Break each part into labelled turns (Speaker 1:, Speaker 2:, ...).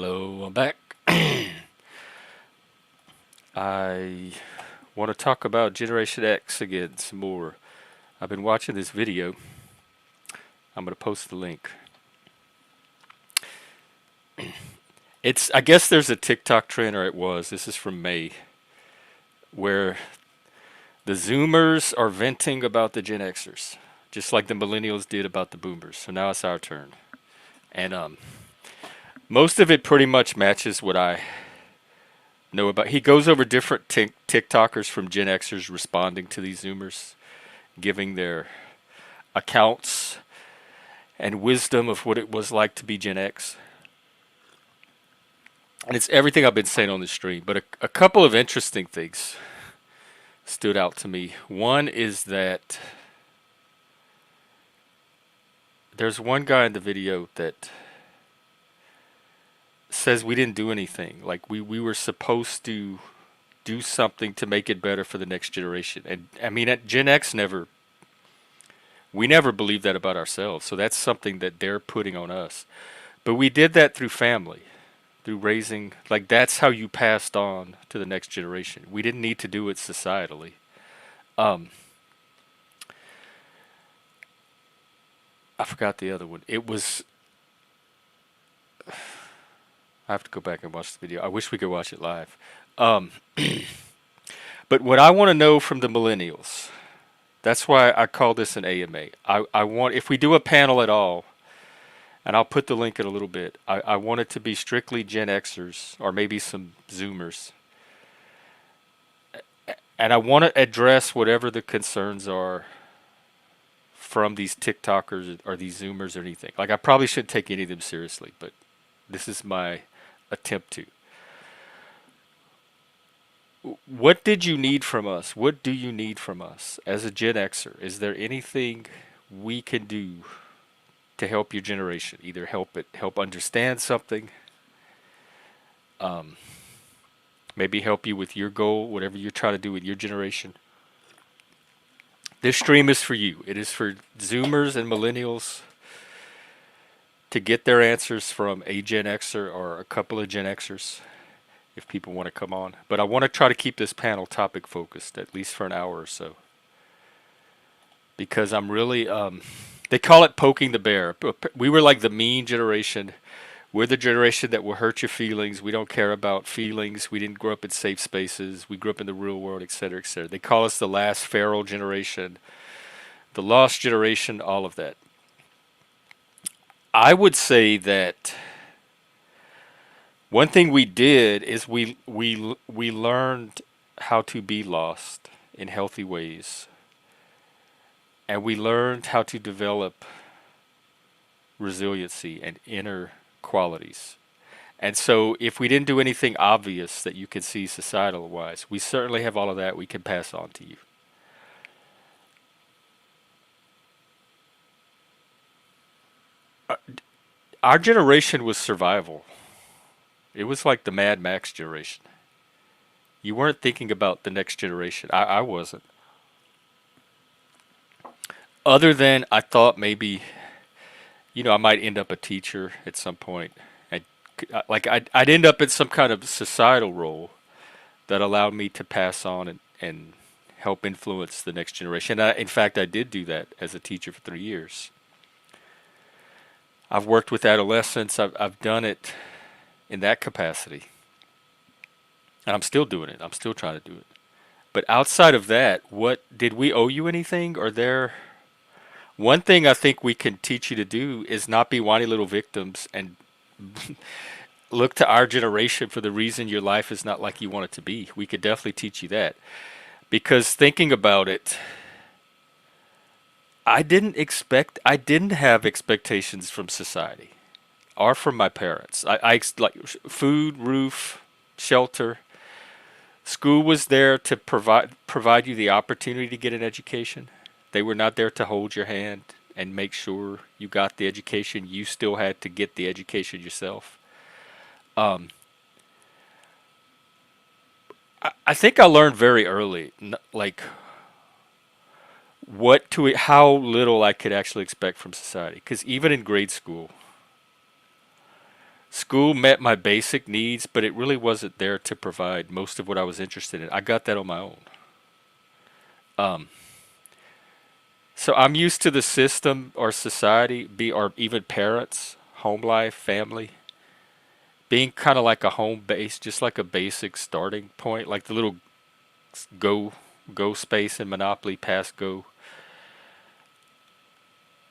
Speaker 1: Hello, I'm back. I want to talk about Generation X again some more. I've been watching this video. I'm going to post the link. I guess there's a TikTok trend, or it was. This is from May, where the Zoomers are venting about the Gen Xers, just like the Millennials did about the Boomers. So now it's our turn. And most of it pretty much matches what I know about. He goes over different TikTokers from Gen Xers responding to these Zoomers, giving their accounts and wisdom of what it was like to be Gen X. And it's everything I've been saying on the stream, but a couple of interesting things stood out to me. One is that there's one guy in the video that says we didn't do anything. Like we were supposed to do something to make it better for the next generation. And I mean, at Gen X we never believed that about ourselves. So that's something that they're putting on us. But we did that through family, through raising, like that's how you passed on to the next generation. We didn't need to do it societally. Um, I forgot the other one. It was, I have to go back and watch the video. I wish we could watch it live. Um, but what I want to know from the millennials, that's why I call this an AMA. I want, if we do a panel at all, and I'll put the link in a little bit, I want it to be strictly Gen Xers or maybe some Zoomers. And I want to address whatever the concerns are from these TikTokers or these Zoomers or anything. Like, I probably shouldn't take any of them seriously, but this is my attempt to. What did you need from us? What do you need from us as a Gen Xer? Is there anything we can do to help your generation? Either help understand something, um, maybe help you with your goal, whatever you're trying to do with your generation. This stream is for you. It is for Zoomers and Millennials to get their answers from a Gen Xer or a couple of Gen Xers if people want to come on. But I want to try to keep this panel topic focused, at least for an hour or so. Because I'm really, they call it poking the bear. We were like the mean generation. We're the generation that will hurt your feelings. We don't care about feelings. We didn't grow up in safe spaces. We grew up in the real world, etc., etc. They call us the last feral generation, the lost generation, all of that. I would say that one thing we did is we learned how to be lost in healthy ways, and we learned how to develop resiliency and inner qualities. And so if we didn't do anything obvious that you could see societal wise, we certainly have all of that we can pass on to you. Our generation was survival. It was like the Mad Max generation. You weren't thinking about the next generation. I wasn't. Other than I thought maybe, I might end up a teacher at some point. And I'd end up in some kind of societal role that allowed me to pass on and help influence the next generation. In fact, I did do that as a teacher for 3 years. I've worked with adolescents. I've done it in that capacity. And I'm still doing it. I'm still trying to do it. But outside of that, what did we owe you anything? Or there one thing I think we can teach you to do is not be whiny little victims and look to our generation for the reason your life is not like you want it to be. We could definitely teach you that. Because thinking about it, I didn't have expectations from society or from my parents. Like food, roof, shelter. School was there to provide you the opportunity to get an education. They were not there to hold your hand and make sure you got the education. You still had to get the education yourself. Um, I think I learned very early, like how little I could actually expect from society. Because even in grade school, School met my basic needs, but it really wasn't there to provide most of what I was interested in. I got that on my own. Um, so I'm used to the system or society, or even parents, home life, family, being kind of like a home base, just like a basic starting point, like the little go go space in Monopoly, pass go.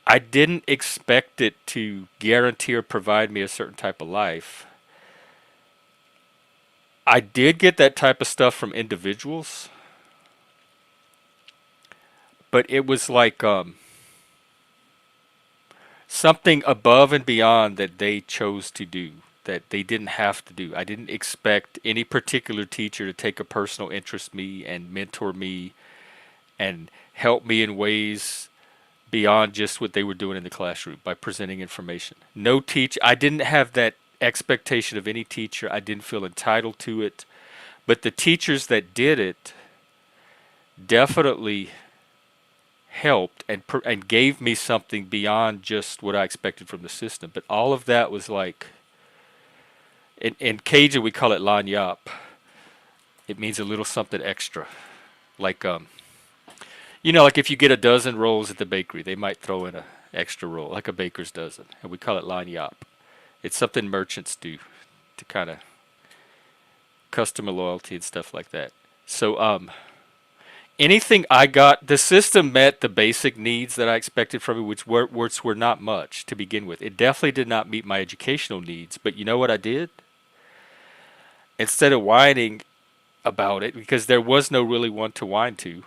Speaker 1: I didn't expect it to guarantee or provide me a certain type of life. I did get that type of stuff from individuals, but it was like something above and beyond that they chose to do, that they didn't have to do. I didn't expect any particular teacher to take a personal interest in me and mentor me and help me in ways beyond just what they were doing in the classroom by presenting information. No teacher, I didn't have that expectation of any teacher. I didn't feel entitled to it. But the teachers that did it definitely helped and gave me something beyond just what I expected from the system. But all of that was like, in Cajun we call it lanyap. It means a little something extra. Like like if you get a dozen rolls at the bakery, they might throw in a extra roll, like a baker's dozen, and we call it lanyap. It's something merchants do to kind of customer loyalty and stuff like that. So anything I got, the system met the basic needs that I expected from it, which were not much to begin with. It definitely did not meet my educational needs. But you know what I did? Instead of whining about it, because there was no really one to whine to,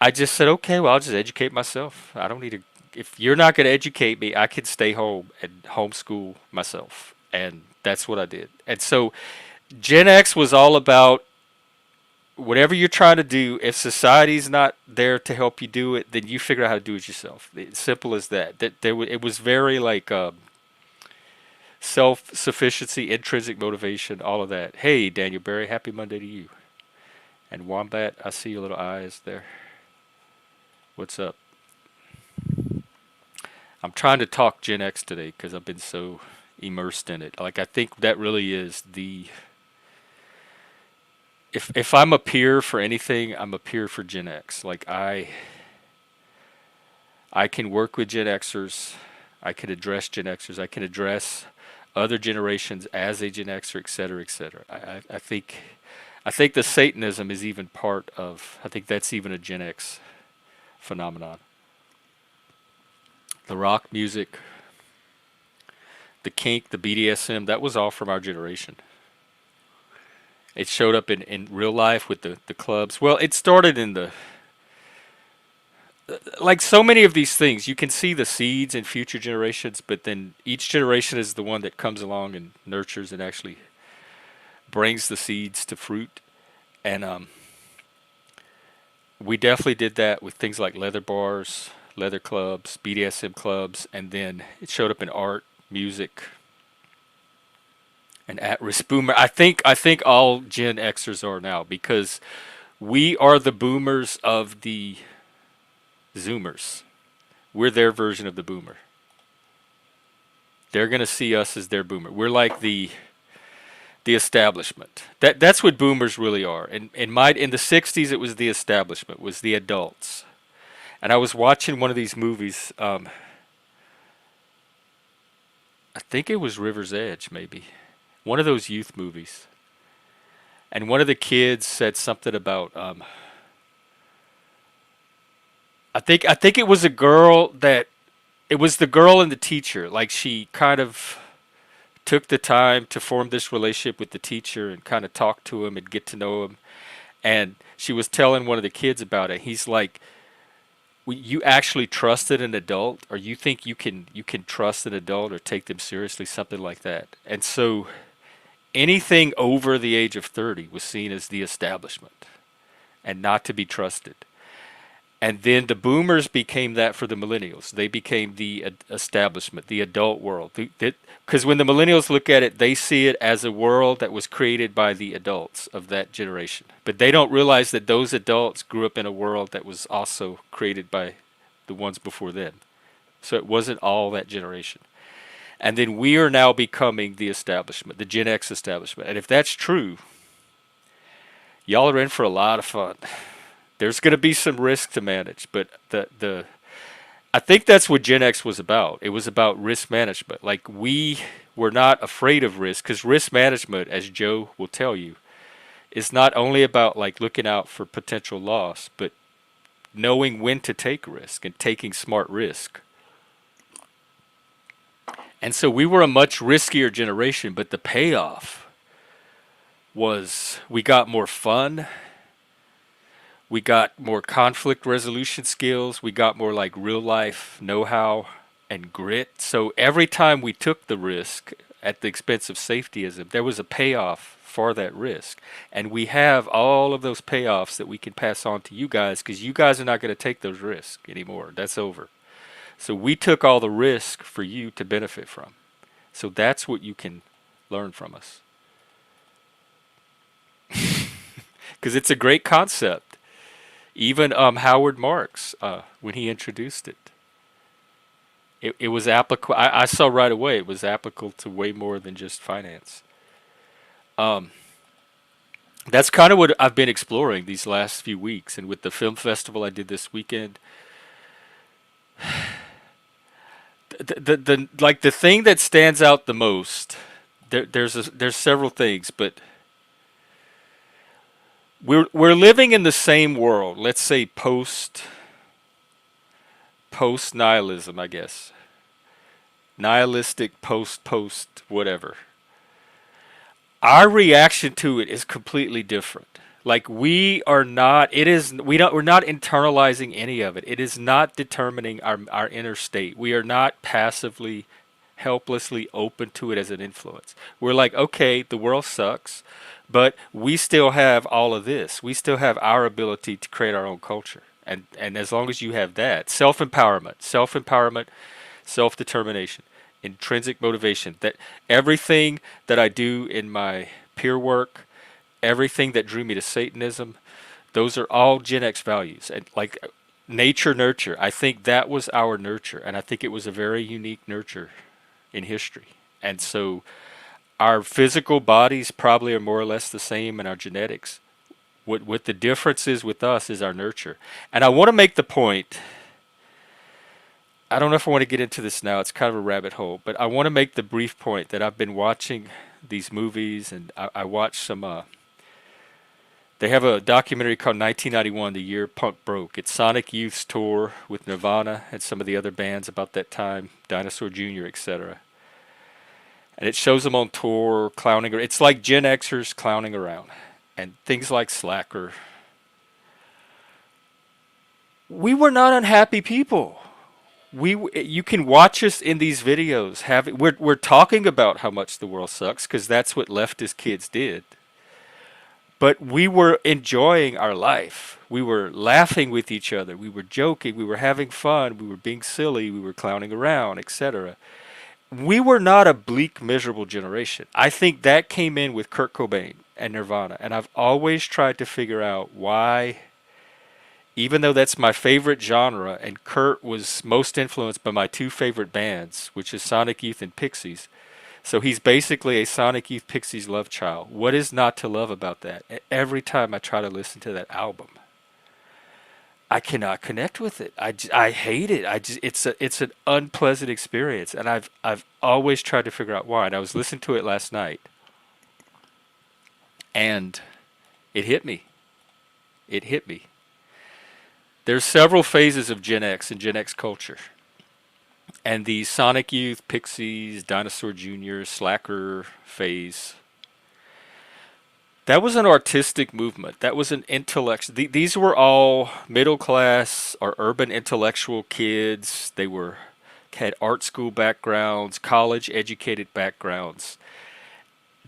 Speaker 1: I just said, okay, well, I'll just educate myself. I don't need to. If you're not going to educate me, I can stay home and homeschool myself. And that's what I did. And so Gen X was all about whatever you're trying to do. If society's not there to help you do it, then you figure out how to do it yourself. It's simple as that. It was very like self-sufficiency, intrinsic motivation, all of that. Hey, Daniel Berry, happy Monday to you. And Wombat, I see your little eyes there. What's up? I'm trying to talk Gen X today because I've been so immersed in it. Like I think that really is the if I'm a peer for anything, I'm a peer for Gen X. Like I can work with Gen Xers, I can address Gen Xers, I can address other generations as a Gen Xer, et cetera, et cetera. I think the Satanism is even part of. I think that's even a Gen X phenomenon. The rock music, the kink, the BDSM, that was all from our generation. It showed up in real life with the clubs. Well, it started in the like so many of these things. You can see the seeds in future generations, but then each generation is the one that comes along and nurtures and actually brings the seeds to fruit. And we definitely did that with things like leather bars, leather clubs, BDSM clubs, and then it showed up in art, music, and at-risk boomer. I think all Gen Xers are now because we are the boomers of the Zoomers. We're their version of the boomer. They're gonna see us as their boomer. We're like the establishment. That's what boomers really are. In the '60s, it was the establishment, was the adults. And I was watching one of these movies. I think it was River's Edge, maybe one of those youth movies. And one of the kids said something about. I think it was a girl that. It was the girl and the teacher. Like she kind of took the time to form this relationship with the teacher and kind of talk to him and get to know him. And she was telling one of the kids about it. He's like, you actually trusted an adult, or you think you can trust an adult or take them seriously, something like that. And so anything over the age of 30 was seen as the establishment and not to be trusted. And then the boomers became that for the millennials. They became the establishment, the adult world. Because when the millennials look at it, they see it as a world that was created by the adults of that generation. But they don't realize that those adults grew up in a world that was also created by the ones before them. So it wasn't all that generation. And then we are now becoming the establishment, the Gen X establishment. And if that's true, y'all are in for a lot of fun. There's going to be some risk to manage, but the I think that's what Gen X was about. It was about risk management. Like we were not afraid of risk because risk management, as Joe will tell you, is not only about like looking out for potential loss, but knowing when to take risk and taking smart risk. And so we were a much riskier generation, but the payoff was we got more fun, we got more conflict resolution skills, we got more like real life know how and grit. So every time we took the risk at the expense of safetyism, there was a payoff for that risk. And we have all of those payoffs that we can pass on to you guys because you guys are not going to take those risks anymore. That's over. So we took all the risk for you to benefit from. So that's what you can learn from us. Because it's a great concept. Even Howard Marks, when he introduced it, it was applicable. I saw right away it was applicable to way more than just finance. Um, that's kind of what I've been exploring these last few weeks, and with the film festival I did this weekend, the like the thing that stands out the most. There's several things, but we're living in the same world. Let's say post nihilism, I guess. Nihilistic post whatever. Our reaction to it is completely different. Like we are not it is we don't we're not internalizing any of it. It is not determining our inner state. We are not passively helplessly open to it as an influence. We're like, okay, the world sucks, but we still have all of this. We still have our ability to create our own culture. And as long as you have that, self-empowerment, self-determination, intrinsic motivation, that everything that I do in my peer work, everything that drew me to Satanism, those are all Gen X values. And like nature nurture, I think that was our nurture. And I think it was a very unique nurture in history. And so our physical bodies probably are more or less the same in our genetics. What the difference is with us is our nurture. And I want to make the point, I don't know if I want to get into this now, it's kind of a rabbit hole, but I want to make the brief point that I've been watching these movies and I watched some, they have a documentary called 1991, The Year Punk Broke. It's Sonic Youth's tour with Nirvana and some of the other bands about that time, Dinosaur Jr., etc. And it shows them on tour, clowning. It's like Gen Xers clowning around. And things like Slacker. We were not unhappy people. You can watch us in these videos. We're talking about how much the world sucks because that's what leftist kids did. But we were enjoying our life. We were laughing with each other. We were joking. We were having fun. We were being silly. We were clowning around, etc. We were not a bleak, miserable generation. I think that came in with Kurt Cobain and Nirvana. And I've always tried to figure out why, even though that's my favorite genre, and Kurt was most influenced by my two favorite bands, which is Sonic Youth and Pixies. So he's basically a Sonic Youth Pixies love child. What is not to love about that? Every time I try to listen to that album, I cannot connect with it. I hate it. It's an unpleasant experience, and I've always tried to figure out why. And I was listening to it last night, and it hit me. It hit me. There's several phases of Gen X and Gen X culture, and the Sonic Youth, Pixies, Dinosaur Jr., Slacker phase. That was an artistic movement. That was an intellectual. These were all middle class or urban intellectual kids. They had art school backgrounds, college educated backgrounds.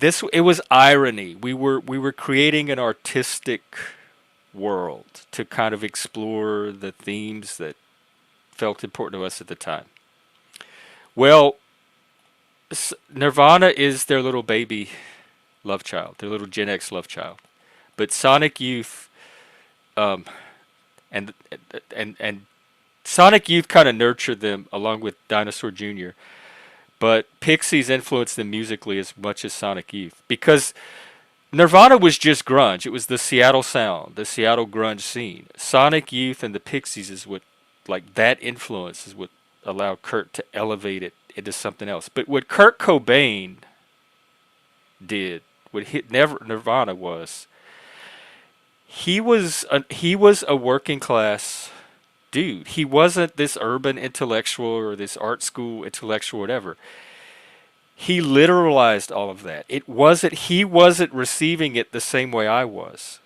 Speaker 1: It was irony. We were creating an artistic world to kind of explore the themes that felt important to us at the time. Well, Nirvana is their little baby love child, their little Gen X love child. But Sonic Youth, um, and and Sonic Youth kind of nurtured them along with Dinosaur Jr. but Pixies influenced them musically as much as Sonic Youth because Nirvana was just grunge. It was the Seattle sound, the Seattle grunge scene. Sonic Youth and the Pixies is what, like, that influence is what allowed Kurt to elevate it into something else. But what Kurt Cobain did, what hit never Nirvana was, he was a working class dude. He wasn't this urban intellectual or this art school intellectual, whatever. He literalized all of that. He wasn't receiving it the same way I was.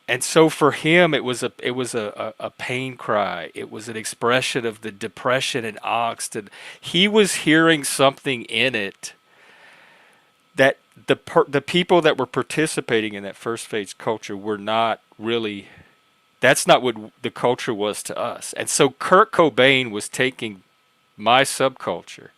Speaker 1: And so for him it was a pain cry. It was an expression of the depression and angst, and he was hearing something in it that the people that were participating in that first phase culture were not really, that's not what the culture was to us. And so Kurt Cobain was taking my subculture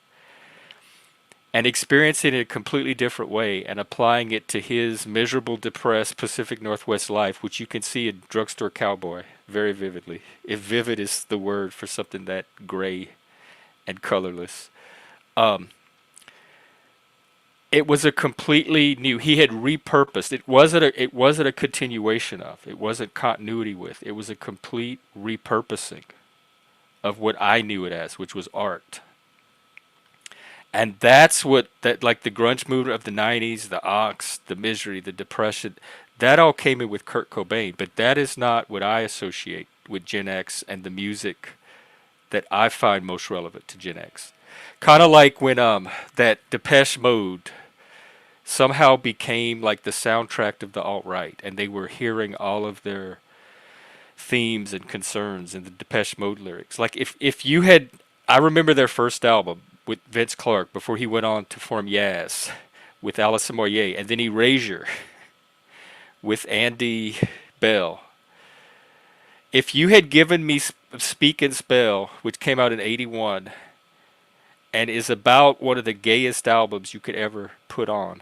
Speaker 1: and experiencing it in a completely different way and applying it to his miserable, depressed Pacific Northwest life, which you can see in Drugstore Cowboy very vividly. If vivid is the word for something that gray and colorless. Um, it was a completely new. He had repurposed. It wasn't a continuation of. It wasn't continuity with. It was a complete repurposing of what I knew it as, which was art. And that's what that like the grunge movement of the '90s, the angst, the misery, the depression, that all came in with Kurt Cobain. But that is not what I associate with Gen X and the music that I find most relevant to Gen X. Kind of like when that Depeche Mode somehow became like the soundtrack of the alt right, and they were hearing all of their themes and concerns in the Depeche Mode lyrics. Like if you had, I remember their first album with Vince Clarke before he went on to form Yaz with Alison Moyer, and then Erasure with Andy Bell. If you had given me Speak and Spell, which came out in '81, and is about one of the gayest albums you could ever put on.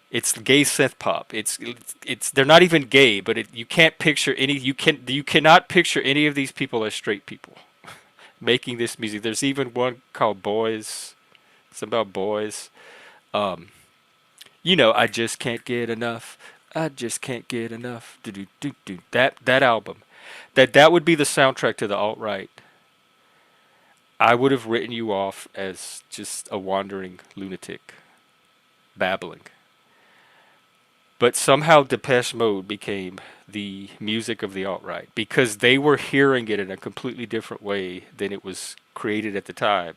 Speaker 1: It's gay synth pop. It's they're not even gay, but you can't picture any you cannot picture any of these people as straight people making this music. There's even one called Boys. It's about boys. Um, I just can't get enough. I just can't get enough. Do do do do. That album, that would be the soundtrack to the alt right. I would have written you off as just a wandering lunatic babbling. But somehow Depeche Mode became the music of the alt-right because they were hearing it in a completely different way than it was created at the time.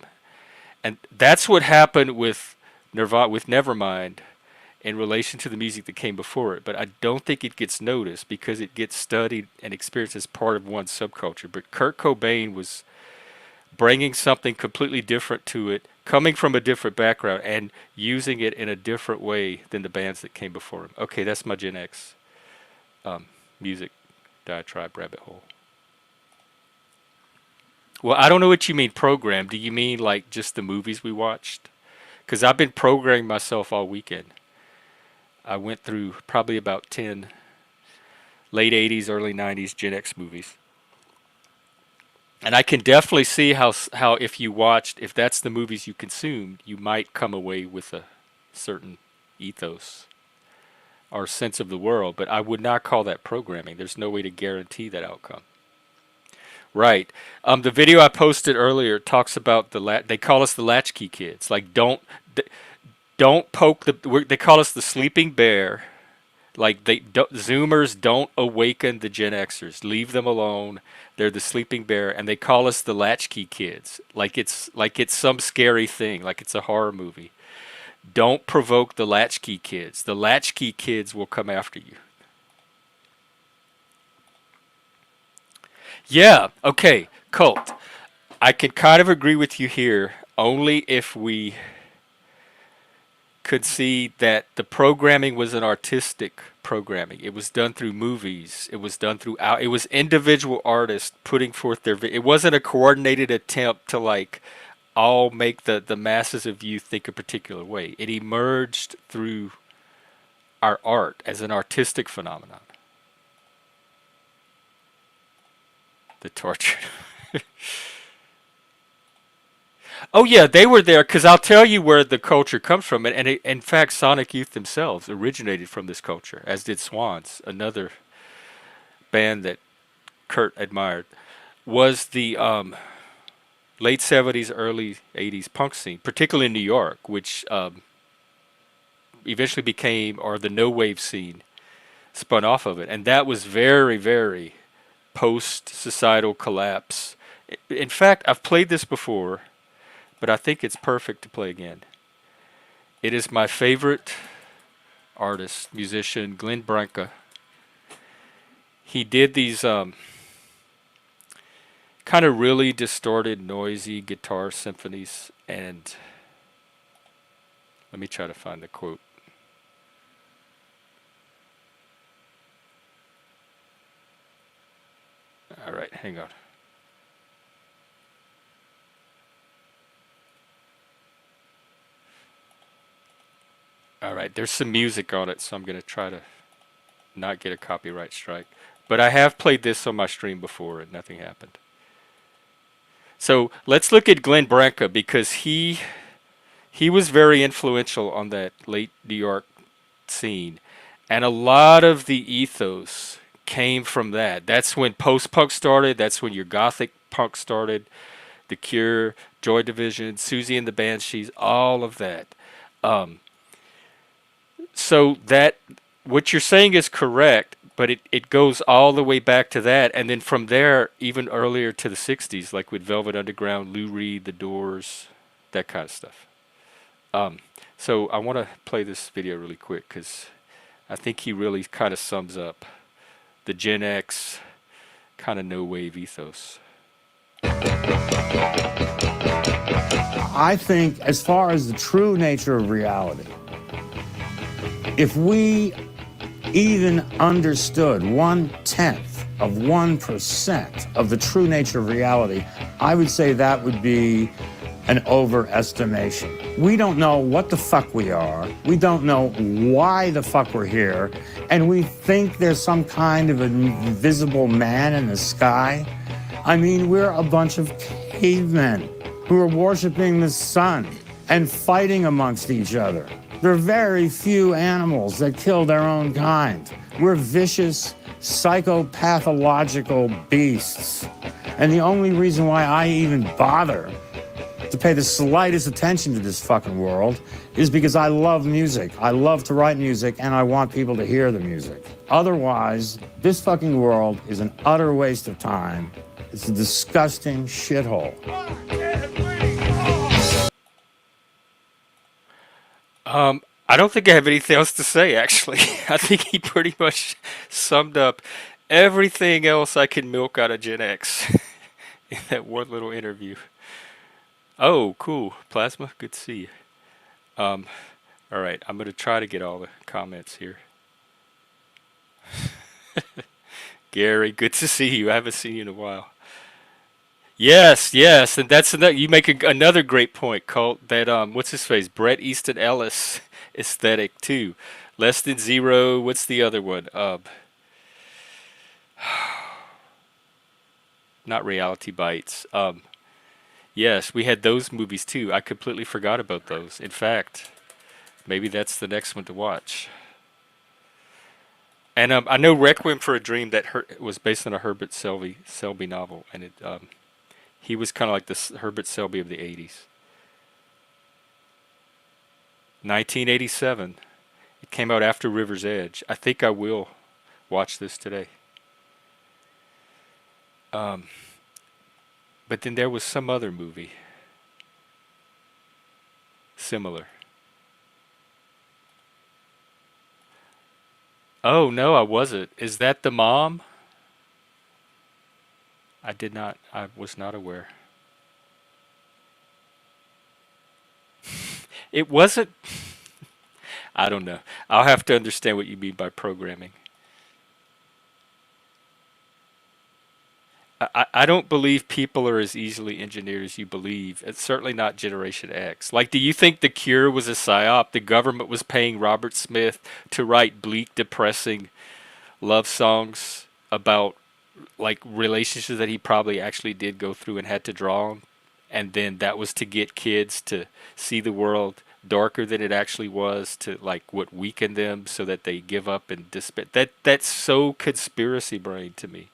Speaker 1: And that's what happened with Nirvana, with Nevermind, in relation to the music that came before it. But I don't think it gets noticed because it gets studied and experienced as part of one subculture. But Kurt Cobain was bringing something completely different to it, coming from a different background, and using it in a different way than the bands that came before him. Okay, that's my Gen X music diatribe rabbit hole. Well, I don't know what you mean program. Do you mean like just the movies we watched? Because I've been programming myself all weekend. I went through probably about 10 late '80s, early '90s Gen X movies. And I can definitely see how if that's the movies you consumed, you might come away with a certain ethos or sense of the world. But I would not call that programming. There's no way to guarantee that outcome. Right. The video I posted earlier talks about they call us the latchkey kids. Like don't poke they call us the sleeping bear. Like Zoomers don't awaken the Gen Xers. Leave them alone. They're the sleeping bear, and they call us the latchkey kids. Like it's some scary thing. Like it's a horror movie. Don't provoke the latchkey kids. The latchkey kids will come after you. Yeah. Okay. Cult. I can kind of agree with you here. Only if we could see that the programming was an artistic programming. It was done through movies. It was done through it was individual artists putting forth it wasn't a coordinated attempt to like all make the masses of youth think a particular way. It emerged through our art as an artistic phenomenon. The torture. Oh yeah, they were there because I'll tell you where the culture comes from, and in fact, Sonic Youth themselves originated from this culture, as did Swans, another band that Kurt admired. Was the late '70s, early '80s punk scene, particularly in New York, which eventually became, or the no wave scene spun off of it, and that was very, very post societal collapse. In fact, I've played this before, but I think it's perfect to play again. It is my favorite artist, musician, Glenn Branca. He did these kind of really distorted, noisy guitar symphonies, and let me try to find the quote. All right, hang on. All right, there's some music on it, so I'm going to try to not get a copyright strike. But I have played this on my stream before and nothing happened. So let's look at Glenn Branca because he was very influential on that late New York scene, and a lot of the ethos came from that. That's when post punk started. That's when your gothic punk started. The Cure, Joy Division, Susie and the Banshees, all of that. Um, so that what you're saying is correct, but it goes all the way back to that, and then from there even earlier to the '60s, like with Velvet Underground, Lou Reed, The Doors, that kind of stuff. Um, so I want to play this video really quick because I think he really kind of sums up the Gen X kind of no wave ethos.
Speaker 2: I think, as far as the true nature of reality, if we even understood 1/10 of 1% of the true nature of reality, I would say that would be an overestimation. We don't know what the fuck we are. We don't know why the fuck we're here. And we think there's some kind of invisible man in the sky. I mean, we're a bunch of cavemen who are worshiping the sun and fighting amongst each other. There are very few animals that kill their own kind. We're vicious, psychopathological beasts. And the only reason why I even bother to pay the slightest attention to this fucking world is because I love music. I love to write music, and I want people to hear the music. Otherwise, this fucking world is an utter waste of time. It's a disgusting shithole.
Speaker 1: I don't think I have anything else to say, actually. I think he pretty much summed up everything else I can milk out of Gen X in that one little interview. Oh, cool. Plasma, good to see you. Um, all right, I'm going to try to get all the comments here. Gary, good to see you. I haven't seen you in a while. Yes, yes, and that's another. You make another great point, Colt. That what's his face? Bret Easton Ellis aesthetic too. Less than zero. What's the other one? Not Reality Bites. Yes, we had those movies too. I completely forgot about those. In fact, maybe that's the next one to watch. And I know Requiem for a Dream that was based on a Herbert Selby novel, and he was kind of like the Herbert Selby of the '80s. 1987. It came out after River's Edge. I think I will watch this today. Um, but then there was some other movie similar. Oh no, I wasn't. Is that the mom? I did not. I was not aware. It wasn't. I don't know. I'll have to understand what you mean by programming. I don't believe people are as easily engineered as you believe. It's certainly not Generation X. Like, do you think The Cure was a psyop? The government was paying Robert Smith to write bleak, depressing love songs about like relationships that he probably actually did go through and had to draw on and then that was to get kids to see the world darker than it actually was, to like what weaken them so that they give up and despair. That's so conspiracy brain to me.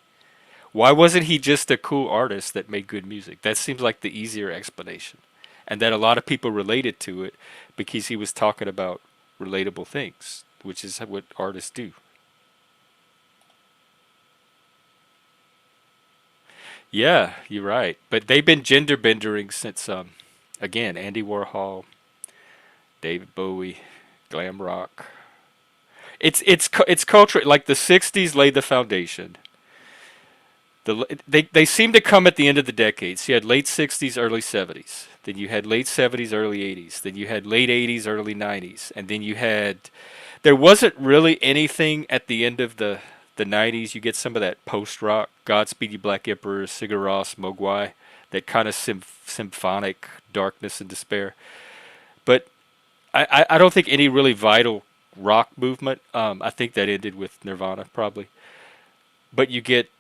Speaker 1: Why wasn't he just a cool artist that made good music? That seems like the easier explanation. And that a lot of people related to it because he was talking about relatable things, which is what artists do. Yeah, you're right. But they've been gender bendering since, again, Andy Warhol, David Bowie, glam rock. It's culture. Like the '60s laid the foundation. They seem to come at the end of the decades. You had late '60s, early '70s. Then you had late '70s, early '80s. Then you had late '80s, early '90s. And then you had, there wasn't really anything at the end of the '90s. You get some of that post rock, Godspeed You Black Emperor, Sigur Rós, Mogwai, that kind of symphonic darkness and despair. But I don't think any really vital rock movement. I think that ended with Nirvana probably. But you get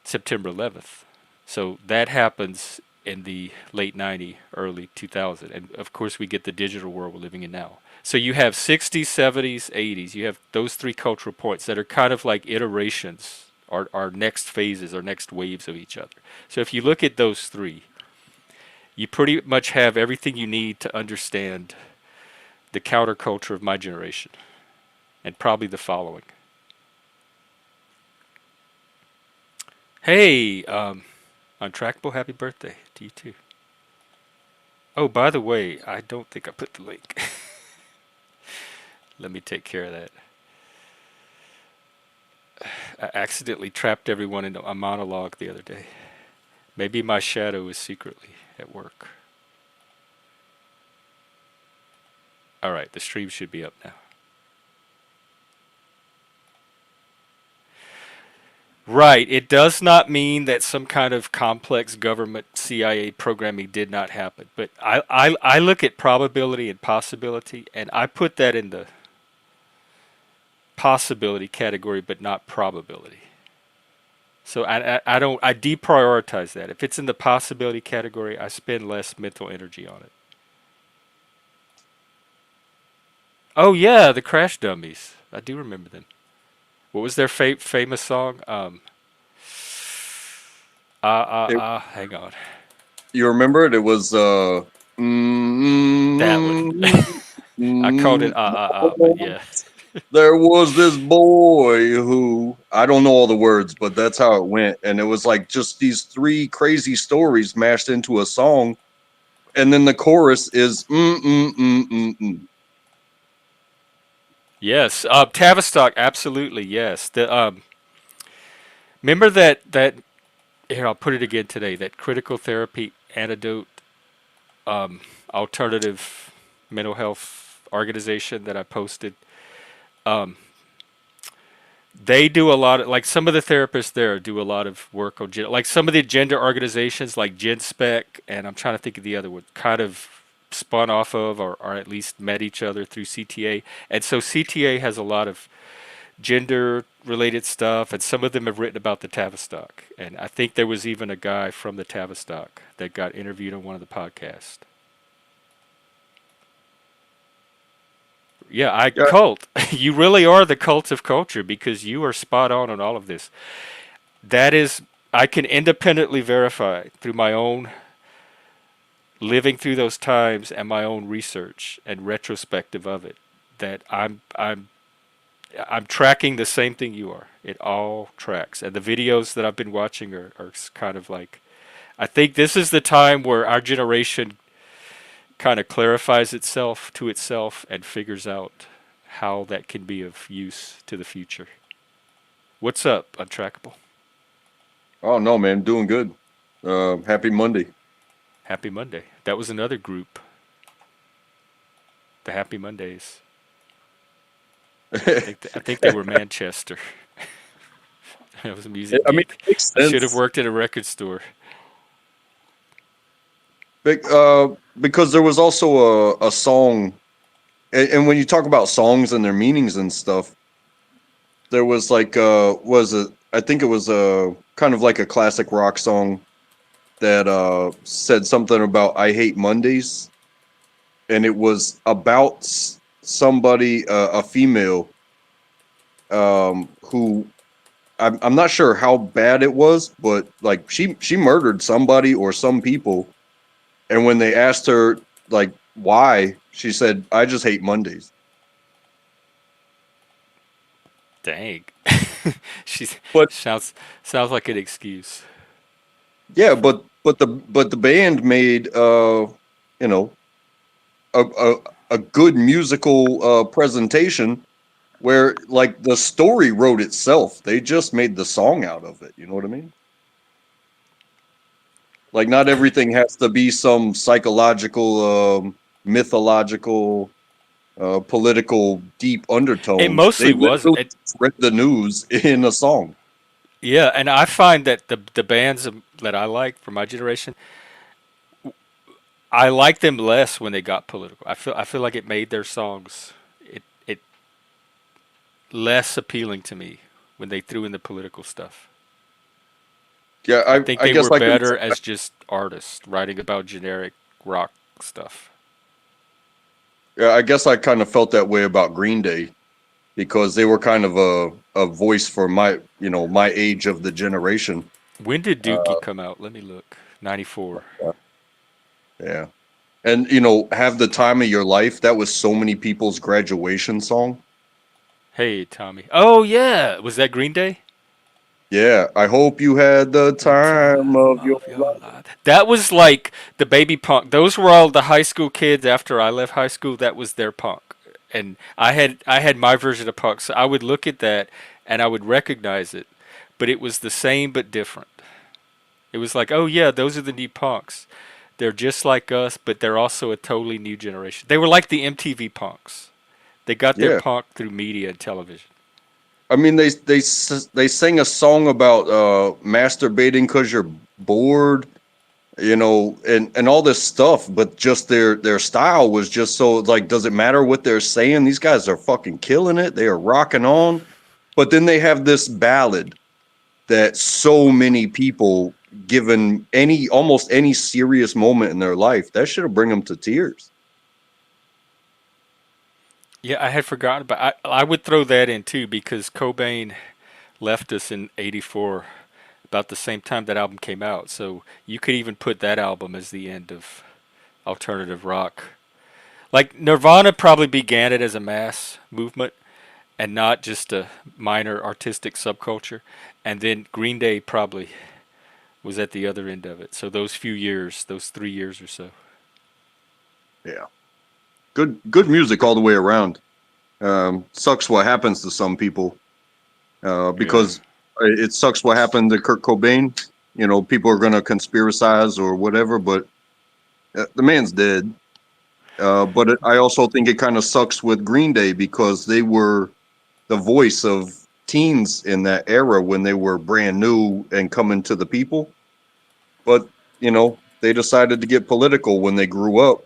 Speaker 1: September 11th. So that happens in the late '90s, early 2000. And of course, we get the digital world we're living in now. So you have '60s, '70s, '80s. You have those three cultural points that are kind of like iterations, our next phases, our next waves of each other. So if you look at those three, you pretty much have everything you need to understand the counterculture of my generation and probably the following. Hey, Untrackable, happy birthday to you too. Oh, by the way, I don't think I put the link. Let me take care of that. I accidentally trapped everyone in a monologue the other day. Maybe my shadow is secretly at work. All right, the stream should be up now. Right. It does not mean that some kind of complex government CIA programming did not happen. But I look at probability and possibility, and I put that in the possibility category, but not probability. So I don't, I deprioritize that. If it's in the possibility category, I spend less mental energy on it. Oh yeah, the Crash Dummies. I do remember them. What was their famous song?
Speaker 3: It,
Speaker 1: Hang on.
Speaker 3: you remember it? It was
Speaker 1: That one. I called it but yeah.
Speaker 3: there was this boy who I don't know all the words, but that's how it went. And it was like just these three crazy stories mashed into a song. And then the chorus is
Speaker 1: Yes, Tavistock, absolutely, yes. The remember that here I'll put it again today. That critical therapy antidote alternative mental health organization that I posted. Um, they do a lot of, like, some of the therapists there do a lot of work on like some of the gender organizations like GenSpec, and I'm trying to think of the other one, kind of spun off of, or at least met each other through CTA. And so CTA has a lot of gender related stuff, and some of them have written about the Tavistock. And I think there was even a guy from the Tavistock that got interviewed on one of the podcasts. Yeah, I
Speaker 3: yeah.
Speaker 1: cult. You really are the cult of culture because you are spot on all of this. That is, I can independently verify through my own living through those times and my own research and retrospective of it that I'm tracking the same thing you are. It all tracks, and the videos that I've been watching are kind of like, I think this is the time where our generation kind of clarifies itself to itself and figures out how that can be of use to the future. What's up, Untrackable?
Speaker 3: Oh no, man, doing good. Happy Monday.
Speaker 1: Happy Monday. That was another group, the Happy Mondays. I think they were Manchester. That was a music
Speaker 3: I mean,
Speaker 1: geek.
Speaker 3: it makes
Speaker 1: I should have
Speaker 3: sense.
Speaker 1: worked at a record store.
Speaker 3: Because there was also a song, and when you talk about songs and their meanings and stuff, there was like was it? I think it was a kind of like a classic rock song. that said something about I hate Mondays, and it was about somebody, a female, who I'm not sure how bad it was, but like she murdered somebody or some people, and when they asked her like why, she said, "I just hate Mondays."
Speaker 1: Dang. She's
Speaker 3: But
Speaker 1: sounds sounds like an excuse.
Speaker 3: yeah, but the band made you know a good musical presentation where like the story wrote itself. They just made the song out of it. You know what I mean? Like not everything has to be some psychological, mythological, political deep
Speaker 1: It
Speaker 3: undertones. They
Speaker 1: mostly wasn't.
Speaker 3: literally just read the news in a song.
Speaker 1: Yeah, and I find that the bands that I like from my generation, I like them less when they got political. I feel like it made their songs it less appealing to me when they threw in the political stuff.
Speaker 3: Yeah,
Speaker 1: I think
Speaker 3: I
Speaker 1: they
Speaker 3: guess
Speaker 1: were
Speaker 3: I can.
Speaker 1: better as just artists writing about generic rock stuff.
Speaker 3: Yeah, I guess I kind of felt that way about Green Day because they were kind of a voice for my my age of the generation.
Speaker 1: When did Dookie
Speaker 3: Uh,
Speaker 1: come out? Let me look. 94.
Speaker 3: yeah, and have the time of your life. That was so many people's graduation song.
Speaker 1: Hey, Tommy. Oh yeah, was that Green Day?
Speaker 3: Yeah, I hope you had the
Speaker 1: The
Speaker 3: time
Speaker 1: time
Speaker 3: of your
Speaker 1: of your
Speaker 3: life.
Speaker 1: life. That was like the baby punk. Those were all the high school kids after I left high school. That was their punk. And I had my version of punk. So I would look at that and I would recognize it. But it was the same but different. It was like, "Oh yeah, those are the new punks. They're just like us, but they're also a totally new generation." They were like the MTV punks. They got their
Speaker 3: Yeah,
Speaker 1: punk through media and television.
Speaker 3: I mean they sang a song about masturbating because you're bored, and all this stuff, but just their style was just so like, does it matter what they're saying? These guys are fucking killing it. They are rocking on. But then they have this ballad that so many people, given almost any serious moment in their life, that should have bring them to tears.
Speaker 1: Yeah, I had forgotten, but I would throw that in too because Cobain left us in '84, about the same time that album came out. So you could even put that album as the end of alternative rock. Like Nirvana probably began it as a mass movement and not just a minor artistic subculture. And then Green Day probably was at the other end of it. So those few years, those 3 years or so.
Speaker 3: Yeah, good music all the way around. Sucks what happens to some people,
Speaker 1: Yeah.
Speaker 3: because it sucks what happened to Kurt Cobain. People are going to conspiracize or whatever, but the man's dead. I also think it kind of sucks with Green Day because they were the voice of teens in that era when they were brand new and coming to the people. But, they decided to get political when they grew up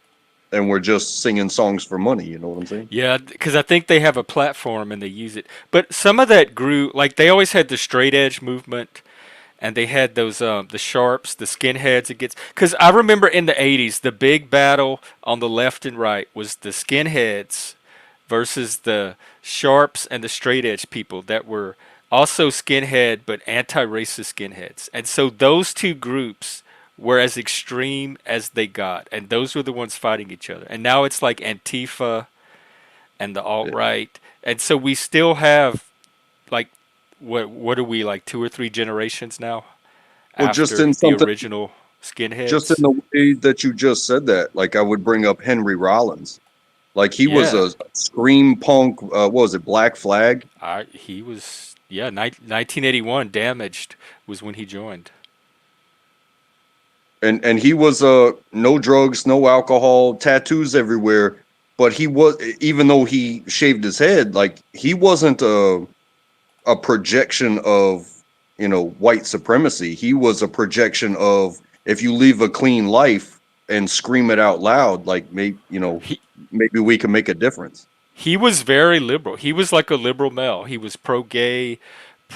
Speaker 3: and were just singing songs for money. You know what I'm saying?
Speaker 1: Yeah, because I think they have a platform and they use it. But some of that grew, like they always had the straight edge movement and they had those the sharps, the skinheads against. Because I remember in the '80s, the big battle on the left and right was the skinheads versus the sharps and the straight edge people that were also skinhead but anti-racist skinheads. And so those two groups were as extreme as they got, and those were the ones fighting each other. And now it's like Antifa and the alt
Speaker 3: Yeah.
Speaker 1: right, and so we still have like what are we like 2 or 3 generations now
Speaker 3: Well,
Speaker 1: after the original
Speaker 3: just in
Speaker 1: skinheads.
Speaker 3: the way that you just said that, like I would bring up Henry Rollins. Like he was
Speaker 1: Yeah,
Speaker 3: a scream punk. What was it? Black Flag.
Speaker 1: I he was yeah 1981 damaged was when he joined.
Speaker 3: And he was no drugs, no alcohol, tattoos everywhere. But he was, even though he shaved his head, like he wasn't a projection of white supremacy. He was a projection of, if you live a clean life and scream it out loud, like
Speaker 1: He
Speaker 3: maybe we can make a difference.
Speaker 1: he was very liberal. He was like a liberal male. He was pro gay,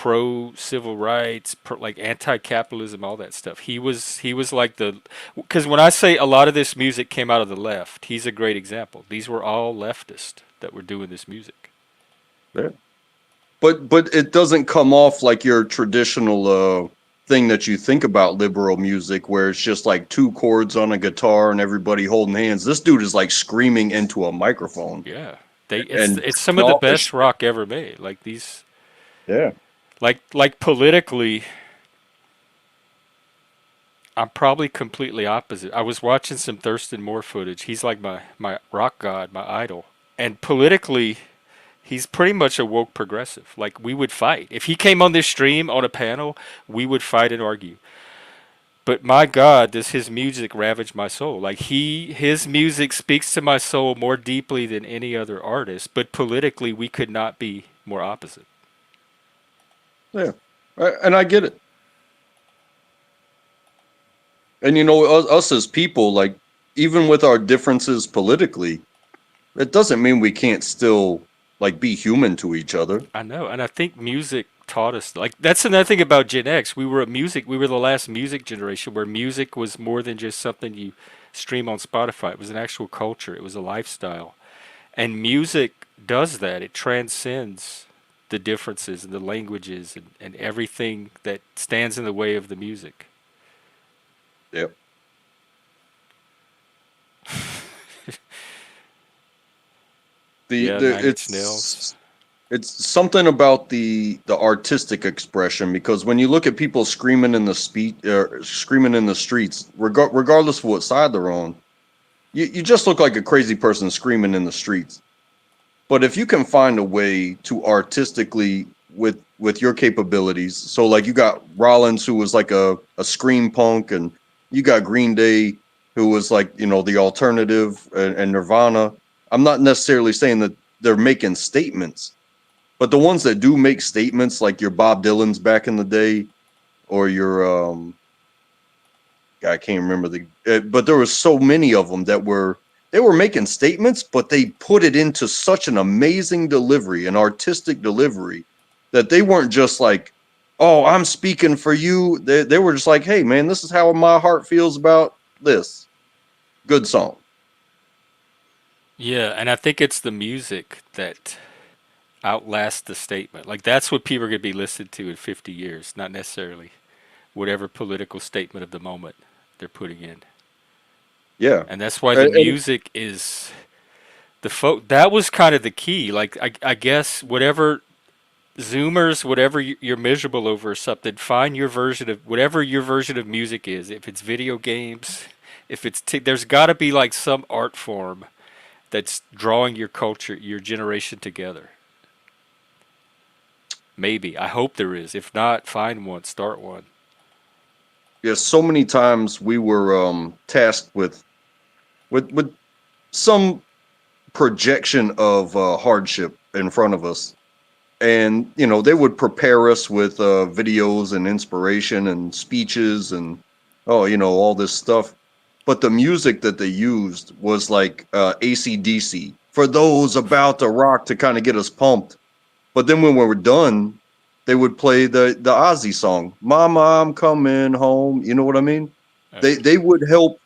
Speaker 1: pro civil rights, like anti-capitalism, all that stuff. He was like the, because when I say a lot of this music came out of the left, he's a great example. These were all leftists that were doing this music.
Speaker 3: Yeah. But it doesn't come off like your traditional thing that you think about liberal music, where it's just like two chords on a guitar and everybody holding hands. This dude is like screaming into a microphone
Speaker 1: Yeah, it's
Speaker 3: and
Speaker 1: it's some of
Speaker 3: cutting
Speaker 1: the
Speaker 3: off his
Speaker 1: best
Speaker 3: shit.
Speaker 1: rock ever made. Like these,
Speaker 3: Yeah.
Speaker 1: like politically, I'm probably completely opposite. I was watching some Thurston Moore footage. He's like my rock god, my idol. And politically, he's pretty much a woke progressive. Like we would fight. If he came on this stream on a panel, we would fight and argue. But my God, does his music ravage my soul? Like his music speaks to my soul more deeply than any other artist. But politically, we could not be more opposite.
Speaker 3: Yeah. And I get it. And us as people, like, even with our differences politically, it doesn't mean we can't still like be human to each other.
Speaker 1: I know, and I think music taught us, like that's another thing about Gen X. We were the last music generation where music was more than just something you stream on Spotify. It was an actual culture. It was a lifestyle. And music does that. It transcends the differences and the languages and everything that stands in the way of the music.
Speaker 3: Yep.
Speaker 1: Yeah,
Speaker 3: The
Speaker 1: Nine Inch Nails.
Speaker 3: it's something about the artistic expression, because when you look at people screaming in the screaming in the streets, regardless of what side they're on, you just look like a crazy person screaming in the streets. But if you can find a way to artistically, with your capabilities, so like you got Rollins, who was like a scream punk, and you got Green Day, who was like, the alternative, and Nirvana. I'm not necessarily saying that they're making statements, but the ones that do make statements, like your Bob Dylan's back in the day, or your I can't remember but there was so many of them that they were making statements, but they put it into such an amazing delivery, an artistic delivery, that they weren't just like, "Oh, I'm speaking for you." They were just like, "Hey, man, this is how my heart feels about this." Good song.
Speaker 1: Yeah, and I think it's the music that outlasts the statement. Like that's what people are going to be listening to in 50 years, not necessarily whatever political statement of the moment they're putting in.
Speaker 3: Yeah,
Speaker 1: And that's why the
Speaker 3: and
Speaker 1: music is that was kind of the key. Like I guess whatever Zoomers, whatever you're miserable over or something, find your version of whatever your version of music is. If it's video games, if it's there's got to be like some art form that's drawing your culture, your generation together. Maybe. I hope there is. If not, find one, start one.
Speaker 3: yeah, so many times we were tasked with some projection of hardship in front of us, and they would prepare us with videos and inspiration and speeches and all this stuff, but the music that they used was like AC/DC for those about to rock, to kind of get us pumped. But then when we were done, they would play the Ozzy song, "Mama, I'm coming home." You know what I mean? They would help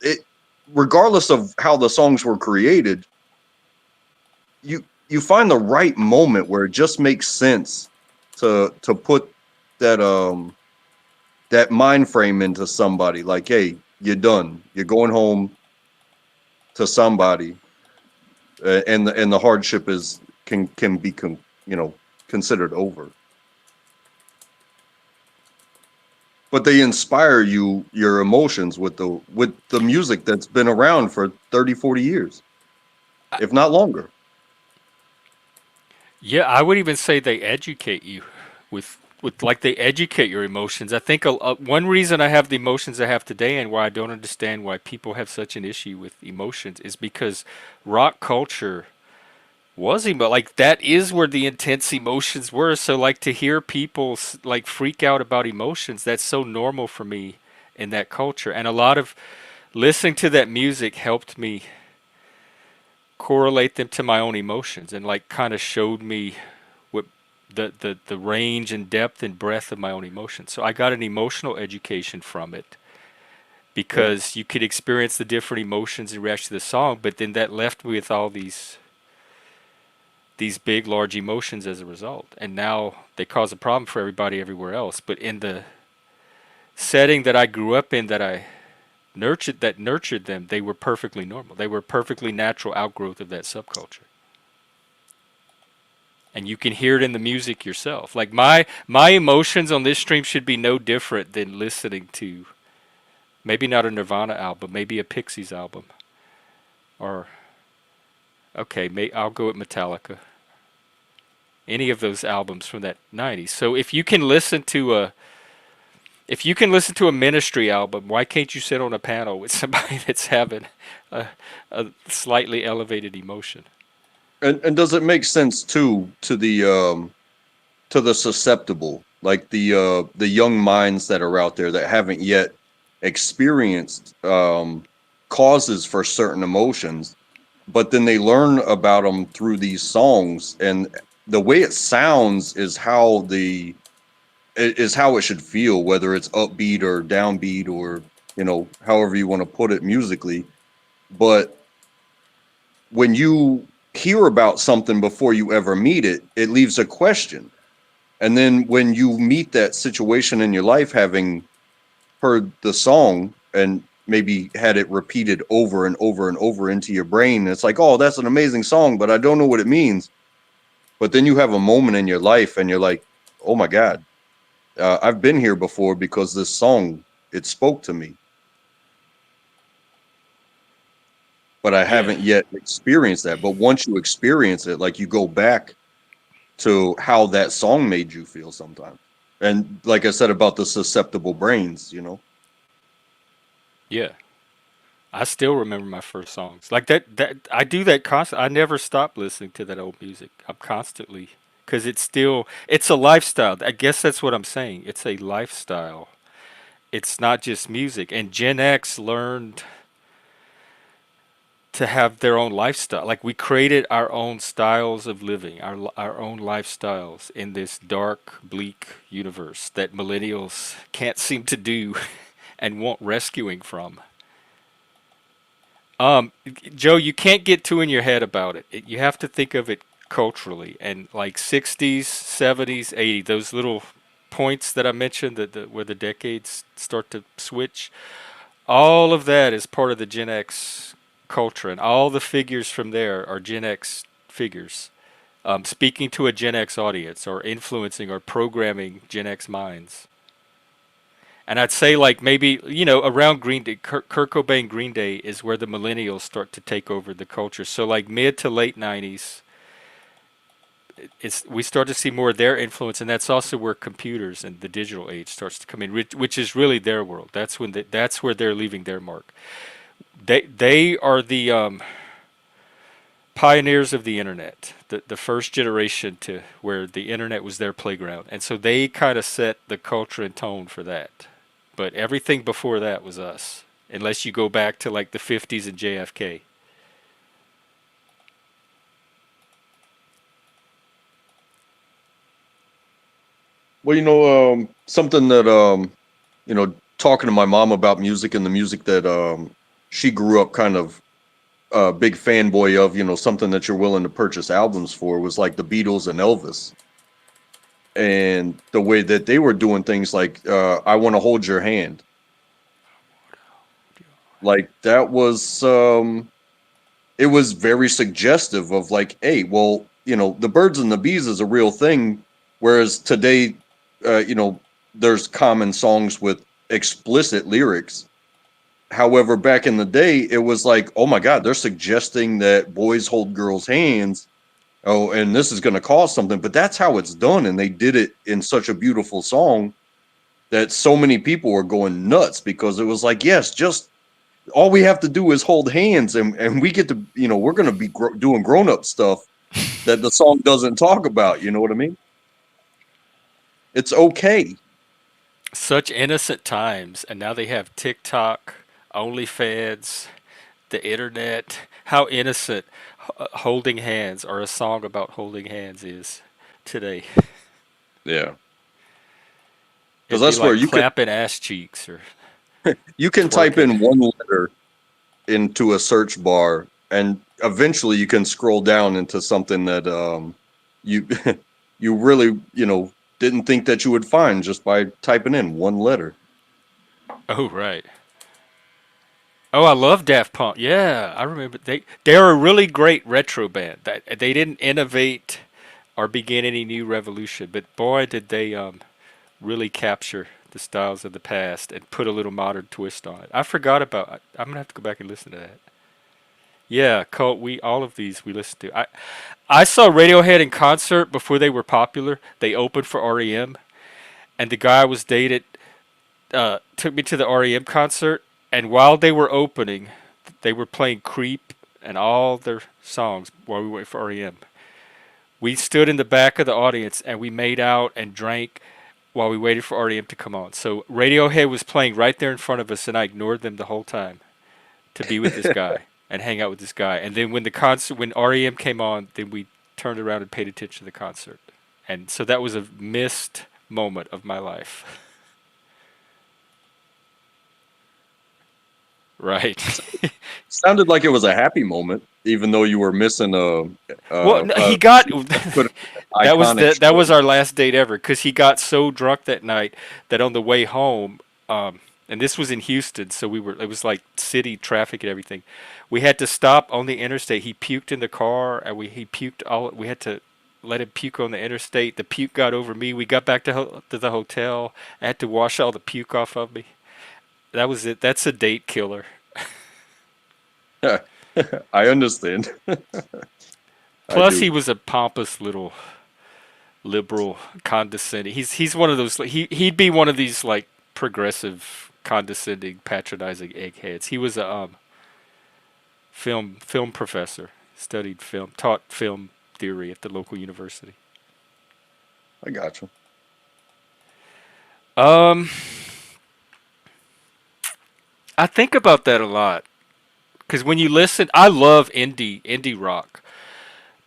Speaker 3: it, regardless of how the songs were created. You find the right moment where it just makes sense to put that that mind frame into somebody, like, "Hey, you're done. You're going home to somebody, and the hardship is can be considered over." But they inspire your emotions with the music that's been around for 30, 40 years, if not longer.
Speaker 1: Yeah, I would even say they educate you with like they educate your emotions. I think one reason I have the emotions I have today and why I don't understand why people have such an issue with emotions is because rock culture was emo like that is where the intense emotions were. So like to hear people like freak out about emotions, that's so normal for me in that culture. And a lot of listening to that music helped me correlate them to my own emotions and like kind of showed me what the range and depth and breadth of my own emotions. So I got an emotional education from it
Speaker 3: Yeah.
Speaker 1: because you could experience the different emotions and react to the song, but then that left me with all these big large emotions as a result. And now they cause a problem for everybody everywhere else. But in the setting that I grew up in that nurtured them, they were perfectly normal. They were perfectly natural outgrowth of that subculture. And you can hear it in the music yourself. Like my emotions on this stream should be no different than listening to maybe not a Nirvana album, maybe a Pixies album, or okay, I'll go with Metallica. Any of those albums from that '90s. So if you can listen to a Ministry album, why can't you sit on a panel with somebody that's having a, a slightly elevated emotion?
Speaker 3: And does it make sense too to the susceptible, like the young minds that are out there that haven't yet experienced causes for certain emotions, but then they learn about them through these songs, and the way it sounds is how it should feel, whether it's upbeat or downbeat or however you want to put it musically. But when you hear about something before you ever meet it, it leaves a question. And then when you meet that situation in your life, having heard the song and maybe had it repeated over and over and over into your brain, it's like, oh, that's an amazing song, but I don't know what it means. But then you have a moment in your life and you're like, oh my God, I've been here before because this song, it spoke to me, but I
Speaker 1: Yeah,
Speaker 3: haven't yet experienced that. But once you experience it, like you go back to how that song made you feel sometimes. And like I said about the susceptible brains.
Speaker 1: yeah. I still remember my first songs. Like that I do that constantly. I never stop listening to that old music. I'm constantly cuz it's a lifestyle. I guess that's what I'm saying. It's a lifestyle. It's not just music. And Gen X learned to have their own lifestyle. Like we created our own styles of living, our own lifestyles in this dark, bleak universe that millennials can't seem to do and want rescuing from. Um, Joe, you can't get too in your head about it. You have to think of it culturally and like 60s, 70s, 80s, those little points that I mentioned where the decades start to switch. All of that is part of the Gen X culture, and all the figures from there are Gen X figures, speaking to a Gen X audience or influencing or programming Gen X minds. And I'd say like maybe around Green Day, Kurt Cobain Green Day is where the millennials start to take over the culture. So like mid to late '90s, it's we start to see more of their influence, and that's also where computers and the digital age starts to come in, which is really their world. That's where they're leaving their mark. They are the pioneers of the internet, the first generation to where the internet was their playground, and so they kind of set the culture and tone for that. But everything before that was us, unless you go back to like the '50s and JFK.
Speaker 3: Well, something that talking to my mom about music and the music that she grew up kind of a big fanboy of, something that you're willing to purchase albums for was like the Beatles and Elvis. And the way that they were doing things like I Want to Hold Your Hand. Like that was it was very suggestive of like, hey, well, the birds and the bees is a real thing, whereas today, there's common songs with explicit lyrics. However, back in the day, it was like, oh my God, they're suggesting that boys hold girls' hands. Oh, and this is going to cause something, but that's how it's done, and they did it in such a beautiful song that so many people were going nuts because it was like, yes, just all we have to do is hold hands, and we get to, we're going to be doing grown up stuff that the song doesn't talk about. You know what I mean? It's okay.
Speaker 1: Such innocent times, and now they have TikTok, OnlyFans, the internet. How innocent holding hands or a song about holding hands is today.
Speaker 3: Yeah, because
Speaker 1: It'd be
Speaker 3: that's where
Speaker 1: like
Speaker 3: you can
Speaker 1: clapping ass cheeks or
Speaker 3: type
Speaker 1: twerking.
Speaker 3: in one letter into a search bar, and eventually you can scroll down into something that you you really didn't think that you would find just by typing in one letter.
Speaker 1: Oh right. Oh, I love Daft Punk. Yeah, I remember they're a really great retro band. That they didn't innovate or begin any new revolution, but boy did they really capture the styles of the past and put a little modern twist on it. I forgot about. I'm gonna have to go back and listen to that. Yeah, Colt. We all of these we listened to. I saw Radiohead in concert before they were popular. They opened for REM, and the guy I was dated took me to the REM concert. And while they were opening, they were playing "Creep" and all their songs while we wait for REM. We stood in the back of the audience and we made out and drank while we waited for REM to come on. So Radiohead was playing right there in front of us, and I ignored them the whole time to be with this guy and hang out with this guy. And then when REM came on, then we turned around and paid attention to the concert. And so that was a missed moment of my life. Right.
Speaker 3: Sounded like it was a happy moment, even though you were missing
Speaker 1: Well, no,
Speaker 3: a
Speaker 1: he got
Speaker 3: good
Speaker 1: that
Speaker 3: iconic
Speaker 1: that was
Speaker 3: show.
Speaker 1: our last date ever because he got so drunk that night that on the way home, and this was in Houston, so it was like city traffic and everything. We had to stop on the interstate. He puked in the car, and he puked all. We had to let him puke on the interstate. The puke got over me. We got back to the hotel. I had to wash all the puke off of me. That was it. That's a date killer.
Speaker 3: I understand. I
Speaker 1: Plus,
Speaker 3: do.
Speaker 1: he was a pompous little liberal, condescending. He's one of those. He'd be one of these like progressive, condescending, patronizing eggheads. He was a film professor, studied film, taught film theory at the local university.
Speaker 3: I got you.
Speaker 1: Um, I think about that a lot because when you listen, I love indie rock.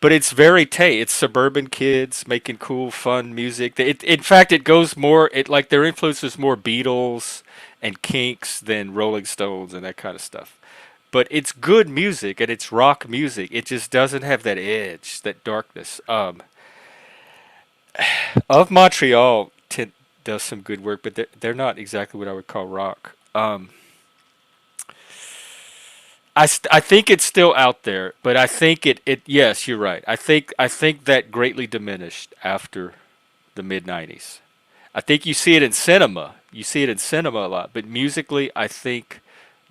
Speaker 1: But it's very It's suburban kids making cool, fun music. In fact, it goes more. It like their influence is more Beatles and Kinks than Rolling Stones and that kind of stuff. But it's good music and it's rock music. It just doesn't have that edge, that darkness. Of Montreal does some good work, but they're not exactly what I would call rock. I think it's still out there, but I think it yes, you're right. I think that greatly diminished after the mid '90s. I think you see it in cinema. You see it in cinema a lot, but musically, I think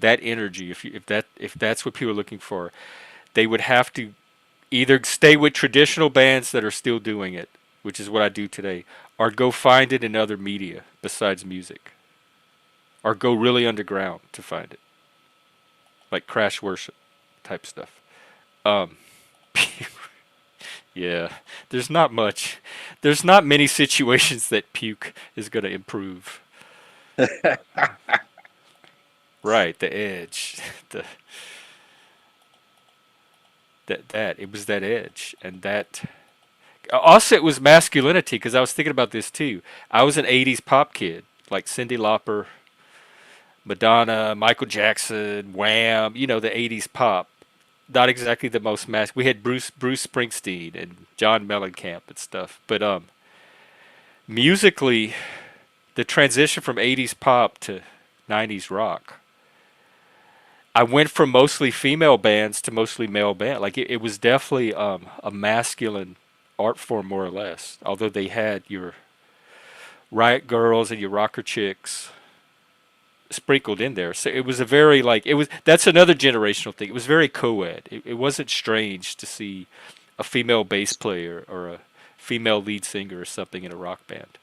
Speaker 1: that energy, if that's what people are looking for, they would have to either stay with traditional bands that are still doing it, which is what I do today, or go find it in other media besides music, or go really underground to find it, like Crash Worship type stuff. Um, yeah, there's not much. There's not many situations that puke is going to improve. Right, the edge, the that it was that edge, and that also it was masculinity because I was thinking about this too. I was an '80s pop kid, like Cyndi Lauper, Madonna, Michael Jackson, Wham. You know the '80s pop. Not exactly the most We had Bruce Springsteen and John Mellencamp and stuff, but musically, the transition from '80s pop to '90s rock. I went from mostly female bands to mostly male band. Like it was definitely a masculine art form, more or less. Although they had your riot girls and your rocker chicks sprinkled in there, so it was a very like it was. That's another generational thing. It was very co-ed. It wasn't strange to see a female bass player or a female lead singer or something in a rock band.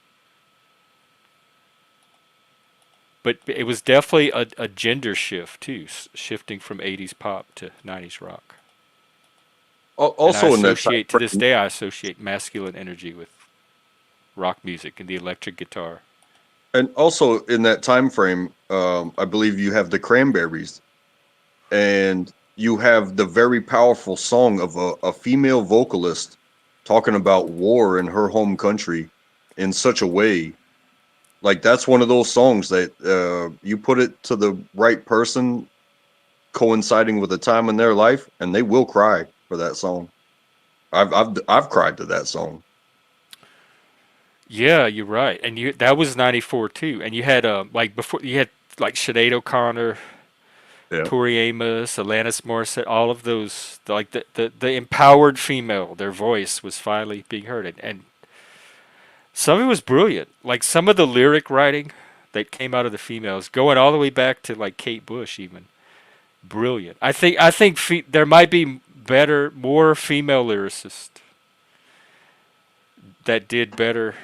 Speaker 1: But it was definitely a gender shift too, shifting from '80s pop to '90s rock. And
Speaker 3: Also in that time
Speaker 1: to this
Speaker 3: frame,
Speaker 1: day, I associate masculine energy with rock music and the electric guitar.
Speaker 3: and also in that time frame, I believe you have the Cranberries, and you have the very powerful song of a female vocalist talking about war in her home country, in such a way. Like that's one of those songs that you put it to the right person coinciding with a time in their life, and they will cry for that song. I've cried to that song.
Speaker 1: Yeah, you're right. And you that was '94 too. And you had like before you had like Sinead O'Connor,
Speaker 3: Yeah.
Speaker 1: Tori Amos, Alanis Morissette, all of those like the empowered female, their voice was finally being heard, and some of it was brilliant. Like some of the lyric writing that came out of the females, going all the way back to like Kate Bush, even brilliant. I think there might be better, more female lyricists that did better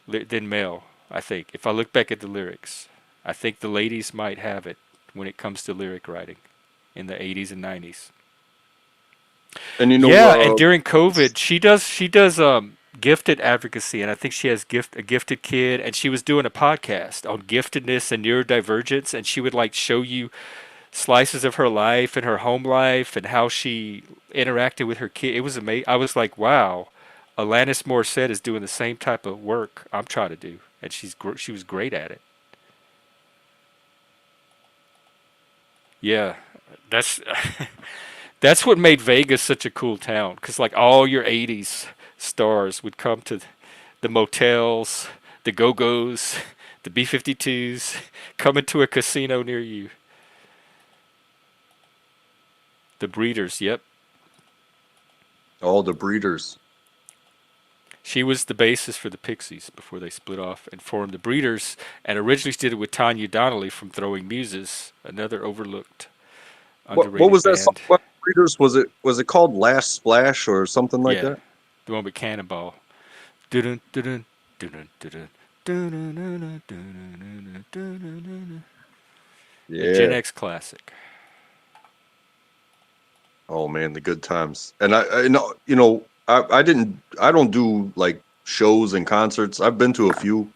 Speaker 1: than male. I think if I look back at the lyrics, I think the ladies might have it when it comes to lyric writing in the '80s and '90s.
Speaker 3: And
Speaker 1: Yeah, and during COVID, she does gifted advocacy, and I think she has a gifted kid, and she was doing a podcast on giftedness and neurodivergence, and she would like show you slices of her life and her home life and how she interacted with her kid. It was amazing. I was like, wow, Alanis Morissette is doing the same type of work I'm trying to do, and she was great at it. Yeah, that's that's what made Vegas such a cool town, because like all your '80s stars would come to the motels, the Go-Go's, the B-52s, come into a casino near you. The Breeders, yep.
Speaker 3: all the breeders.
Speaker 1: She was the bassist for the Pixies before they split off and formed the Breeders, and originally did it with Tanya Donnelly from Throwing Muses, another overlooked,
Speaker 3: What
Speaker 1: underrated
Speaker 3: was that song
Speaker 1: band.
Speaker 3: about breeders? Was it called Last Splash or something like
Speaker 1: Yeah,
Speaker 3: that?
Speaker 1: the one with Cannonball. Dun dun dun dun dun. A Gen
Speaker 3: Yeah.
Speaker 1: X classic.
Speaker 3: Oh man, the good times. And I know, I don't do like shows and concerts. I've been to a few,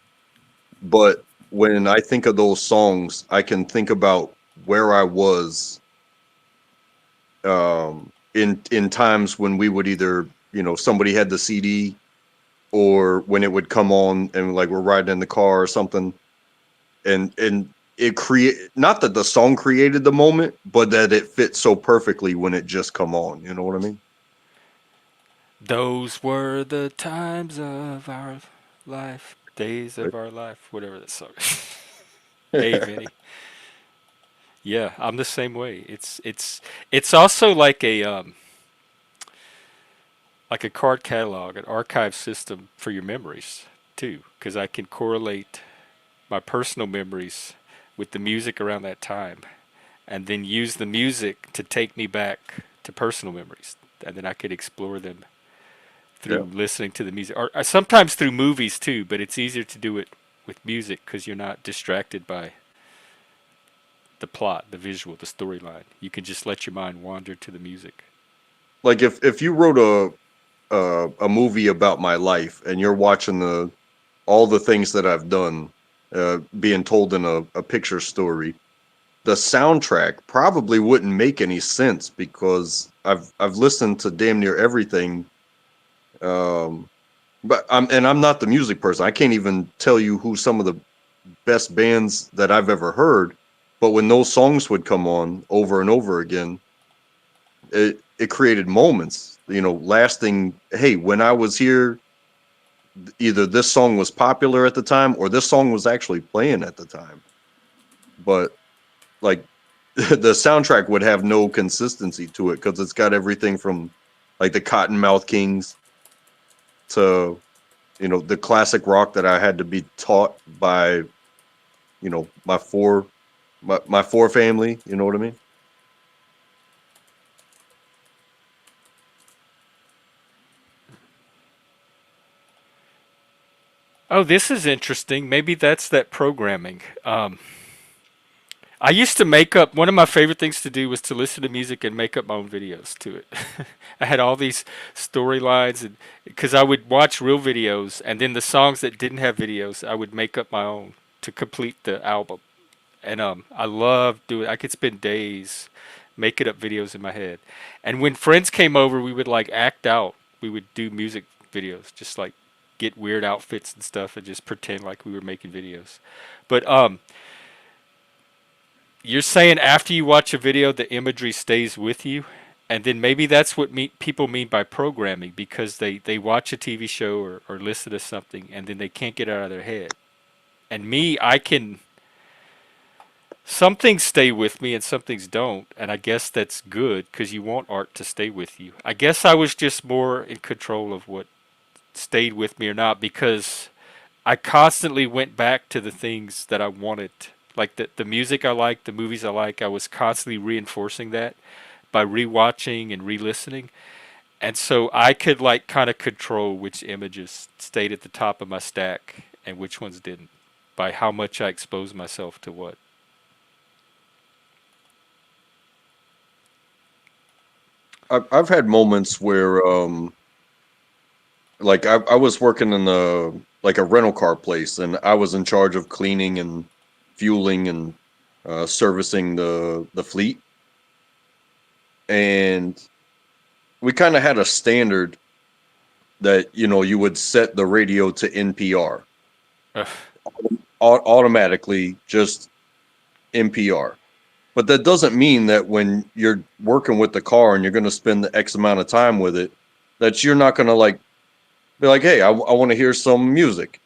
Speaker 3: but when I think of those songs, I can think about where I was in times when we would either, somebody had the CD, or when it would come on and like we're riding in the car or something, and it create, not that the song created the moment, but that it fit so perfectly when it just come on. You know what I mean?
Speaker 1: Those were the times of our life, days of our life, whatever that song is. Hey, Vinny. Yeah, I'm the same way. It's also like a card catalog, an archive system for your memories too, because I can correlate my personal memories with the music around that time, and then use the music to take me back to personal memories, and then I could explore them
Speaker 3: Yeah.
Speaker 1: through listening to the music, or sometimes through movies too. But it's easier to do it with music because you're not distracted by the plot, the visual, the storyline. You can just let your mind wander to the music.
Speaker 3: Like if you wrote a movie about my life and you're watching the all the things that I've done, being told in a picture story, the soundtrack probably wouldn't make any sense because I've listened to damn near everything. Um, but I'm not the music person. I can't even tell you who some of the best bands that I've ever heard. But when those songs would come on over and over again, it created moments, lasting. Hey, when I was here, either this song was popular at the time or this song was actually playing at the time. But like the soundtrack would have no consistency to it because it's got everything from like the Cottonmouth Kings to the classic rock that I had to be taught by my four family. You know what I mean?
Speaker 1: Oh, this is interesting. Maybe that's that programming. I used to make up. One of my favorite things to do was to listen to music and make up my own videos to it. I had all these storylines, and because I would watch real videos, and then the songs that didn't have videos, I would make up my own to complete the album. And I love doing. I could spend days making up videos in my head. And when friends came over, we would like act out. We would do music videos, just like get weird outfits and stuff and just pretend like we were making videos. But you're saying after you watch a video, the imagery stays with you, and then maybe that's what people mean by programming, because they watch a TV show or listen to something and then they can't get it out of their head. And me, I can. Some things stay with me and some things don't, and I guess that's good because you want art to stay with you. I guess I was just more in control of what stayed with me or not, because I constantly went back to the things that I wanted. Like the music I like, the movies I like, I was constantly reinforcing that by rewatching and re-listening. And so I could like kind of control which images stayed at the top of my stack and which ones didn't by how much I exposed myself to what.
Speaker 3: I've had moments where like I was working in the like a rental car place, and I was in charge of cleaning and fueling and servicing the fleet. And we kind of had a standard that, you know, you would set the radio to NPR
Speaker 1: Ugh.
Speaker 3: automatically, just NPR. But that doesn't mean that when you're working with the car and you're going to spend the X amount of time with it, that you're not going to like be like, hey, I want to hear some music,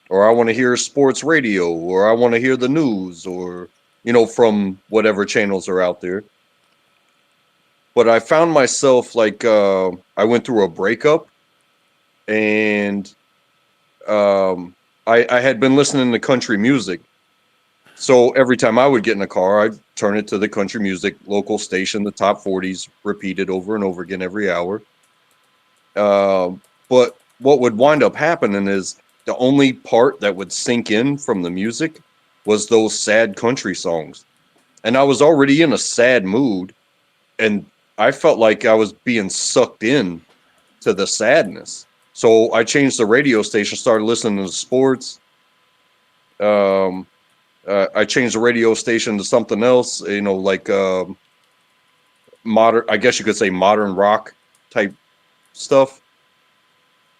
Speaker 3: or I want to hear sports radio, or I want to hear the news, or, you know, from whatever channels are out there. But I found myself like I went through a breakup, and I had been listening to country music. So every time I would get in a car, I'd turn it to the country music local station, the top 40s, repeated over and over again every hour. But what would wind up happening is the only part that would sink in from the music was those sad country songs. And I was already in a sad mood, and I felt like I was being sucked in to the sadness. So I changed the radio station, started listening to sports. I changed the radio station to something else, you know, like modern, I guess you could say modern rock type stuff.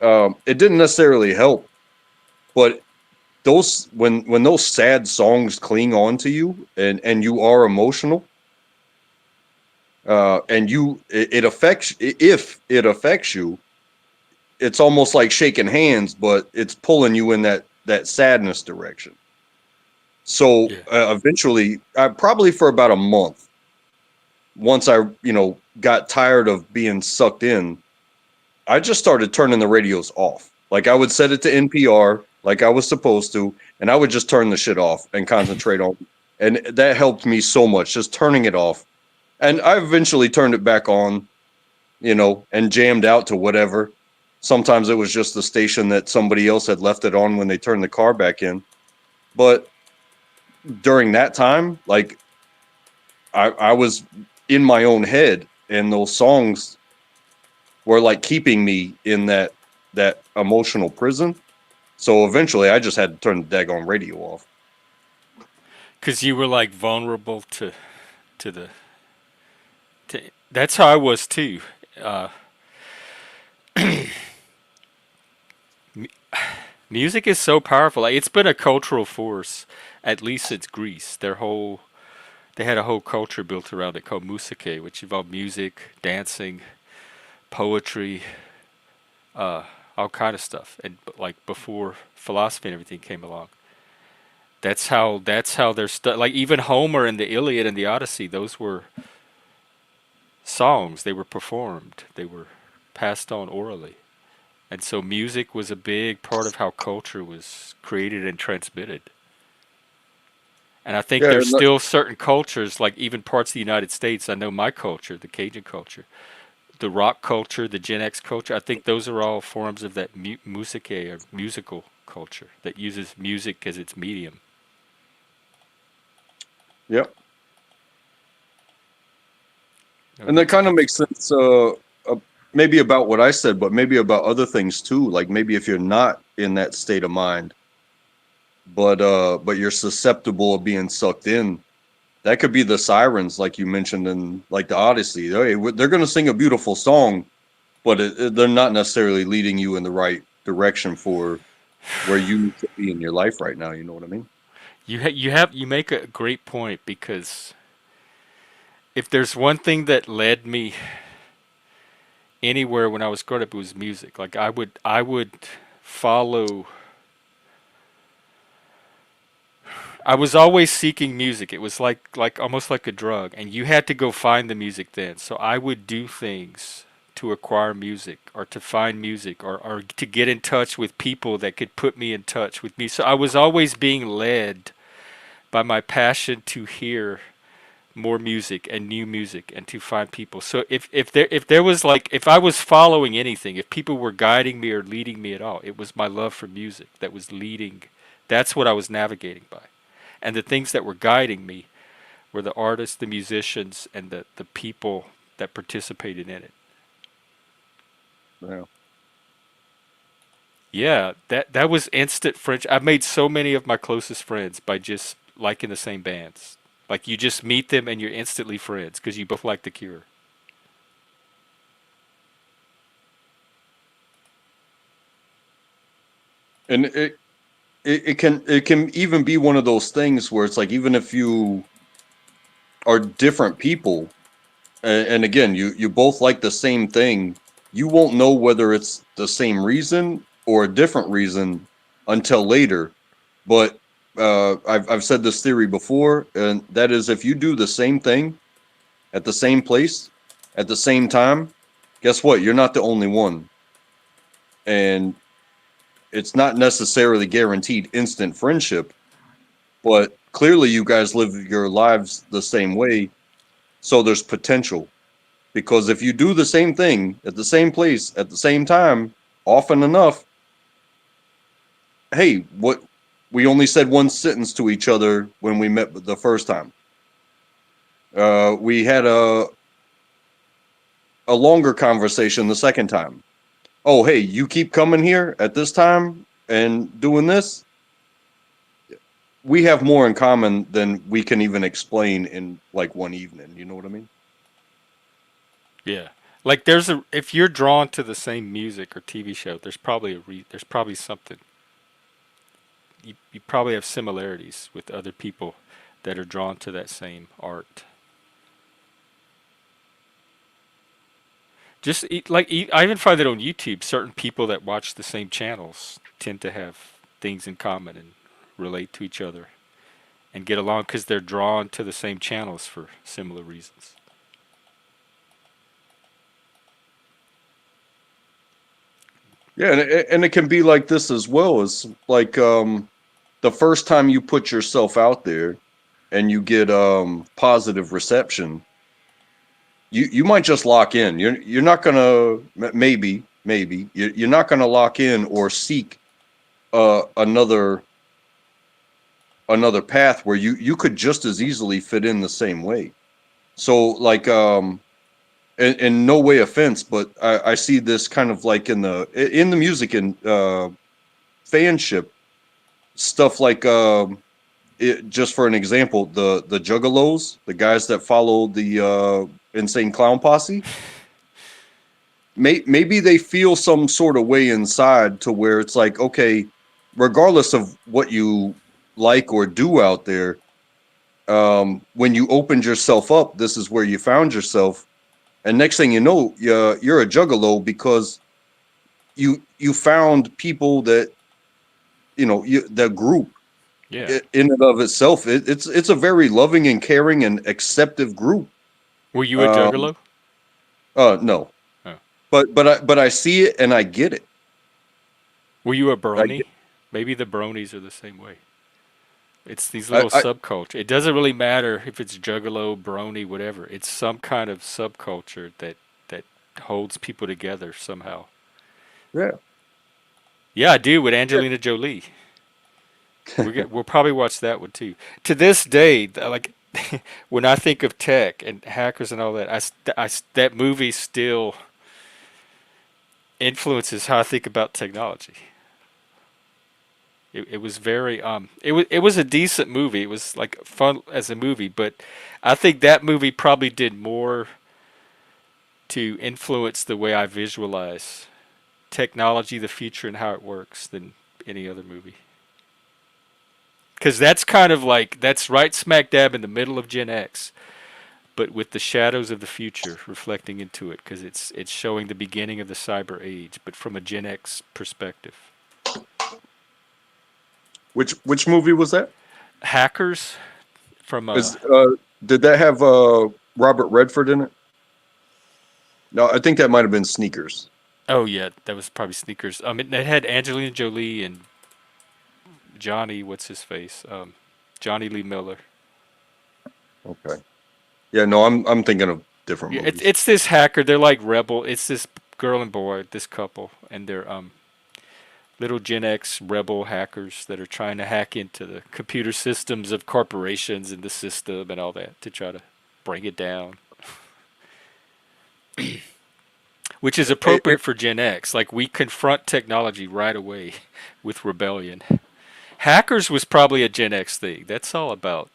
Speaker 3: It didn't necessarily help, but those when those sad songs cling on to you, and you are emotional, and it affects, if it affects you, it's almost like shaking hands, but it's pulling you in that sadness direction. So
Speaker 1: Yeah.
Speaker 3: eventually, probably for about a month, once I, you know, got tired of being sucked in, I just started turning the radios off. Like I would set it to NPR like I was supposed to, and I would just turn the shit off and concentrate on. And that helped me so much, just turning it off. And I eventually turned it back on, you know, and jammed out to whatever. Sometimes it was just the station that somebody else had left it on when they turned the car back in. But during that time, like I was in my own head, and those songs were like keeping me in that emotional prison. So eventually I just had to turn the daggone radio off.
Speaker 1: Because you were like vulnerable to the to, that's how I was too. Uh, Music is so powerful. Like, it's been a cultural force at least since Greece. They had a whole culture built around it called musike, which involved music, dancing, poetry, uh, all kind of stuff. And like before philosophy and everything came along, that's how they're like even Homer and the Iliad and the Odyssey. Those were songs. They were performed. They were passed on orally. And so music was a big part of how culture was created and transmitted. And I think
Speaker 3: Yeah,
Speaker 1: there's still certain cultures, like even parts of the United States. I know my culture, the Cajun culture, the rock culture, the Gen X culture. I think those are all forms of that musique or musical culture that uses music as its medium.
Speaker 3: yep.
Speaker 1: Oh,
Speaker 3: And that kind of makes sense. Maybe about what I said, but maybe about other things too. Like maybe if you're not in that state of mind, but you're susceptible of being sucked in, that could be the sirens, like you mentioned in like the Odyssey. They're going to sing a beautiful song, but they're not necessarily leading you in the right direction for where you need to be in your life right now. You know what I mean?
Speaker 1: You make a great point because if there's one thing that led me anywhere when I was growing up, it was music. Like I would follow. I was always seeking music. It was like almost like a drug, and you had to go find the music then. So I would do things to acquire music or to find music or to get in touch with people that could put me in touch with me. So I was always being led by my passion to hear more music and new music and to find people. So if there was like if I was following anything, if people were guiding me or leading me at all, it was my love for music that was leading. That's what I was navigating by. And the things that were guiding me were the artists, the musicians, and the people that participated in it.
Speaker 3: Yeah.
Speaker 1: Yeah, that was instant friendship. I've made so many of my closest friends by just liking the same bands. Like you just meet them and you're instantly friends because you both like The Cure.
Speaker 3: And it can even be one of those things where it's like even if you are different people, and again you both like the same thing, you won't know whether it's the same reason or a different reason until later. But I've said this theory before, and that is if you do the same thing at the same place at the same time, guess what? You're not the only one, and it's not necessarily guaranteed instant friendship, but clearly you guys live your lives the same way, so there's potential. Because if you do the same thing at the same place at the same time often enough, hey, what we only said one sentence to each other when we met the first time. We had a longer conversation the second time. Oh, hey, you keep coming here at this time and doing this. We have more in common than we can even explain in like one evening. You know what I mean?
Speaker 1: Yeah. Like if you're drawn to the same music or TV show, there's probably there's probably something. You probably have similarities with other people that are drawn to that same art. I even find that on YouTube, certain people that watch the same channels tend to have things in common and relate to each other and get along because they're drawn to the same channels for similar reasons.
Speaker 3: Yeah, and it can be like this as well as like the first time you put yourself out there and you get positive reception, you might just lock in. You're not gonna maybe you're not gonna lock in or seek another path where you could just as easily fit in the same way. So like and no way offense, but I see this kind of like in the music and fanship stuff like just for an example, the Juggalos, the guys that follow the Insane Clown Posse, maybe they feel some sort of way inside to where it's like, okay, regardless of what you like or do out there, when you opened yourself up, this is where you found yourself, and next thing you know, you're a Juggalo because you found people that the group
Speaker 1: Yeah.
Speaker 3: in and of itself, it's a very loving and caring and acceptive group.
Speaker 1: Were you a
Speaker 3: Um,
Speaker 1: juggalo?
Speaker 3: no,
Speaker 1: Oh.
Speaker 3: but I see it and I get it.
Speaker 1: Were you a
Speaker 3: I
Speaker 1: brony?
Speaker 3: get,
Speaker 1: Maybe the bronies are the same way. It's these
Speaker 3: I,
Speaker 1: little
Speaker 3: I
Speaker 1: subculture. It doesn't really matter if it's juggalo, brony, whatever. It's some kind of subculture that holds people together somehow.
Speaker 3: yeah.
Speaker 1: Yeah, I do with Angelina Jolie. We'll probably watch that one too. To this day, like when I think of tech and hackers and all that, that movie still influences how I think about technology. It was very it was a decent movie. It was like fun as a movie, but I think that movie probably did more to influence the way I visualize technology, the future, and how it works than any other movie. Because that's kind of like that's right smack dab in the middle of Gen X, but with the shadows of the future reflecting into it, because it's showing the beginning of the cyber age, but from a Gen X perspective.
Speaker 3: Which movie was that?
Speaker 1: Hackers from
Speaker 3: Is did that have Robert Redford in it? No, I think that might have been Sneakers.
Speaker 1: oh yeah, that was probably Sneakers. It had Angelina Jolie and Johnny, what's his face, Johnny Lee Miller.
Speaker 3: Okay. Yeah, no, I'm thinking of different
Speaker 1: Yeah, it's
Speaker 3: movies.
Speaker 1: it's this hacker. They're like rebel. It's this girl and boy, this couple, and they're little Gen X rebel hackers that are trying to hack into the computer systems of corporations and the system and all that to try to bring it down. Which is
Speaker 3: Hey,
Speaker 1: appropriate for Gen X. Like we confront technology right away with rebellion. Hackers was probably a Gen X thing. That's all about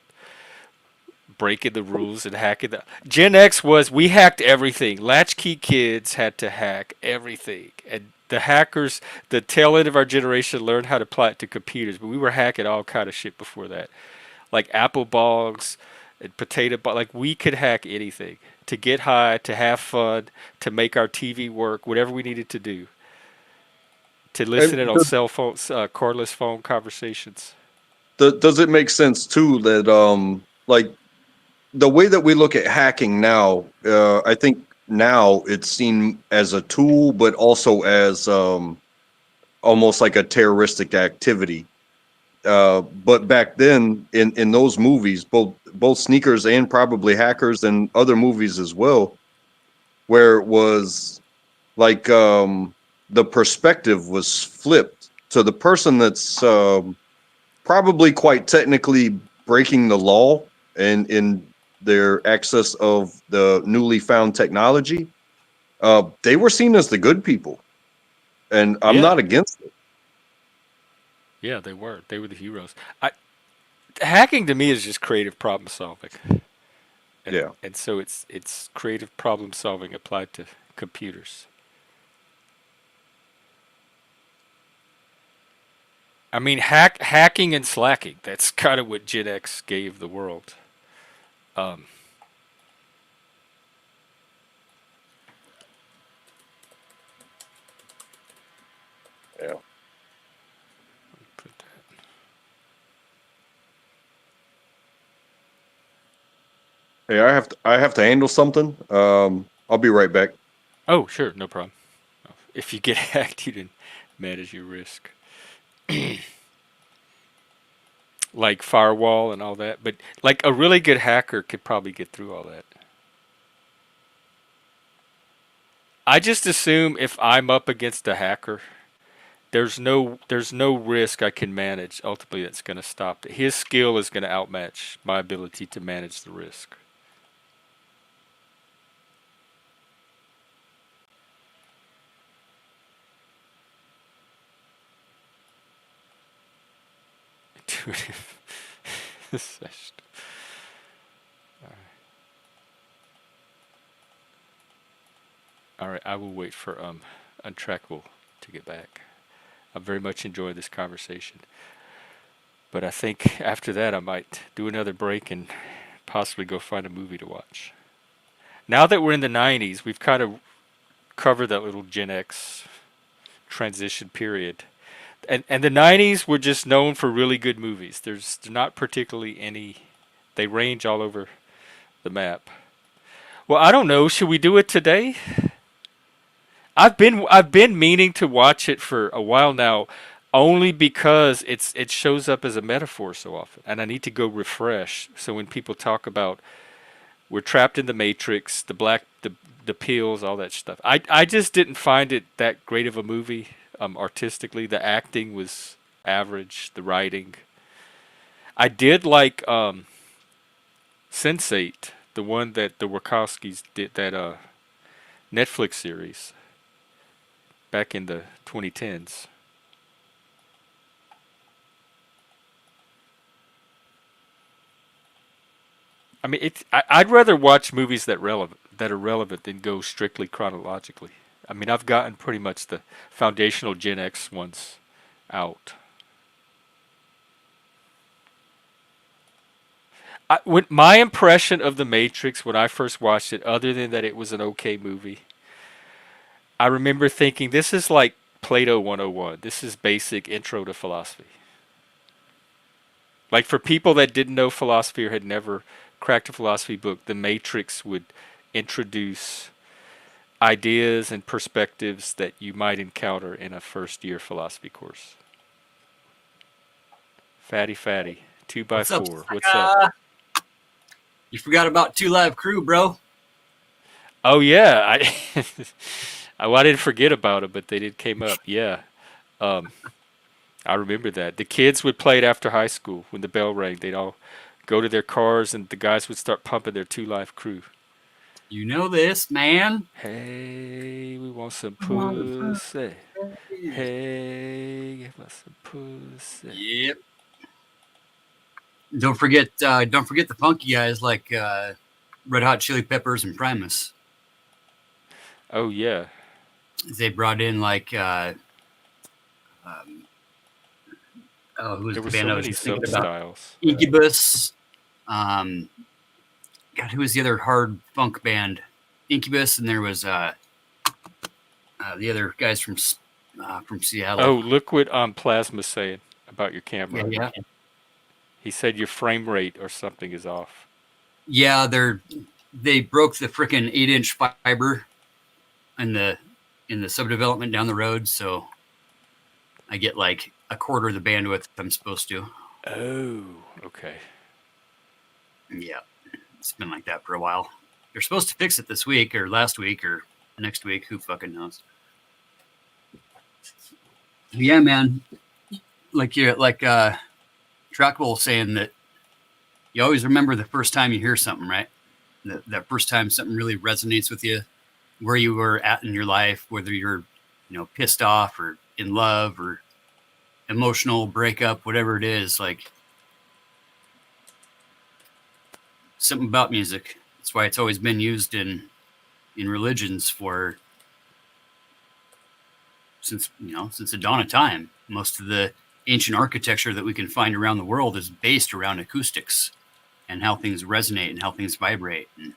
Speaker 1: breaking the rules and hacking the Gen X was we hacked everything. Latchkey kids had to hack everything. And the hackers, the tail end of our generation learned how to apply it to computers, but we were hacking all kind of shit before that. Like apple bogs and like we could hack anything. To get high, to have fun, to make our TV work, whatever we needed to do. To listen in
Speaker 3: and
Speaker 1: on cell phones, cordless phone conversations.
Speaker 3: does it make sense too that like the way that we look at hacking now, I think now it's seen as a tool, but also as almost like a terroristic activity. But back then, in those movies, both Sneakers and probably Hackers and other movies as well, where it was like the perspective was flipped to the person that's probably quite technically breaking the law and in their access of the newly found technology. They were seen as the good people, and I'm
Speaker 1: Yeah,
Speaker 3: not against it.
Speaker 1: yeah, they were. They were the heroes. Hacking to me is just creative problem solving,
Speaker 3: Yeah.
Speaker 1: and so it's creative problem solving applied to computers. I mean, hacking and slacking. That's kind of what Gen X gave the world. Um,
Speaker 3: Yeah.
Speaker 1: put that-
Speaker 3: Hey, I have to handle something. I'll be right back.
Speaker 1: oh, sure, no problem. If you get hacked, you didn't manage your risk, like firewall and all that. But like a really good hacker could probably get through all that. I just assume if I'm up against a hacker, there's no risk I can manage ultimately that's going to stop it. His skill is going to outmatch my ability to manage the risk. Intuitive. All right, I will wait for Untrackable to get back. I very much enjoyed this conversation, but I think after that I might do another break and possibly go find a movie to watch. Now that we're in the 90s, we've kind of covered that little Gen X transition period. And the 90s were just known for really good movies. There's not particularly any, they range all over the map. Well, I don't know. Should we do it today? I've been meaning to watch it for a while now, only because it shows up as a metaphor so often, and I need to go refresh. So when people talk about we're trapped in the matrix, the pills, all that stuff, I just didn't find it that great of a movie. Artistically, the acting was average. The writing, I did like Sense8, the one that the Wachowskis did, that Netflix series back in the 2010s. I mean, I'd rather watch movies that are relevant than go strictly chronologically. I mean, I've gotten pretty much the foundational Gen X ones out. My impression of The Matrix when I first watched it, other than that it was an okay movie, I remember thinking this is like Plato 101. This is basic intro to philosophy. Like for people that didn't know philosophy or had never cracked a philosophy book, The Matrix would introduce ideas and perspectives that you might encounter in a first year philosophy course. Fatty Fatty, 2 by
Speaker 4: What's up,
Speaker 1: 4 What's up?
Speaker 4: sucker? You forgot about Two Live Crew, bro.
Speaker 1: Oh yeah, I didn't forget about it, but they did came up. Yeah, um, I remember that. The kids would play it after high school when the bell rang. They'd all go to their cars, and the guys would start pumping their Two Live Crew.
Speaker 4: You know this, man.
Speaker 1: Hey, we want some pussy. Hey, give us some pussy.
Speaker 4: Yep. Don't forget the funky guys like Red Hot Chili Peppers and Primus.
Speaker 1: Oh yeah.
Speaker 4: They brought in like who was
Speaker 1: There
Speaker 4: the
Speaker 1: were
Speaker 4: band
Speaker 1: so
Speaker 4: I was
Speaker 1: many
Speaker 4: just thinking about?
Speaker 1: sub-styles.
Speaker 4: Incubus. God, who was the other hard funk band? Incubus, and there was the other guys from Seattle.
Speaker 1: Oh, look what Plasma's saying about your camera.
Speaker 4: yeah.
Speaker 1: He said your frame rate or something is off.
Speaker 4: Yeah, they broke the frickin' 8-inch fiber in the subdevelopment down the road, so I get like a quarter of the bandwidth I'm supposed to.
Speaker 1: Oh, okay.
Speaker 4: Yeah, it's been like that for a while. They're supposed to fix it this week or last week or next week. Who fucking knows? Yeah, man. Like Trackable saying that you always remember the first time you hear something, right? That first time something really resonates with you, where you were at in your life, whether you're, pissed off or in love or emotional breakup, whatever it is, like something about music. That's why it's always been used in religions since the dawn of time. Most of the ancient architecture that we can find around the world is based around acoustics and how things resonate and how things vibrate. And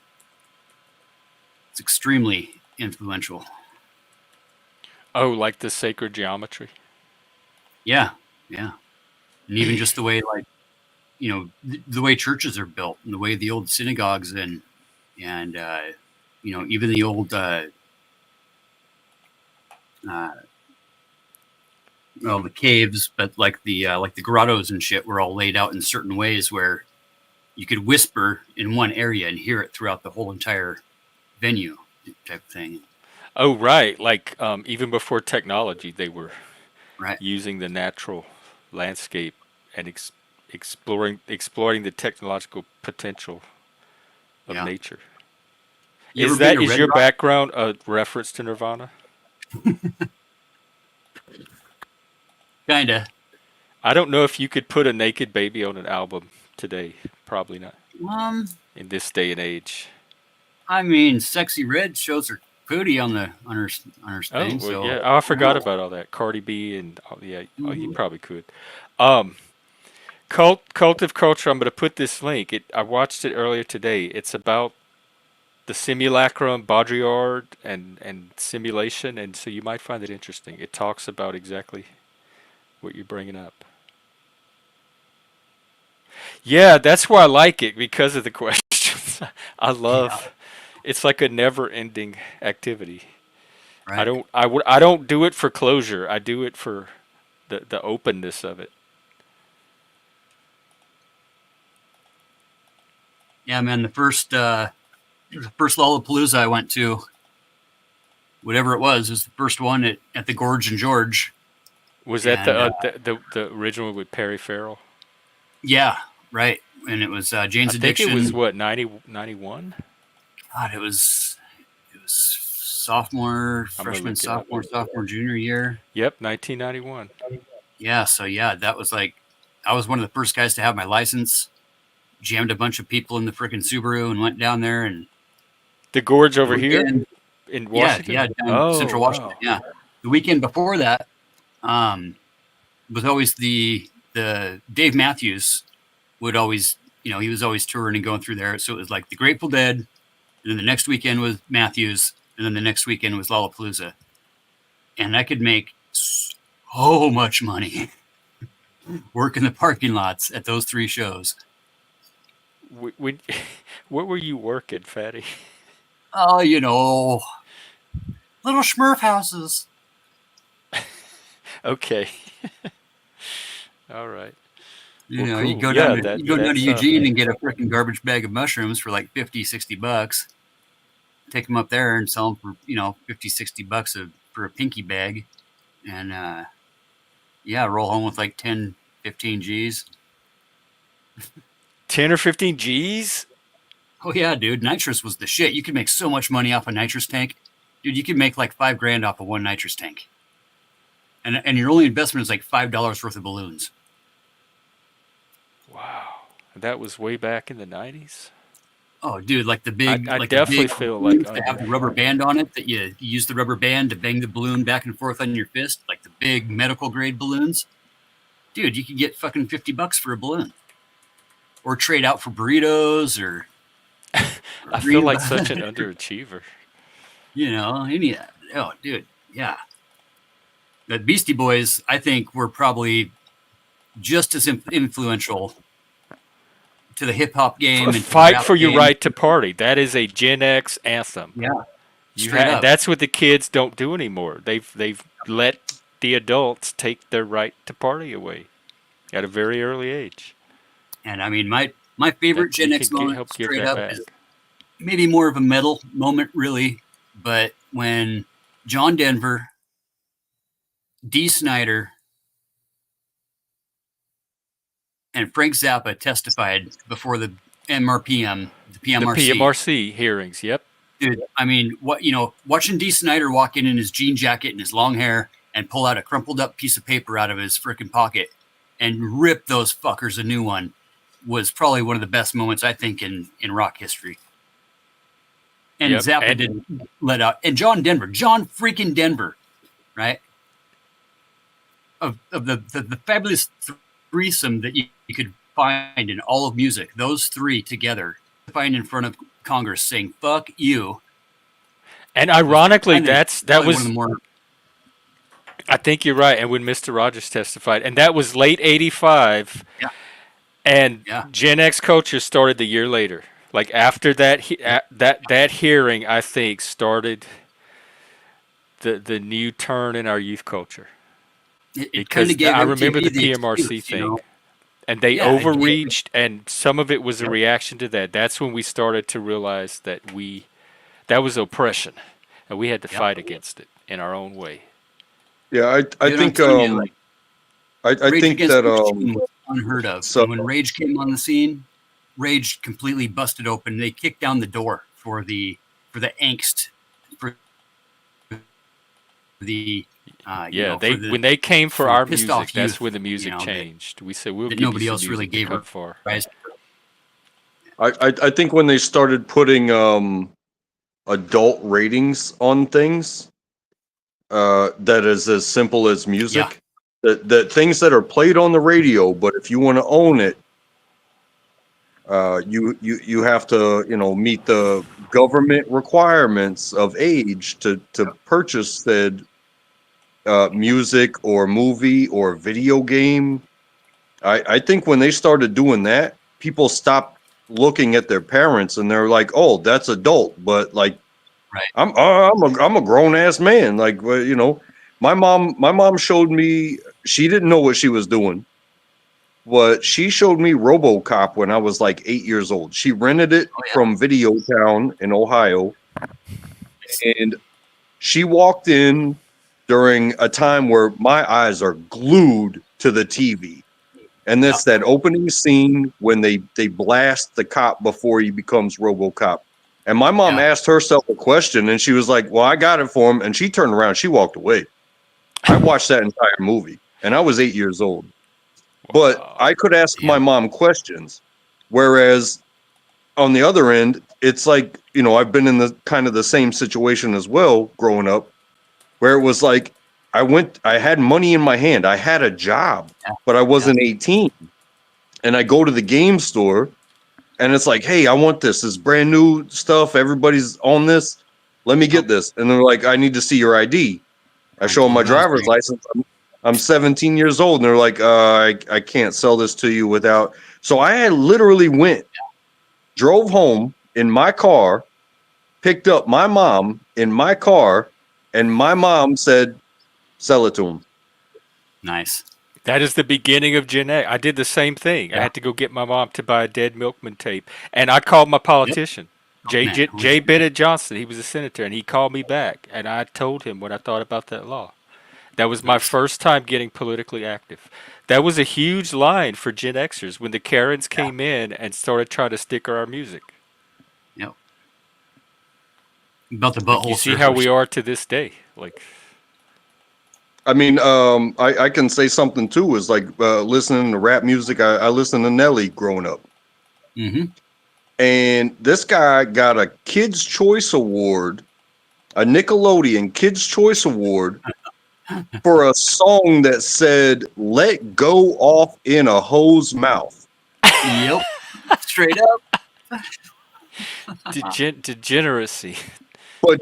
Speaker 4: it's extremely influential.
Speaker 1: Oh, like the sacred geometry.
Speaker 4: Yeah. And even just the way, like, the way churches are built and the way the old synagogues and even the old the caves, but like the grottos and shit were all laid out in certain ways where you could whisper in one area and hear it throughout the whole entire venue type of thing.
Speaker 1: Oh, right. Like even before technology, they were
Speaker 4: Right.
Speaker 1: using the natural landscape and exploring the technological potential of nature. Is your background a reference to Nirvana?
Speaker 4: Kinda.
Speaker 1: I don't know if you could put a naked baby on an album today. Probably not. In this day and age.
Speaker 4: I mean, Sexy Red shows her booty on her thing.
Speaker 1: Oh, well,
Speaker 4: so
Speaker 1: yeah. Oh, I forgot about all that. Cardi B and you probably could. Cult of Culture. I'm going to put this link. I watched it earlier today. It's about the simulacrum, Baudrillard, and simulation, and so you might find it interesting. It talks about exactly what you're bringing up. Yeah, that's why I like it, because of the questions. I love. It's like a never-ending activity.
Speaker 4: Right.
Speaker 1: I don't do it for closure. I do it for the openness of it.
Speaker 4: Yeah, man. The first Lollapalooza I went to, whatever it was the first one at the Gorge and George.
Speaker 1: Was that the original with Perry Farrell?
Speaker 4: Yeah, right. And it was Jane's Addiction.
Speaker 1: I think it was what 91.
Speaker 4: God, it was sophomore, junior year.
Speaker 1: Yep, 1991.
Speaker 4: Yeah, so that was like, I was one of the first guys to have my license. Jammed a bunch of people in the freaking Subaru and went down there and
Speaker 1: the Gorge over here. in
Speaker 4: Yeah,
Speaker 1: Washington?
Speaker 4: yeah, down in
Speaker 1: Oh,
Speaker 4: Central Washington.
Speaker 1: wow.
Speaker 4: Yeah, the weekend before that was always the Dave Matthews would always, he was always touring and going through there. So it was like the Grateful Dead, and then the next weekend was Matthews, and then the next weekend was Lollapalooza, and I could make so much money working the parking lots at those three shows.
Speaker 1: Where were you working, Fatty?
Speaker 4: Oh, little Smurf houses.
Speaker 1: Okay. All right. Well,
Speaker 4: You
Speaker 1: cool.
Speaker 4: go down
Speaker 1: Yeah,
Speaker 4: to you go down to
Speaker 1: that's
Speaker 4: Eugene and get a freaking garbage bag of mushrooms for like $50-$60. Take them up there and sell them for $50-$60 for a pinky bag, and roll home with like 10-15 G's.
Speaker 1: 10 or 15 G's.
Speaker 4: Oh yeah, dude, nitrous was the shit. You could make so much money off a nitrous tank, dude. You could make like $5,000 off of one nitrous tank, and your only investment is like $5 worth of balloons.
Speaker 1: Wow. That was way back in the 90s.
Speaker 4: Oh, dude, like the big,
Speaker 1: I
Speaker 4: like
Speaker 1: definitely
Speaker 4: the big
Speaker 1: feel like
Speaker 4: balloons that have the rubber band on it. That you use the rubber band to bang the balloon back and forth on your fist, like the big medical grade balloons. Dude, you could get fucking $50 for a balloon, or trade out for burritos, or
Speaker 1: I feel like such an underachiever.
Speaker 4: Oh, dude, yeah. The Beastie Boys, I think, were probably just as influential to the hip hop game and
Speaker 1: Fight for your right to party. That is a Gen X anthem.
Speaker 4: Yeah,
Speaker 1: And that's what the kids don't do anymore. They've let the adults take their right to party away at a very early age.
Speaker 4: And I mean, my favorite Gen X moment, straight up, is maybe more of a metal moment, really. But when John Denver, Dee Snider, and Frank Zappa testified before the MRPM, the PMRC.
Speaker 1: The PMRC hearings, yep.
Speaker 4: Dude, I mean, watching Dee Snider walk in his jean jacket and his long hair and pull out a crumpled up piece of paper out of his freaking pocket and rip those fuckers a new one was probably one of the best moments, I think, in rock history. And Zappa didn't let out. And John freaking Denver, right? Of the fabulous threesome that you could find in all of music, those three together, find in front of Congress saying "fuck you."
Speaker 1: And ironically, that was
Speaker 4: one of the more.
Speaker 1: I think you're right. And when Mr. Rogers testified, and that was late '85, and Gen X culture started the year later. Like after that, that hearing, I think, started the new turn in our youth culture. Because I remember the PMRC thing, and they overreached, and some of it was a reaction to that. That's when we started to realize that that was oppression, and we had to fight against it in our own way.
Speaker 3: Yeah, I think I think that
Speaker 4: was unheard of. So when Rage came on the scene, Rage completely busted open. They kicked down the door for the angst, for the
Speaker 1: when they came for our music, that's when the music changed. We said we'll give
Speaker 4: nobody
Speaker 1: you
Speaker 4: else really gave her
Speaker 1: for.
Speaker 3: I think when they started putting adult ratings on things, that is as simple as music. That things that are played on the radio, but if you want to own it, you have to meet the government requirements of age to purchase said music or movie or video game. I think when they started doing that, people stopped looking at their parents and they're like, "Oh, that's adult," but like, I'm a grown ass man. Like, my mom showed me. She didn't know what she was doing, but she showed me RoboCop when I was like 8 years old. She rented it from Video Town in Ohio, and she walked in during a time where my eyes are glued to the TV. And that's that opening scene when they blast the cop before he becomes RoboCop. And my mom asked herself a question, and she was like, "Well, I got it for him." And she turned around, she walked away. I watched that entire movie, and I was 8 years old. But I could ask my mom questions. Whereas on the other end, it's like, I've been in the kind of the same situation as well growing up, where it was like I had money in my hand. I had a job, but I wasn't 18. And I go to the game store and it's like, hey, I want this. This brand new stuff. Everybody's on this. Let me get this. And they're like, I need to see your ID. I show them my driver's license. I'm 17 years old. And they're like, I can't sell this to you without. So I had literally drove home in my car, picked up my mom in my car, and my mom said, sell it to him.
Speaker 4: Nice.
Speaker 1: That is the beginning of Gen X. I did the same thing.
Speaker 4: Yeah.
Speaker 1: I had to go get my mom to buy a Dead Milkman tape, and I called my politician, J. Bennett Johnson. He was a senator, and he called me back, and I told him what I thought about that law. That was my first time getting politically active. That was a huge line for Gen Xers when the Karens came in and started trying to sticker our music.
Speaker 4: Yep. About the butthole.
Speaker 1: You see how we are to this day. Like,
Speaker 3: I mean, I can say something too. Is like listening to rap music. I listened to Nelly growing up, and this guy got a Kids' Choice Award, a Nickelodeon Kids' Choice Award, for a song that said "Let go off in a hoe's mouth."
Speaker 4: Yep, straight up.
Speaker 1: Degeneracy.
Speaker 3: But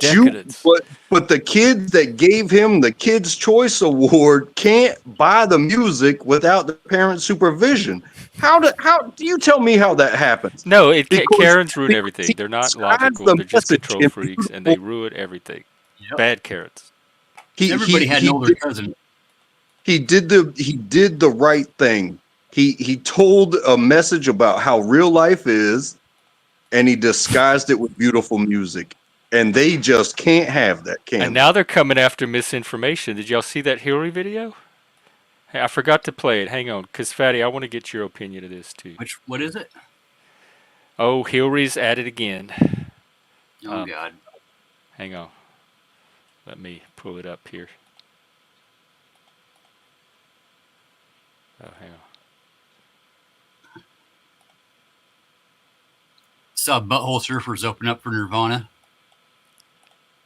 Speaker 3: but the kids that gave him the Kids' Choice Award can't buy the music without the parent supervision. How do you tell me how that happens?
Speaker 1: No, Karens ruin everything. They're not logical. They're just control freaks, and they ruin everything. Yep. Bad Karens.
Speaker 4: Everybody had an older cousin.
Speaker 3: He did the right thing. He told a message about how real life is, and he disguised it with beautiful music. And they just can't have that, can
Speaker 1: And now they're coming after misinformation. Did y'all see that Hillary video? Hey, I forgot to play it. Hang on, because Fatty, I want to get your opinion of this too.
Speaker 4: What is it?
Speaker 1: Oh, Hillary's at it again.
Speaker 4: Oh, God.
Speaker 1: Hang on. Let me pull it up here. Oh, hang on.
Speaker 4: Saw Butthole Surfers open up for Nirvana.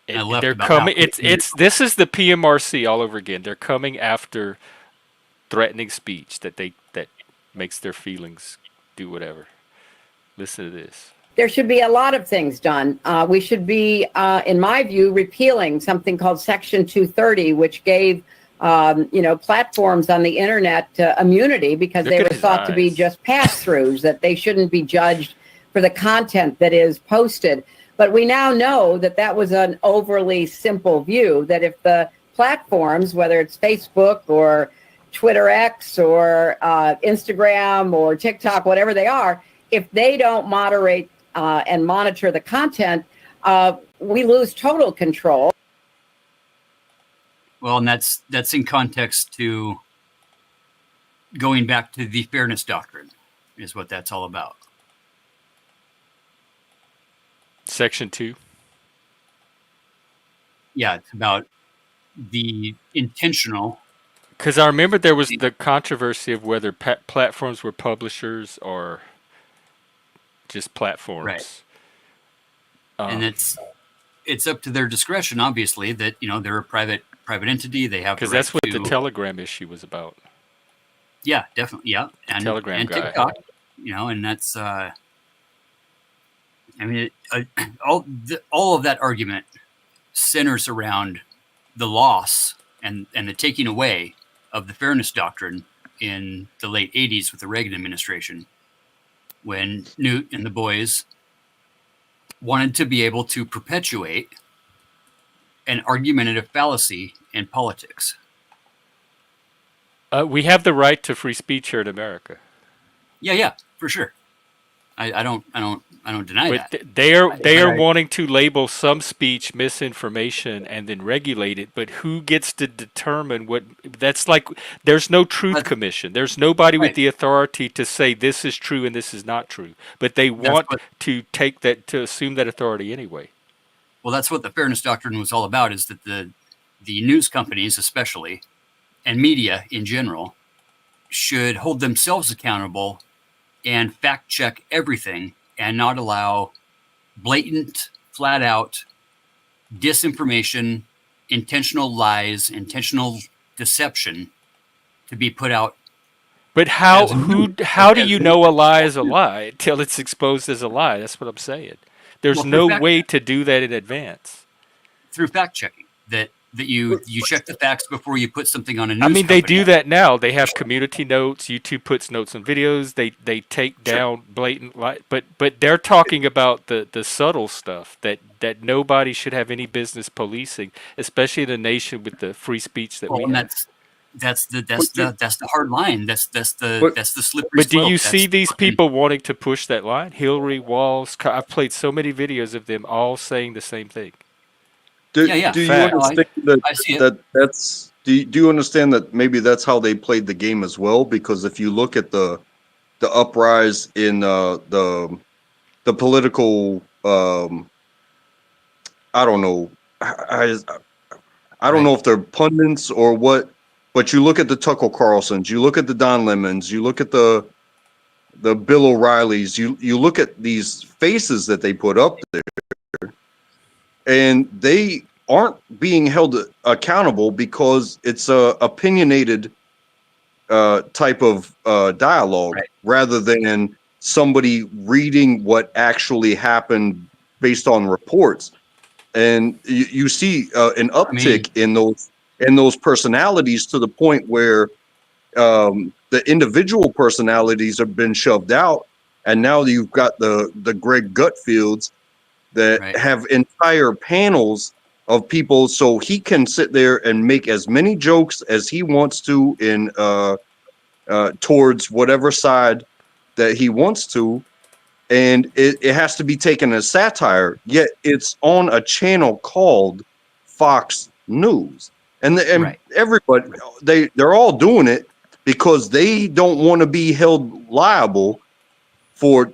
Speaker 1: They're coming. This is the PMRC all over again. They're coming after threatening speech that makes their feelings do whatever. Listen to this.
Speaker 5: There should be a lot of things done. We should be, in my view, repealing something called Section 230, which gave platforms on the internet immunity because they were thought to be just pass-throughs, that they shouldn't be judged for the content that is posted. But we now know that was an overly simple view, that if the platforms, whether it's Facebook or Twitter X or Instagram or TikTok, whatever they are, if they don't moderate and monitor the content, we lose total control.
Speaker 4: Well, and that's in context to going back to the fairness doctrine is what that's all about.
Speaker 1: Section 2.
Speaker 4: Yeah, it's about the intentional.
Speaker 1: Because I remember there was the controversy of whether platforms were publishers or just platforms.
Speaker 4: Right. And it's up to their discretion, obviously, that they're a private entity. They have
Speaker 1: because that's what the Telegram issue was about.
Speaker 4: Yeah, definitely. Yeah, and
Speaker 1: Telegram guy.
Speaker 4: TikTok, and that's. All of that argument centers around the loss and the taking away of the fairness doctrine in the late 80s with the Reagan administration, when Newt and the boys wanted to be able to perpetuate an argumentative fallacy in politics.
Speaker 1: We have the right to free speech here in America.
Speaker 4: Yeah, for sure. I don't deny
Speaker 1: but
Speaker 4: that.
Speaker 1: They are wanting to label some speech misinformation and then regulate it, but who gets to determine what? That's like there's no truth commission. There's nobody with the authority to say this is true and this is not true. But they want to take that, to assume that authority anyway.
Speaker 4: Well, that's what the fairness doctrine was all about, is that the news companies especially, and media in general, should hold themselves accountable and fact check everything and not allow blatant, flat out disinformation, intentional lies, intentional deception to be put out
Speaker 1: But
Speaker 4: as news.
Speaker 1: how do you know a lie is a lie until it's exposed as a lie? That's what I'm saying. There's
Speaker 4: Well, through
Speaker 1: no
Speaker 4: fact
Speaker 1: way to do that in advance.
Speaker 4: checking that you check the facts before you put something on a
Speaker 1: I
Speaker 4: news
Speaker 1: mean, they
Speaker 4: company.
Speaker 1: do that now. They have community notes. YouTube puts notes on videos. They take
Speaker 4: Sure.
Speaker 1: down blatant lie, but they're talking about the subtle stuff that nobody should have any business policing, especially in a nation with the free speech that
Speaker 4: Well,
Speaker 1: we
Speaker 4: and
Speaker 1: have.
Speaker 4: that's
Speaker 3: But you,
Speaker 4: the hard line. That's
Speaker 3: but
Speaker 4: the slippery
Speaker 1: But do
Speaker 4: slope.
Speaker 1: you see
Speaker 4: That's
Speaker 1: these people wanting to push that line? Hillary, Walls. I've played so many videos of them all saying the same thing.
Speaker 3: do,
Speaker 4: yeah.
Speaker 3: do you
Speaker 4: No,
Speaker 3: understand that
Speaker 4: I see it.
Speaker 3: that's do you understand that maybe that's how they played the game as well? Because if you look at the uprise in the political I don't know I don't
Speaker 4: Right.
Speaker 3: know if they're pundits or what, but you look at the Tucker Carlsons, you look at the Don Lemons, you look at the Bill O'Reillys, you look at these faces that they put up there, and they aren't being held accountable because it's a opinionated type of dialogue
Speaker 4: Right.
Speaker 3: rather than somebody reading what actually happened based on reports. And you see an
Speaker 4: I mean,
Speaker 3: uptick in those personalities to the point where the individual personalities have been shoved out, and now you've got the Greg Gutfields that
Speaker 4: right.
Speaker 3: have entire panels of people, so he can sit there and make as many jokes as he wants to in towards whatever side that he wants to, and it has to be taken as satire, yet it's on a channel called Fox News. And
Speaker 4: Right.
Speaker 3: everybody, they're all doing it because they don't want to be held liable for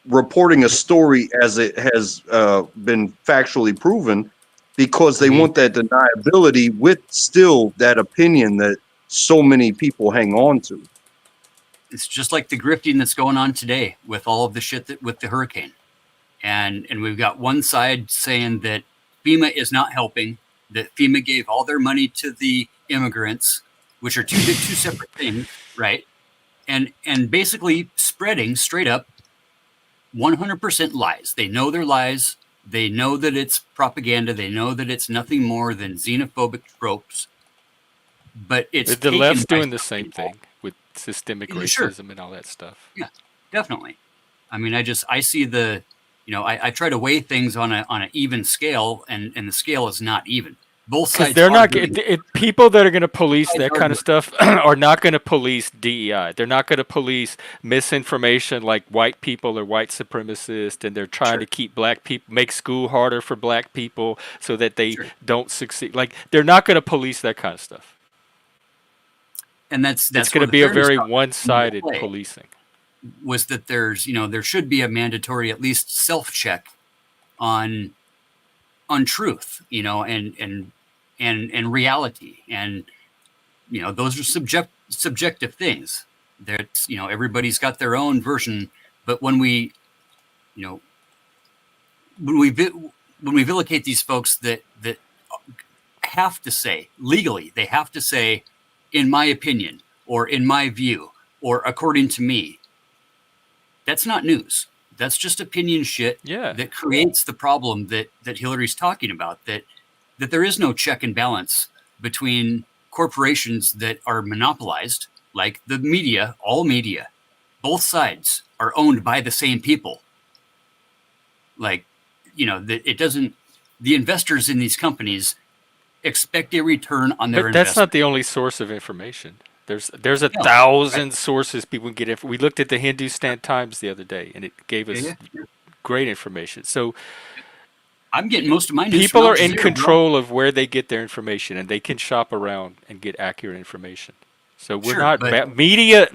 Speaker 3: reporting a story as it has been factually proven, because
Speaker 4: I
Speaker 3: they
Speaker 4: mean,
Speaker 3: want that deniability with still that opinion that so many people hang on to.
Speaker 4: it's just like the grifting that's going on today with all of the shit that with the hurricane. And we've got one side saying that FEMA is not helping, that FEMA gave all their money to the immigrants, which are two separate things, right? And basically spreading straight up 100% lies. They know they're lies. They know that it's propaganda. They know that it's nothing more than xenophobic tropes. But it's
Speaker 1: The
Speaker 4: taken
Speaker 1: left's
Speaker 4: by
Speaker 1: doing the
Speaker 4: some
Speaker 1: same
Speaker 4: people.
Speaker 1: thing with systemic
Speaker 4: Sure,
Speaker 1: racism and all that stuff.
Speaker 4: yeah, definitely. I mean, I see the, I try to weigh things on an even scale, and the scale is not even. Both
Speaker 1: Because
Speaker 4: sides
Speaker 1: they're
Speaker 4: are
Speaker 1: not
Speaker 4: doing.
Speaker 1: people that are going to police
Speaker 4: Sides
Speaker 1: that
Speaker 4: are
Speaker 1: kind of
Speaker 4: doing.
Speaker 1: stuff are not going to police DEI. They're not going to police misinformation like white people are white supremacists, and they're trying to
Speaker 4: Sure,
Speaker 1: keep black people, make school harder for black people so that they
Speaker 4: sure.
Speaker 1: don't succeed. Like they're not going to police that kind of stuff.
Speaker 4: And
Speaker 1: It's
Speaker 4: that's
Speaker 1: going
Speaker 4: where
Speaker 1: to
Speaker 4: the
Speaker 1: be a
Speaker 4: fairness
Speaker 1: very
Speaker 4: doctrine comes into
Speaker 1: one-sided
Speaker 4: play.
Speaker 1: policing.
Speaker 4: Was that there should be a mandatory at least self check on truth, and reality, and those are subjective things. That everybody's got their own version, but when we you know when we vindicate these folks that have to say legally, they have to say, in my opinion, or in my view, or according to me. That's not news. That's just opinion shit
Speaker 1: Yeah.
Speaker 4: that creates the problem that Hillary's talking about. That there is no check and balance between corporations that are monopolized, like the media. All media, both sides are owned by the same people. Like, that it doesn't. The investors in these companies expect a return on their
Speaker 1: But that's not
Speaker 4: investment.
Speaker 1: the only source of information. There's a
Speaker 4: No, right?
Speaker 1: thousand sources people can get. We looked at the Hindustan Times the other day, and it gave
Speaker 4: Yeah,
Speaker 1: us
Speaker 4: yeah.
Speaker 1: great information. So
Speaker 4: I'm getting most of my news from
Speaker 1: people
Speaker 4: Al
Speaker 1: are in
Speaker 4: Jazeera, bro.
Speaker 1: control of where they get their information, and they can shop around and get accurate information. So we're
Speaker 4: Sure,
Speaker 1: not
Speaker 4: but
Speaker 1: media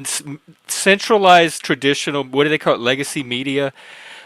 Speaker 1: centralized traditional. What do they call it? Legacy media.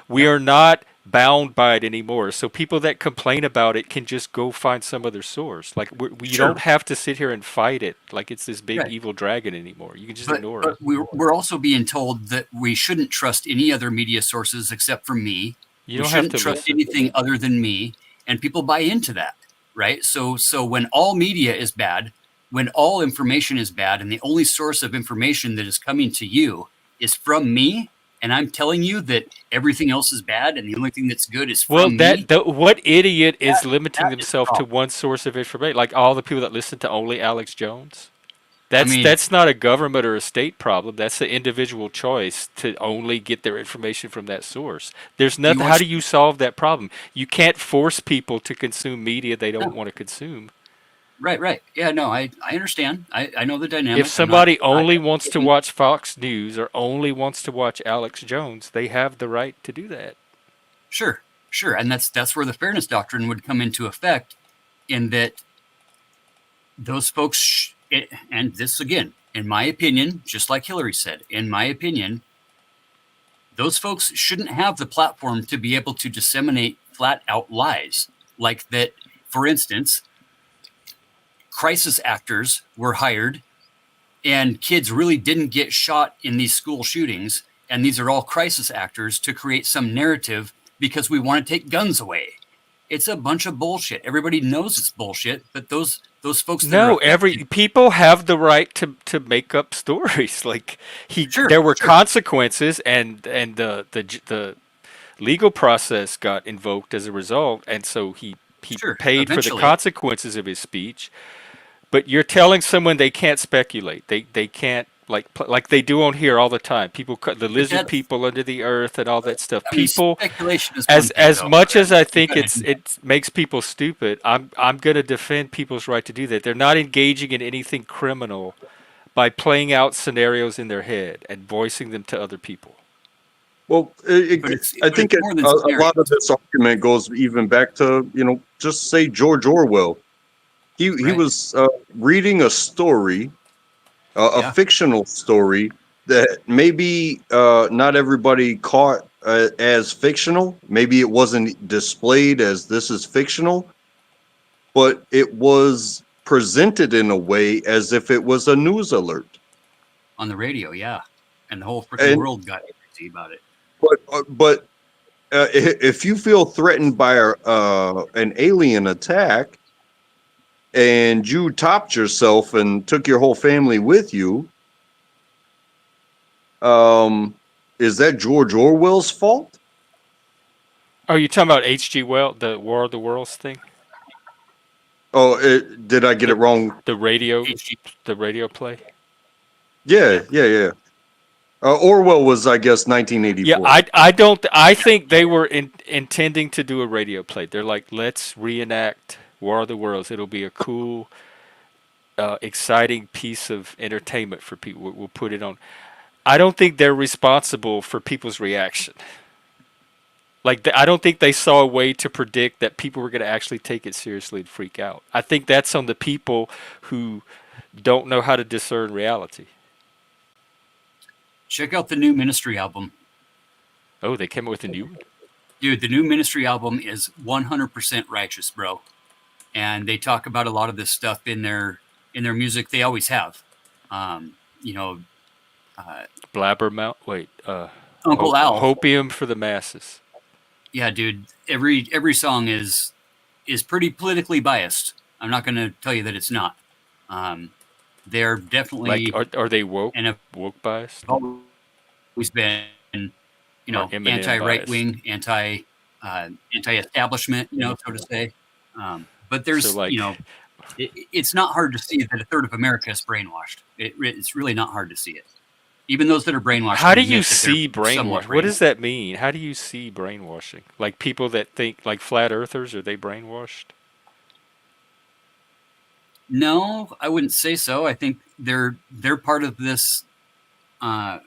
Speaker 1: We
Speaker 4: yep,
Speaker 1: are not bound by it anymore. So people that complain about it can just go find some other source. Like you don't
Speaker 4: sure,
Speaker 1: have to sit here and fight it like it's this big
Speaker 4: right.
Speaker 1: evil dragon anymore. You can just
Speaker 4: But
Speaker 1: ignore it.
Speaker 4: we're also being told that we shouldn't trust any other media sources except for me,
Speaker 1: You
Speaker 4: We
Speaker 1: don't have
Speaker 4: shouldn't
Speaker 1: to
Speaker 4: trust
Speaker 1: listen.
Speaker 4: anything other than me, and people buy into that, right? So when all media is bad, when all information is bad, and the only source of information that is coming to you is from me, and I'm telling you that everything else is bad, and the only thing that's good is
Speaker 1: Well,
Speaker 4: from me,
Speaker 1: what idiot is
Speaker 4: that,
Speaker 1: limiting
Speaker 4: that is a
Speaker 1: themselves to
Speaker 4: problem.
Speaker 1: one source of information? Like all the people that listen to only Alex Jones.
Speaker 4: I mean,
Speaker 1: That's not a government or a state problem. That's an individual choice to only get their information from that source. There's
Speaker 4: do you
Speaker 1: nothing. How
Speaker 4: watch?
Speaker 1: do you solve that problem? You can't force people to consume media they don't
Speaker 4: No,
Speaker 1: want to consume.
Speaker 4: right. Yeah, no, I understand. I know the
Speaker 1: If
Speaker 4: dynamic. I'm not.
Speaker 1: somebody
Speaker 4: I,
Speaker 1: only wants to watch Fox News or only wants to watch Alex Jones, they have the right to do that.
Speaker 4: sure, and that's where the fairness doctrine would come into effect, in that those folks, and this again, in my opinion, just like Hillary said, in my opinion, those folks shouldn't have the platform to be able to disseminate flat out lies like that. For instance, crisis actors were hired, and kids really didn't get shot in these school shootings, and these are all crisis actors to create some narrative because we want to take guns away. It's a bunch of bullshit. Everybody knows it's bullshit, but those folks that are
Speaker 1: No, every
Speaker 4: affected,
Speaker 1: people have the right to make up stories. Like
Speaker 4: sure,
Speaker 1: there were
Speaker 4: sure,
Speaker 1: consequences, and the legal process got invoked as a result, and so he
Speaker 4: sure,
Speaker 1: paid for the
Speaker 4: eventually.
Speaker 1: consequences of his speech. But you're telling someone they can't speculate. They can't like they do on here all the time. People, the
Speaker 4: But
Speaker 1: lizard
Speaker 4: that's,
Speaker 1: people under the earth and all that stuff.
Speaker 4: I mean,
Speaker 1: People,
Speaker 4: speculation is one thing,
Speaker 1: as
Speaker 4: though.
Speaker 1: much as I think
Speaker 4: Go ahead.
Speaker 1: it makes people stupid, I'm going to defend people's right to do that. They're not engaging in anything criminal by playing out scenarios in their head and voicing them to other people.
Speaker 3: Well, I
Speaker 4: But
Speaker 3: think
Speaker 4: it's more than
Speaker 3: a lot of
Speaker 4: scenarios,
Speaker 3: this argument goes even back to, just say George Orwell. He
Speaker 4: right?
Speaker 3: was reading a story, a
Speaker 4: Yeah,
Speaker 3: fictional story that maybe not everybody caught as fictional. Maybe it wasn't displayed as this is fictional, but it was presented in a way as if it was a news alert.
Speaker 4: on the radio, yeah, and the whole freaking
Speaker 3: And
Speaker 4: world got crazy about it.
Speaker 3: but if you feel threatened by an alien attack and you topped yourself and took your whole family with you, is that George Orwell's fault?
Speaker 1: Are you talking about H.G. Wells, the War of the Worlds thing?
Speaker 3: Oh, did I get it
Speaker 1: The
Speaker 3: wrong?
Speaker 1: the radio
Speaker 4: HG,
Speaker 1: the radio play?
Speaker 3: Yeah,
Speaker 4: yeah,
Speaker 3: yeah. Orwell was, I guess,
Speaker 1: Yeah,
Speaker 3: 1984.
Speaker 1: I don't I think they were intending to do a radio play. They're like, let's reenact War of the Worlds. It'll be a cool, exciting piece of entertainment for people. We'll put it on. I don't think they're responsible for people's reaction. Like, I don't think they saw a way to predict that people were going to actually take it seriously and freak out. I think that's on the people who don't know how to discern reality.
Speaker 4: check out the new Ministry album,
Speaker 1: Oh, they came up with a new one?
Speaker 4: dude. The new Ministry album is 100% righteous, bro, and they talk about a lot of this stuff in their music. They always have, you know,
Speaker 1: Blabbermouth. Wait,
Speaker 4: Uncle Al.
Speaker 1: Hopium for the masses.
Speaker 4: Yeah, dude. Every song is pretty politically biased. I'm not going to tell you that it's not. They're
Speaker 1: Like,
Speaker 4: definitely,
Speaker 1: are they woke?
Speaker 4: and have
Speaker 1: Woke biased?
Speaker 4: always been,
Speaker 1: Or Eminem
Speaker 4: anti right
Speaker 1: biased?
Speaker 4: wing, anti establishment, so to say. But
Speaker 1: So,
Speaker 4: there's,
Speaker 1: like,
Speaker 4: it's not hard to see that a third of America is brainwashed. It's really not hard to see it. Even those that are brainwashed
Speaker 1: how
Speaker 4: can
Speaker 1: do you
Speaker 4: admit that they're
Speaker 1: see
Speaker 4: somewhat
Speaker 1: brainwash? What does
Speaker 4: brainwashed.
Speaker 1: that mean? How do you see brainwashing? Like people that think like flat earthers, are they brainwashed?
Speaker 4: No, I wouldn't say so. I think they're part of this uh,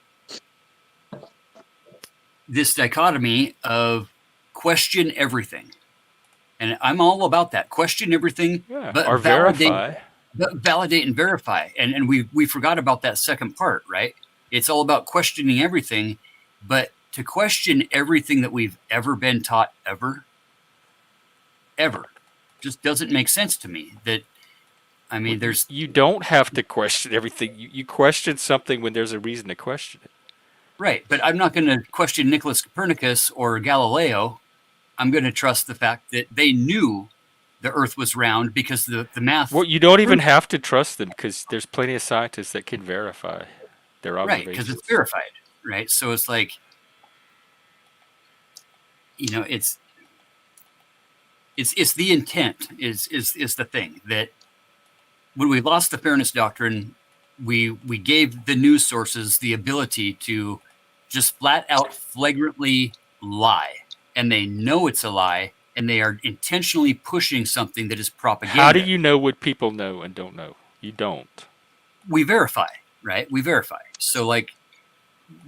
Speaker 4: this dichotomy of question everything, and I'm all about that. Question everything,
Speaker 1: Yeah,
Speaker 4: but
Speaker 1: or verify.
Speaker 4: validate and verify. And we forgot about that second part, right? It's all about questioning everything, but to question everything that we've ever been taught ever, just doesn't make sense to me. That I mean, there's
Speaker 1: You don't have to question everything. You question something when there's a reason to question it.
Speaker 4: right, but I'm not going to question Nicholas Copernicus or Galileo I'm going to trust the fact that they knew the Earth was round because the math.
Speaker 1: Well, you don't even have to trust them because there's plenty of scientists that can verify their
Speaker 4: Right, because it's
Speaker 1: observations.
Speaker 4: verified, right? So it's like, it's the intent is the thing that when we lost the fairness doctrine, we gave the news sources the ability to just flat out flagrantly lie, and they know it's a lie, and they are intentionally pushing something that is propaganda.
Speaker 1: How do you know what people know and don't know? You don't.
Speaker 4: We verify, right? We verify. So like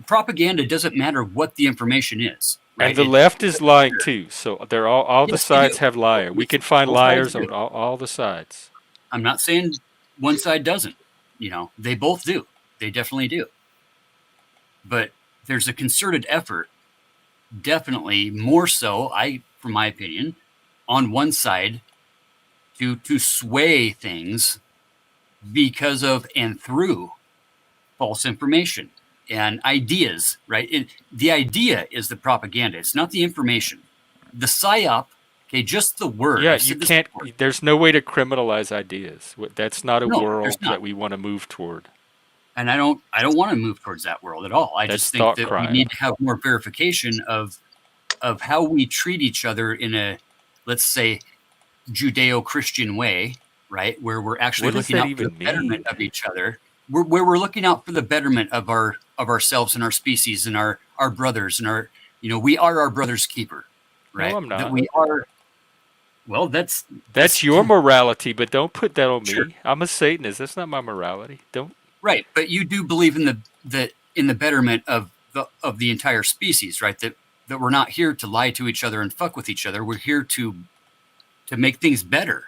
Speaker 4: propaganda doesn't matter what the information is. Right?
Speaker 1: And the left is lying too. So they're all the
Speaker 4: Yes,
Speaker 1: sides have liars. We can find
Speaker 4: both sides
Speaker 1: liars on
Speaker 4: do.
Speaker 1: all the sides.
Speaker 4: I'm not saying one side doesn't. They both do. They definitely do. But there's a concerted effort, definitely more so, from my opinion, on one side to sway things because of and through false information and ideas, right? The idea is the propaganda. It's not the information. The psyop, okay, just the word.
Speaker 1: Yeah,
Speaker 4: I've
Speaker 1: you
Speaker 4: said this
Speaker 1: can't.
Speaker 4: before.
Speaker 1: There's no way to criminalize ideas. That's not a
Speaker 4: No,
Speaker 1: world
Speaker 4: there's not.
Speaker 1: that we want to move toward.
Speaker 4: And I don't want to move towards that world at all. I
Speaker 1: That's
Speaker 4: just think
Speaker 1: thought
Speaker 4: that we
Speaker 1: crime.
Speaker 4: need to have more verification of how we treat each other in a, let's say, Judeo-Christian way, right? Where we're actually
Speaker 1: What does
Speaker 4: looking
Speaker 1: that
Speaker 4: out for the
Speaker 1: even
Speaker 4: betterment
Speaker 1: mean?
Speaker 4: of each other. Where we're looking out for the betterment of ourselves and our species and our brothers and our, we are our brother's keeper, right?
Speaker 1: No, I'm
Speaker 4: That
Speaker 1: not.
Speaker 4: we are. Well, that's
Speaker 1: That's your morality, but don't put that on
Speaker 4: sure.
Speaker 1: me. I'm a Satanist. That's not my morality. Don't.
Speaker 4: Right, but you do believe in the betterment of the entire species, right? That we're not here to lie to each other and fuck with each other. We're here to make things better,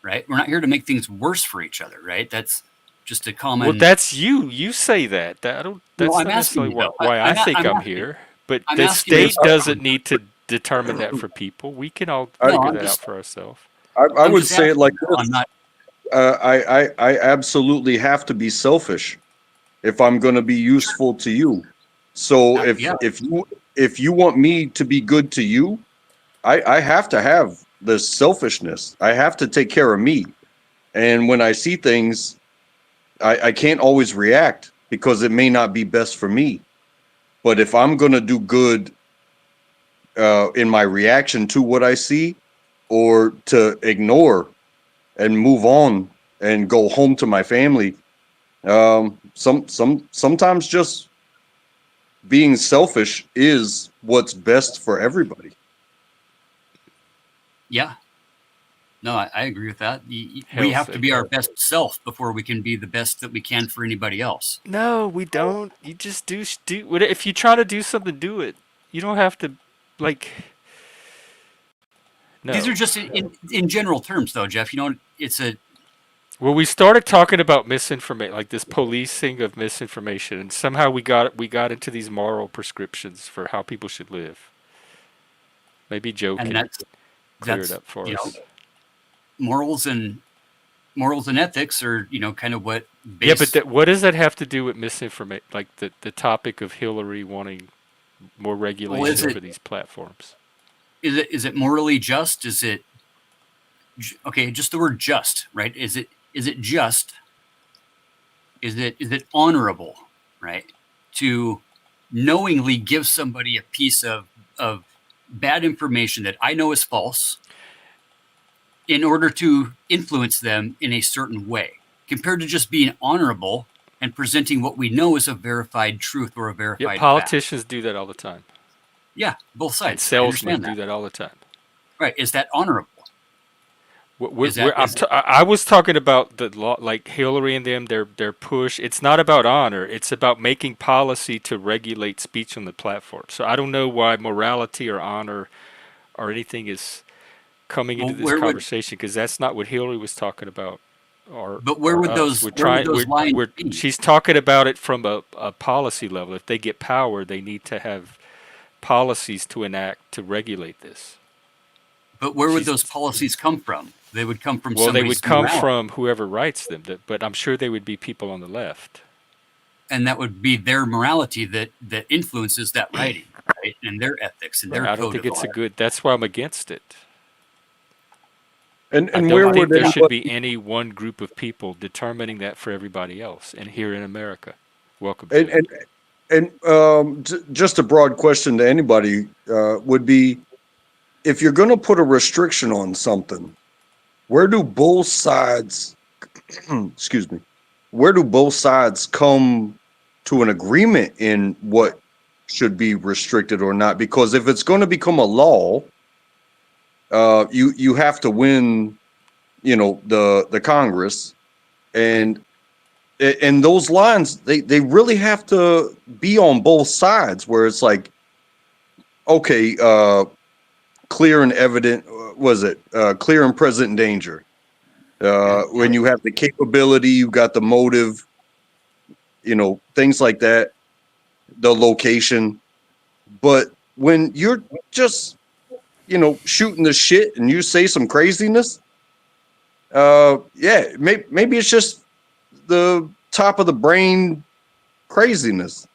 Speaker 4: right? We're not here to make things worse for each other, right? That's just a common.
Speaker 1: Well, that's you. You say that. I don't.
Speaker 4: No,
Speaker 1: That's
Speaker 4: I'm
Speaker 1: not
Speaker 4: asking
Speaker 1: necessarily
Speaker 4: you though.
Speaker 1: why I think
Speaker 4: I'm
Speaker 1: I'm
Speaker 4: asking.
Speaker 1: here. But
Speaker 4: I'm
Speaker 1: the
Speaker 4: asking you.
Speaker 1: state doesn't need to determine that for people. We can all
Speaker 3: I-
Speaker 1: figure
Speaker 4: I'm
Speaker 1: that out
Speaker 4: just.
Speaker 1: for ourselves.
Speaker 3: I
Speaker 4: I'm
Speaker 3: would
Speaker 4: just
Speaker 3: say it
Speaker 4: asking
Speaker 3: like
Speaker 4: you.
Speaker 3: this.
Speaker 4: I'm not.
Speaker 3: I absolutely have to be selfish if I'm going to be useful to you. So
Speaker 4: Yeah.
Speaker 3: if you want me to be good to you, I have to have this selfishness. I have to take care of me. And when I see things, I can't always react because it may not be best for me. But if I'm going to do good in my reaction to what I see, or to ignore and move on and go home to my family, sometimes just being selfish is what's best for everybody.
Speaker 4: Yeah. No, I agree with that. We
Speaker 1: Hell's
Speaker 4: have to
Speaker 1: sake.
Speaker 4: be our best self before we can be the best that we can for anybody else.
Speaker 1: No, we don't. You just do. If you try to do something, do it. You don't have to, like. No.
Speaker 4: These are just in general terms, though, Jeff. It's a.
Speaker 1: Well, we started talking about misinformation, like this policing of misinformation, and somehow we got into these moral prescriptions for how people should live. Maybe Joe
Speaker 4: And
Speaker 1: can clear
Speaker 4: that's
Speaker 1: it up for us.
Speaker 4: morals and ethics are kind of what.
Speaker 1: Yeah, but what does that have to do with misinformation? Like the topic of Hillary wanting more regulation for these platforms.
Speaker 4: Is it morally just? Is it okay? Just the word "just," right? Is it just? Is it honorable, right? To knowingly give somebody a piece of bad information that I know is false, in order to influence them in a certain way, compared to just being honorable and presenting what we know is a verified truth or a verified
Speaker 1: Yeah, politicians do that all the time.
Speaker 4: Yeah, both sides.
Speaker 1: And salesmen do that all the time.
Speaker 4: Right? Is that honorable?
Speaker 1: I was talking about the law, like Hillary and them. Their push. It's not about honor. It's about making policy to regulate speech on the platform. So I don't know why morality or honor or anything is coming into this conversation, because that's not what Hillary was talking about.
Speaker 4: But where would those lines be?
Speaker 1: She's talking about it from a policy level. If they get power, they need to have policies to enact to regulate this.
Speaker 4: But where would those policies come from? They would come from
Speaker 1: they would come
Speaker 4: morality.
Speaker 1: from whoever writes them. But I'm sure they would be people on the left.
Speaker 4: And that would be their morality that influences that writing. right? And their ethics and
Speaker 1: Right.
Speaker 4: their
Speaker 1: I don't
Speaker 4: code
Speaker 1: think
Speaker 4: of
Speaker 1: it's a
Speaker 4: honor.
Speaker 1: good. That's why I'm against it.
Speaker 3: And
Speaker 1: I
Speaker 3: where
Speaker 1: don't think
Speaker 3: would
Speaker 1: there should
Speaker 3: anybody
Speaker 1: be any one group of people determining that for everybody else. And here in America, welcome to
Speaker 3: and
Speaker 1: it.
Speaker 3: just a broad question to anybody would be, if you're going to put a restriction on something, where do both sides excuse me, where do both sides come to an agreement in what should be restricted or not? Because if it's going to become a law, you have to win, the Congress,
Speaker 4: Right.
Speaker 3: and those lines, they really have to be on both sides, where it's like, okay, clear and evident, was it clear and present danger?
Speaker 4: Yeah.
Speaker 3: When you have the capability, you got the motive, things like that, the location. But when you're just, shooting the shit and you say some craziness, yeah, maybe it's just the top of the brain craziness.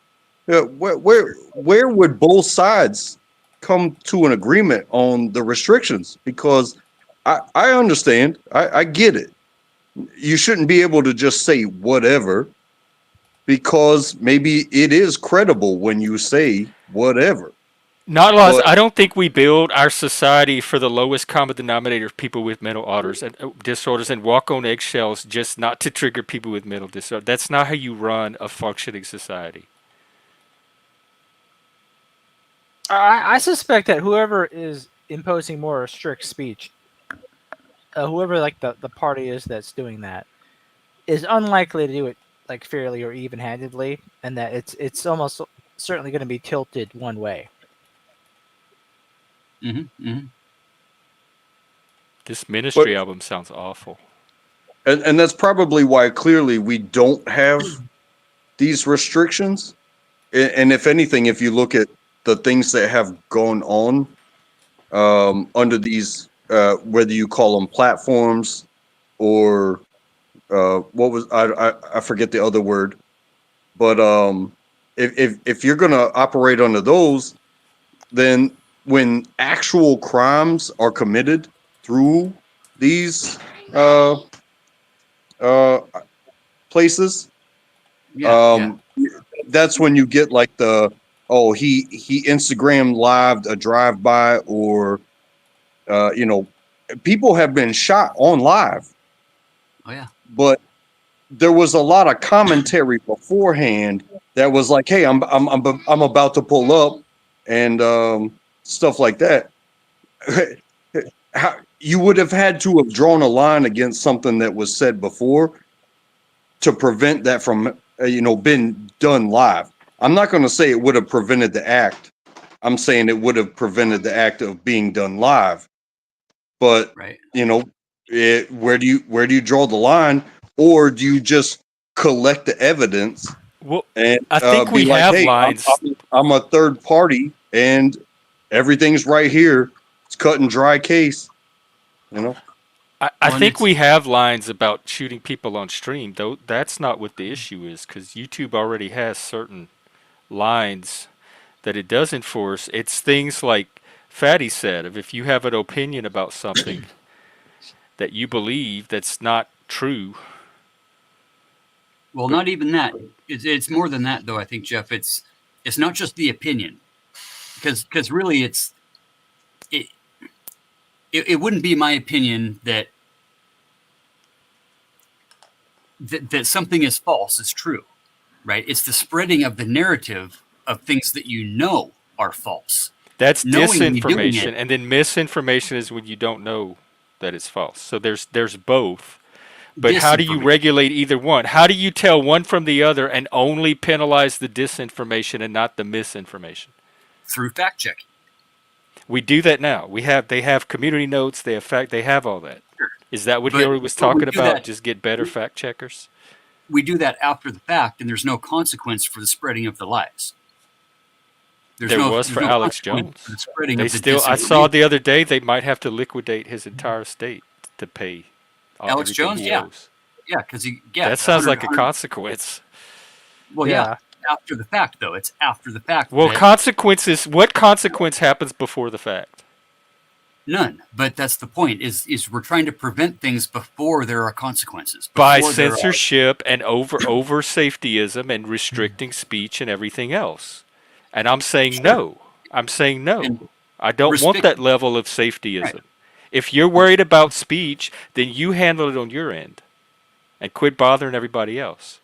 Speaker 3: Where would both sides come to an agreement on the restrictions? Because I understand, I get it. You shouldn't be able to just say whatever, because maybe it is credible when you say whatever.
Speaker 1: Not laws.
Speaker 3: But
Speaker 1: I don't think we build our society for the lowest common denominator of people with mental disorders and walk on eggshells just not to trigger people with mental disorders. That's not how you run a functioning society.
Speaker 6: I suspect that whoever is imposing more strict speech, whoever like the party is that's doing that, is unlikely to do it like fairly or even-handedly, and that it's almost certainly going to be tilted one way.
Speaker 1: This
Speaker 3: but
Speaker 1: Ministry album sounds awful.
Speaker 3: and that's probably why clearly we don't have these restrictions. And if anything, if you look at the things that have gone on under these, whether you call them platforms or what was, I forget the other word, but if you're gonna operate under those, then when actual crimes are committed through these uh, uh, places,
Speaker 4: Yeah.
Speaker 3: that's when you get like he Instagram lived a drive by, or people have been shot on live,
Speaker 4: Oh yeah.
Speaker 3: but there was a lot of commentary beforehand that was like, hey, I'm about to pull up, and stuff like that. How, you would have had to have drawn a line against something that was said before to prevent that from been done live. I'm not going to say it would have prevented the act. I'm saying it would have prevented the act of being done live. But
Speaker 4: Right.
Speaker 3: where do you draw the line, or do you just collect the evidence
Speaker 1: Well,
Speaker 3: and
Speaker 1: I think
Speaker 3: be
Speaker 1: we
Speaker 3: like,
Speaker 1: have
Speaker 3: hey,
Speaker 1: lines.
Speaker 3: I'm a third party and everything's right here. It's cut and dry case, you know.
Speaker 1: I
Speaker 4: Well, and
Speaker 1: think
Speaker 4: it's
Speaker 1: we have lines about shooting people on stream, though that's not what the issue is, because YouTube already has certain lines that it does enforce. It's things like Fatty said, of if you have an opinion about something that you believe that's not true.
Speaker 4: well,
Speaker 1: But
Speaker 4: not even that. It's more than that, though. I think, Jeff. It's not just the opinion, because really it, it wouldn't be my opinion that something is false is true, right? It's the spreading of the narrative of things that you know are false,
Speaker 1: that's
Speaker 4: knowingly doing
Speaker 1: disinformation,
Speaker 4: it.
Speaker 1: and then misinformation is when you don't know that it's false. So there's both. But how do you
Speaker 4: Disinformation
Speaker 1: regulate either one? How do you tell one from the other and only penalize the disinformation and not the misinformation?
Speaker 4: through fact checking.
Speaker 1: We do that now. They have community notes, they have all that.
Speaker 4: Sure.
Speaker 1: Is that what
Speaker 4: But
Speaker 1: Hillary was
Speaker 4: we
Speaker 1: talking
Speaker 4: do
Speaker 1: about?
Speaker 4: that.
Speaker 1: Just get better fact checkers?
Speaker 4: We do that after the fact, and there's no consequence for the spreading of the lies.
Speaker 1: There was
Speaker 4: There's
Speaker 1: for
Speaker 4: no
Speaker 1: Alex
Speaker 4: consequence for
Speaker 1: Jones.
Speaker 4: the spreading
Speaker 1: They
Speaker 4: of the
Speaker 1: still I saw
Speaker 4: disinformation.
Speaker 1: the other day they might have to liquidate his entire estate to pay
Speaker 4: Alex
Speaker 1: everything
Speaker 4: Jones,
Speaker 1: he
Speaker 4: yeah,
Speaker 1: owes.
Speaker 4: because
Speaker 1: That
Speaker 4: the
Speaker 1: sounds
Speaker 4: 100,
Speaker 1: like a consequence.
Speaker 4: well, yeah,
Speaker 6: Yeah.
Speaker 4: after the fact, though. It's after the fact.
Speaker 1: Well,
Speaker 4: That
Speaker 1: consequences. What consequence happens before the fact?
Speaker 4: none. But that's the point. Is we're trying to prevent things before there are consequences.
Speaker 1: By
Speaker 4: Before there are
Speaker 1: censorship and over safetyism and restricting speech and everything else. And I'm saying no. I'm saying no.
Speaker 4: And
Speaker 1: I don't want
Speaker 4: respect-
Speaker 1: that level of safetyism.
Speaker 4: Right.
Speaker 1: If you're worried about speech, then you handle it on your end and quit bothering everybody else.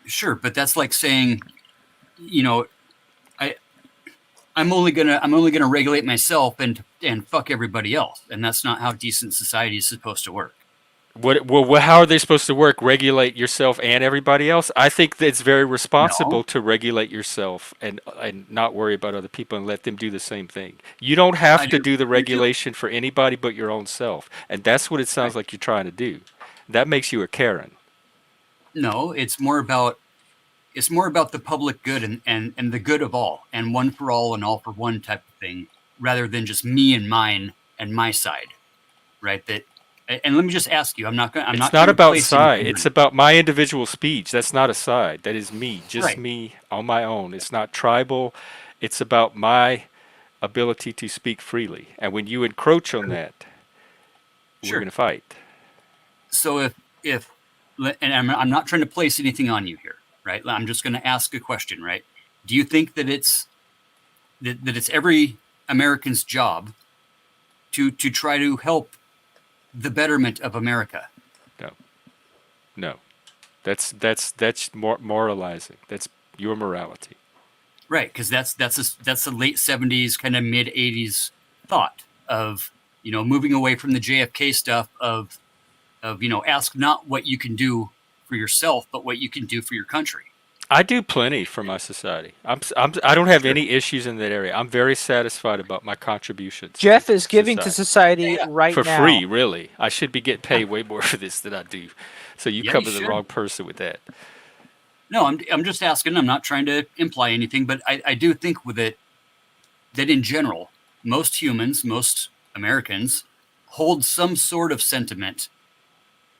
Speaker 4: Sure, but that's like saying, you know, I'm only gonna regulate myself and fuck everybody else, and that's not how decent society is supposed to work.
Speaker 1: Well, how are they supposed to work? Regulate yourself and everybody else? I think that it's very responsible
Speaker 4: No.
Speaker 1: to regulate yourself and not worry about other people and let them do the same thing. You don't have
Speaker 4: I
Speaker 1: to
Speaker 4: do.
Speaker 1: do the
Speaker 4: I do.
Speaker 1: regulation for anybody but your own self, and that's what it sounds
Speaker 4: Right.
Speaker 1: like you're trying to do. That makes you a Karen.
Speaker 4: No, it's more about the public good and the good of all, and one for all and all for one type of thing, rather than just me and mine and my side, right? That, and let me just ask you, I'm not
Speaker 1: It's not
Speaker 4: trying to
Speaker 1: about
Speaker 4: place
Speaker 1: side.
Speaker 4: anything
Speaker 1: It's
Speaker 4: on
Speaker 1: about my individual speech. That's not a side. That is me,
Speaker 4: you.
Speaker 1: just
Speaker 4: Right.
Speaker 1: me on my own. It's not tribal. It's about my ability to speak freely. And when you encroach on that, we're
Speaker 4: Sure.
Speaker 1: going to fight.
Speaker 4: So if and I'm not trying to place anything on you here, right? I'm just going to ask a question, right? Do you think that it's every American's job to try to help the betterment of America?
Speaker 1: No, no. That's moralizing. That's your morality.
Speaker 4: Right, because that's the late 70s, kind of mid 80s thought of, moving away from the JFK stuff of ask not what you can do for yourself, but what you can do for your country.
Speaker 1: I do plenty for my society. I don't have
Speaker 4: Sure.
Speaker 1: any issues in that area. I'm very satisfied about my contributions
Speaker 6: Jeff
Speaker 1: to
Speaker 6: is giving to society
Speaker 4: Yeah.
Speaker 6: right
Speaker 1: for
Speaker 6: now.
Speaker 1: free, really. I should be getting paid way more for this than I do. So you
Speaker 4: Yeah,
Speaker 1: cover
Speaker 4: you
Speaker 1: the
Speaker 4: should.
Speaker 1: wrong person with that.
Speaker 4: No, I'm just asking. I'm not trying to imply anything, but I do think with it that in general, most humans, most Americans, hold some sort of sentiment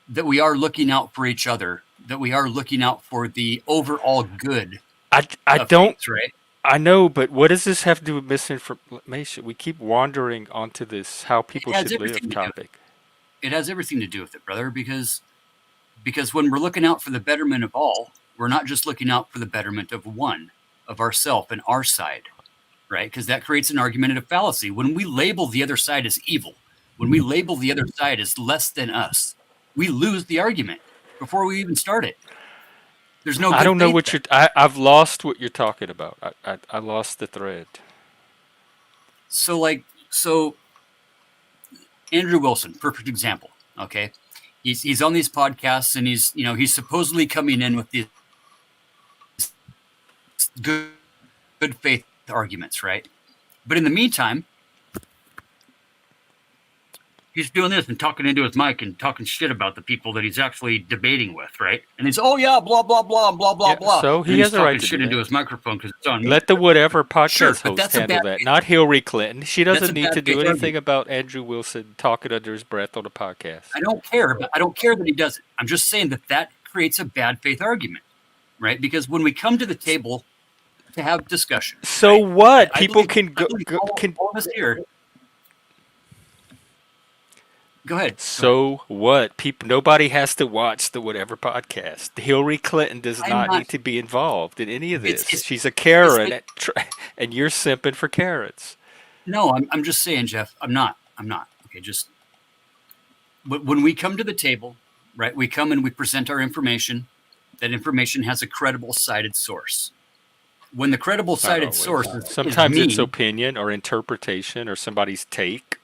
Speaker 4: that we are looking out for each other, that we are looking out for the overall good
Speaker 1: I
Speaker 4: of
Speaker 1: don't.
Speaker 4: things, right?
Speaker 1: I know, but what does this have to do with misinformation? We keep wandering onto this how people
Speaker 4: It has
Speaker 1: should live
Speaker 4: everything to do with
Speaker 1: topic.
Speaker 4: It has everything to do with it, brother, because when we're looking out for the betterment of all, we're not just looking out for the betterment of one, of ourself and our side, right? Because that creates an argumentative fallacy. When we label the other side as evil, when we label the other side as less than us, we lose the argument before we even start it. There's no good
Speaker 1: I don't know
Speaker 4: faith
Speaker 1: what
Speaker 4: there.
Speaker 1: I've lost what you're talking about. I lost the thread.
Speaker 4: So Andrew Wilson, perfect example. Okay, he's on these podcasts and he's supposedly coming in with these good faith arguments, right? But in the meantime, he's doing this and talking into his mic and talking shit about the people that he's actually debating with, right? And he's, oh yeah, blah blah blah blah blah
Speaker 1: Yeah,
Speaker 4: blah.
Speaker 1: so
Speaker 4: and
Speaker 1: he
Speaker 4: he's
Speaker 1: has a
Speaker 4: talking
Speaker 1: right to
Speaker 4: shit
Speaker 1: do
Speaker 4: into
Speaker 1: that.
Speaker 4: his microphone because it's on.
Speaker 1: Let the whatever podcast
Speaker 4: Sure, but
Speaker 1: host
Speaker 4: that's a
Speaker 1: handle
Speaker 4: bad
Speaker 1: that.
Speaker 4: faith.
Speaker 1: Not Hillary Clinton. She
Speaker 4: That's
Speaker 1: doesn't
Speaker 4: a
Speaker 1: need
Speaker 4: bad
Speaker 1: to do
Speaker 4: faith
Speaker 1: anything
Speaker 4: argument.
Speaker 1: about Andrew Wilson talking under his breath on a podcast.
Speaker 4: I don't care, but I don't care that he does it. I'm just saying that creates a bad faith argument, right? Because when we come to the table to have discussion,
Speaker 1: So
Speaker 4: right?
Speaker 1: what?
Speaker 4: I
Speaker 1: People
Speaker 4: believe,
Speaker 1: can
Speaker 4: all of us here. Go ahead.
Speaker 1: So what? People, nobody has to watch the whatever podcast. Hillary Clinton does
Speaker 4: I'm
Speaker 1: not
Speaker 4: not.
Speaker 1: need to be involved in any of this.
Speaker 4: It's
Speaker 1: She's a
Speaker 4: it's
Speaker 1: Karen,
Speaker 4: it,
Speaker 1: and you're simping for carrots.
Speaker 4: no. I'm just saying, Jeff. I'm not. Okay, just when we come to the table, right? We come and we present our information. That information has a credible cited source. When the credible
Speaker 1: Not
Speaker 4: cited
Speaker 1: always.
Speaker 4: source is
Speaker 1: Sometimes it's
Speaker 4: me,
Speaker 1: opinion or interpretation or somebody's take.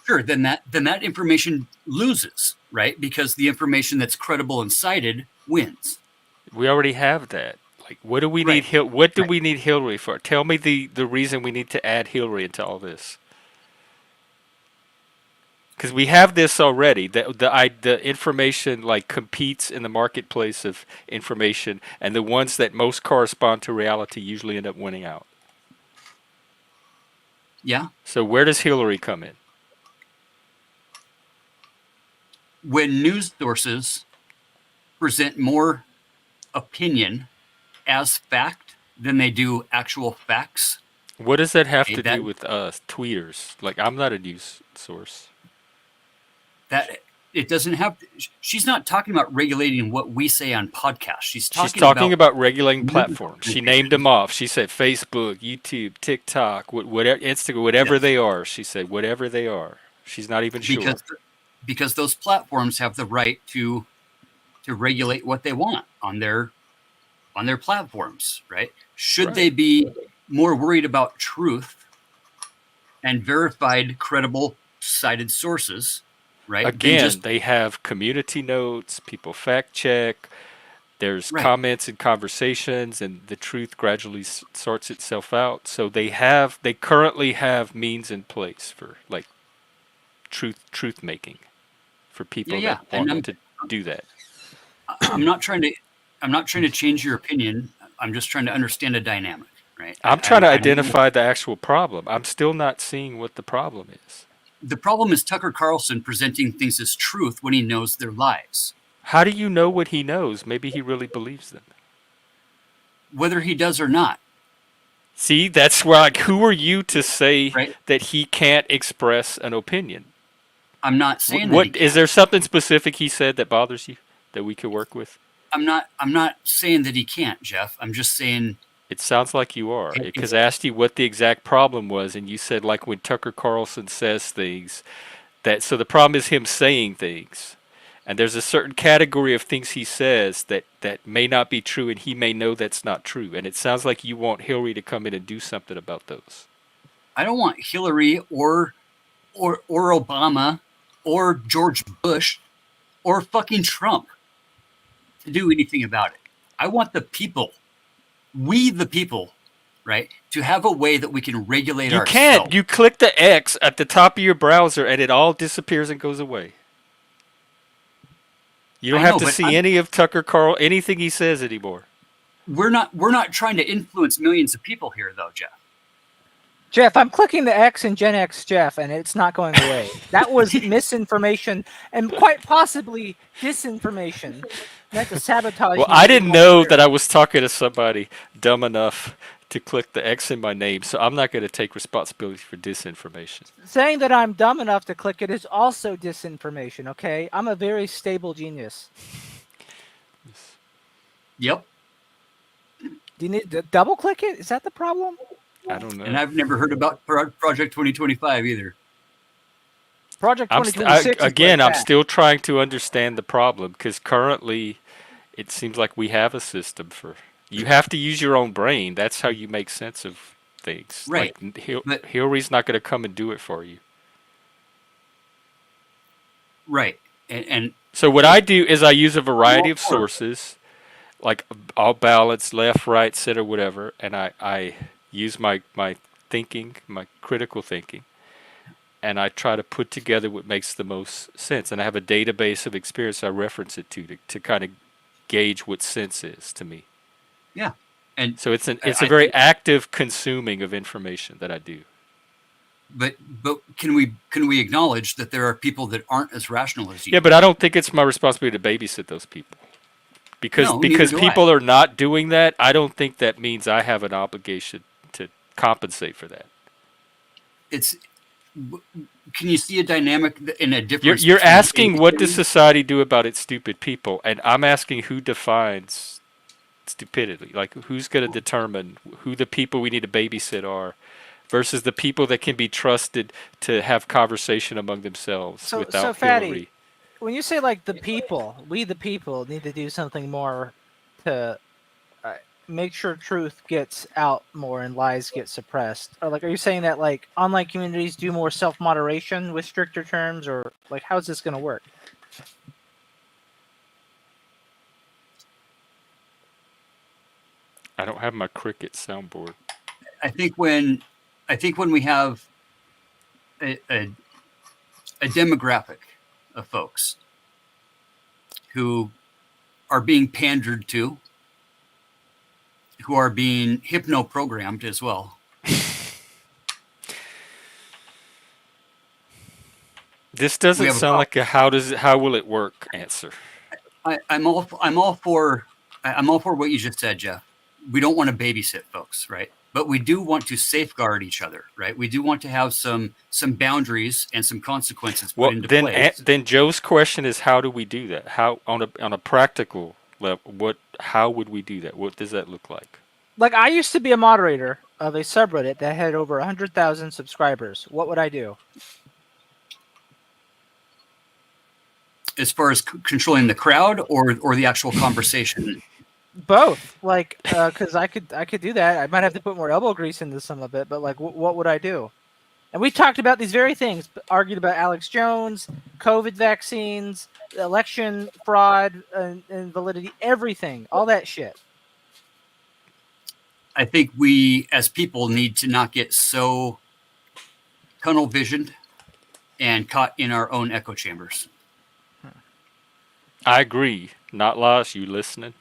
Speaker 4: sure, then that information loses, right? Because the information that's credible and cited wins.
Speaker 1: We already have that. Like, what do we
Speaker 4: Right.
Speaker 1: need? What do
Speaker 4: Right.
Speaker 1: we need Hillary for? Tell me the reason we need to add Hillary into all this. Because we have this already. The information like competes in the marketplace of information, and the ones that most correspond to reality usually end up winning out.
Speaker 4: Yeah.
Speaker 1: So where does Hillary come in?
Speaker 4: When news sources present more opinion as fact than they do actual facts.
Speaker 1: What does that have
Speaker 4: Okay,
Speaker 1: to do with us tweeters? Like, I'm not a news source.
Speaker 4: that it doesn't have. She's not talking about regulating what we say on podcasts. She's
Speaker 1: She's
Speaker 4: talking
Speaker 1: talking
Speaker 4: about
Speaker 1: about regulating
Speaker 4: news
Speaker 1: platforms. She named
Speaker 4: organizations.
Speaker 1: them off. She said Facebook, YouTube, TikTok, whatever, Instagram, whatever
Speaker 4: Yes,
Speaker 1: they are. She said whatever they are. She's not even sure.
Speaker 4: because those platforms have the right to regulate what they want on their platforms, right? Should they
Speaker 1: Right.
Speaker 4: be more worried about truth and verified, credible, cited sources, right? Than
Speaker 1: Again,
Speaker 4: just
Speaker 1: they have community notes, people fact check, there's
Speaker 4: right.
Speaker 1: comments and conversations, and the truth gradually sorts itself out. So they currently have means in place for like truth making for
Speaker 4: Yeah,
Speaker 1: people
Speaker 4: yeah.
Speaker 1: that
Speaker 4: And
Speaker 1: want to do that.
Speaker 4: I'm not trying to change your opinion. I'm just trying to understand a dynamic, right?
Speaker 1: I'm trying to
Speaker 4: I know
Speaker 1: identify the actual problem. I'm still not seeing what the problem is.
Speaker 4: the problem is Tucker Carlson presenting things as truth when he knows they're lies.
Speaker 1: How do you know what he knows? Maybe he really believes them.
Speaker 4: Whether he does or not,
Speaker 1: See, that's why, like, who are you to say
Speaker 4: right?
Speaker 1: that he can't express an opinion?
Speaker 4: I'm not saying that he
Speaker 1: What is
Speaker 4: can't.
Speaker 1: there something specific he said that bothers you that we could work with?
Speaker 4: I'm not saying that he can't, Jeff. I'm just saying
Speaker 1: It sounds like you are, because
Speaker 4: it's
Speaker 1: I asked you what the exact problem was, and you said like when Tucker Carlson says things that so the problem is him saying things, and there's a certain category of things he says that may not be true, and he may know that's not true, and it sounds like you want Hillary to come in and do something about those.
Speaker 4: I don't want Hillary or Obama or George Bush or fucking Trump to do anything about it. I want the people, we the people, right, to have a way that we can regulate
Speaker 1: You can't.
Speaker 4: ourselves.
Speaker 1: You click the X at the top of your browser, and it all disappears and goes away. You don't
Speaker 4: I
Speaker 1: have
Speaker 4: know,
Speaker 1: to
Speaker 4: but
Speaker 1: see any of Tucker Carl anything he says anymore.
Speaker 4: we're not trying to influence millions of people here, though, Jeff.
Speaker 6: Jeff, I'm clicking the X in Gen X, Jeff, and it's not going away. That was misinformation and quite possibly disinformation meant to sabotage
Speaker 1: Well,
Speaker 6: me
Speaker 1: I
Speaker 6: from
Speaker 1: didn't
Speaker 6: my
Speaker 1: know
Speaker 6: career.
Speaker 1: that I was talking to somebody dumb enough to click the X in my name, so I'm not going to take responsibility for disinformation.
Speaker 6: Saying that I'm dumb enough to click it is also disinformation, okay? I'm a very stable genius.
Speaker 4: Yep.
Speaker 6: Do you need to double click it? Is that the problem?
Speaker 1: I don't know.
Speaker 4: And I've never heard about Project 2025 either.
Speaker 6: Project
Speaker 1: I'm
Speaker 6: 2026 is where it's
Speaker 1: I'm
Speaker 6: at.
Speaker 1: still trying to understand the problem because currently it seems like we have a system for you have to use your own brain. That's how you make sense of things.
Speaker 4: Right.
Speaker 1: Like
Speaker 4: But
Speaker 1: Hillary's not going to come and do it for you.
Speaker 4: right. And
Speaker 1: So what I do is I use a variety
Speaker 4: all
Speaker 1: of
Speaker 4: for it.
Speaker 1: sources, like all balanced, left, right, center, whatever, and I use my thinking, my critical thinking, and I try to put together what makes the most sense. And I have a database of experience I reference it to kind of gauge what sense is to me.
Speaker 4: Yeah. And
Speaker 1: So it's a
Speaker 4: I
Speaker 1: very
Speaker 4: think,
Speaker 1: active consuming of information that I do.
Speaker 4: but can we acknowledge that there are people that aren't as rational as you?
Speaker 1: Yeah, but I don't think it's my responsibility to babysit those people. Because
Speaker 4: No, neither do I.
Speaker 1: people are not doing that, I don't think that means I have an obligation to compensate for that.
Speaker 4: It's can you see a dynamic in a difference?
Speaker 1: You're
Speaker 4: between
Speaker 1: asking what does
Speaker 4: babysitting-
Speaker 1: society do about its stupid people, and I'm asking who defines stupidity. Like who's going to determine who the people we need to babysit are versus the people that can be trusted to have conversation among themselves
Speaker 6: So
Speaker 1: without
Speaker 6: Fatty,
Speaker 1: Hillary.
Speaker 6: when you say like the people, we the people need to do something more to make sure truth gets out more and lies get suppressed, or like, are you saying that like online communities do more self-moderation with stricter terms, or like how's this going to work?
Speaker 1: I don't have my Cricket soundboard.
Speaker 4: I think when we have a demographic of folks who are being pandered to, who are being hypno-programmed as well.
Speaker 1: This doesn't
Speaker 4: have a
Speaker 1: sound like a how will it work answer.
Speaker 4: I'm all for what you just said, Jeff. we don't want to babysit folks, right? But we do want to safeguard each other, right? We do want to have some boundaries and some consequences put
Speaker 1: Well,
Speaker 4: into
Speaker 1: then
Speaker 4: place.
Speaker 1: then Joe's question is, how do we do that? How on a practical level? How would we do that? What does that look like?
Speaker 6: Like, I used to be a moderator of a subreddit that had over 100,000 subscribers. What would I do?
Speaker 4: As far as controlling the crowd or the actual conversation.
Speaker 6: Both, like, because I could do that. I might have to put more elbow grease into some of it, but like, what would I do? And we talked about these very things, argued about Alex Jones, COVID vaccines, election fraud, and validity, everything, all that shit.
Speaker 4: I think we as people need to not get so tunnel visioned and caught in our own echo chambers.
Speaker 1: I agree. Not lost. You listening?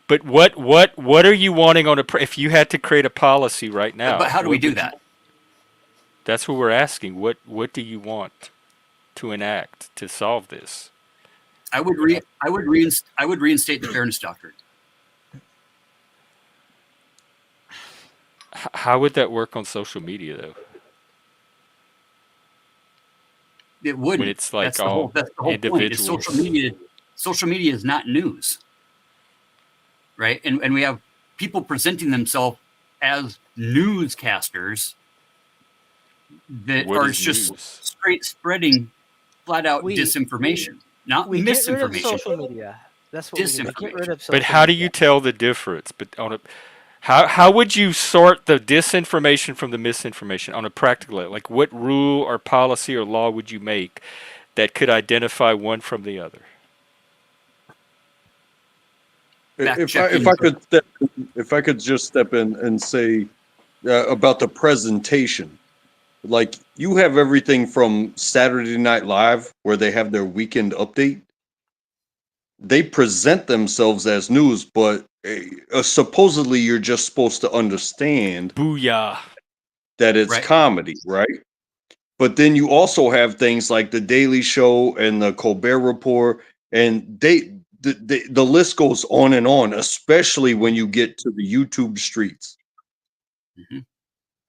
Speaker 1: But what are you wanting on if you had to create a policy right now?
Speaker 4: But how do we do
Speaker 1: would
Speaker 4: that?
Speaker 1: That's what we're asking. What do you want to enact to solve this?
Speaker 4: I would reinstate the fairness doctrine.
Speaker 1: How would that work on social media, though?
Speaker 4: It wouldn't.
Speaker 1: When it's like
Speaker 4: that's the whole point.
Speaker 1: individuals.
Speaker 4: Social media is not news, right? And we have people presenting themselves as newscasters that
Speaker 1: What
Speaker 4: are
Speaker 1: is
Speaker 4: just
Speaker 1: news?
Speaker 4: straight spreading flat out disinformation, not
Speaker 6: We get rid of
Speaker 4: misinformation.
Speaker 6: social media. That's what we do. We get rid of social
Speaker 1: But how do
Speaker 6: media.
Speaker 1: you tell the difference? But how would you sort the disinformation from the misinformation on a practical level? Like, what rule or policy or law would you make that could identify one from the other?
Speaker 3: If I could just step in and say about the presentation, like, you have everything from Saturday Night Live, where they have their weekend update. They present themselves as news, but supposedly you're just supposed to understand
Speaker 1: Booyah.
Speaker 3: that it's
Speaker 4: Right.
Speaker 3: comedy, right? But then you also have things like the Daily Show and the Colbert Report, and the list goes on and on, especially when you get to the YouTube streets.
Speaker 4: Mm-hmm.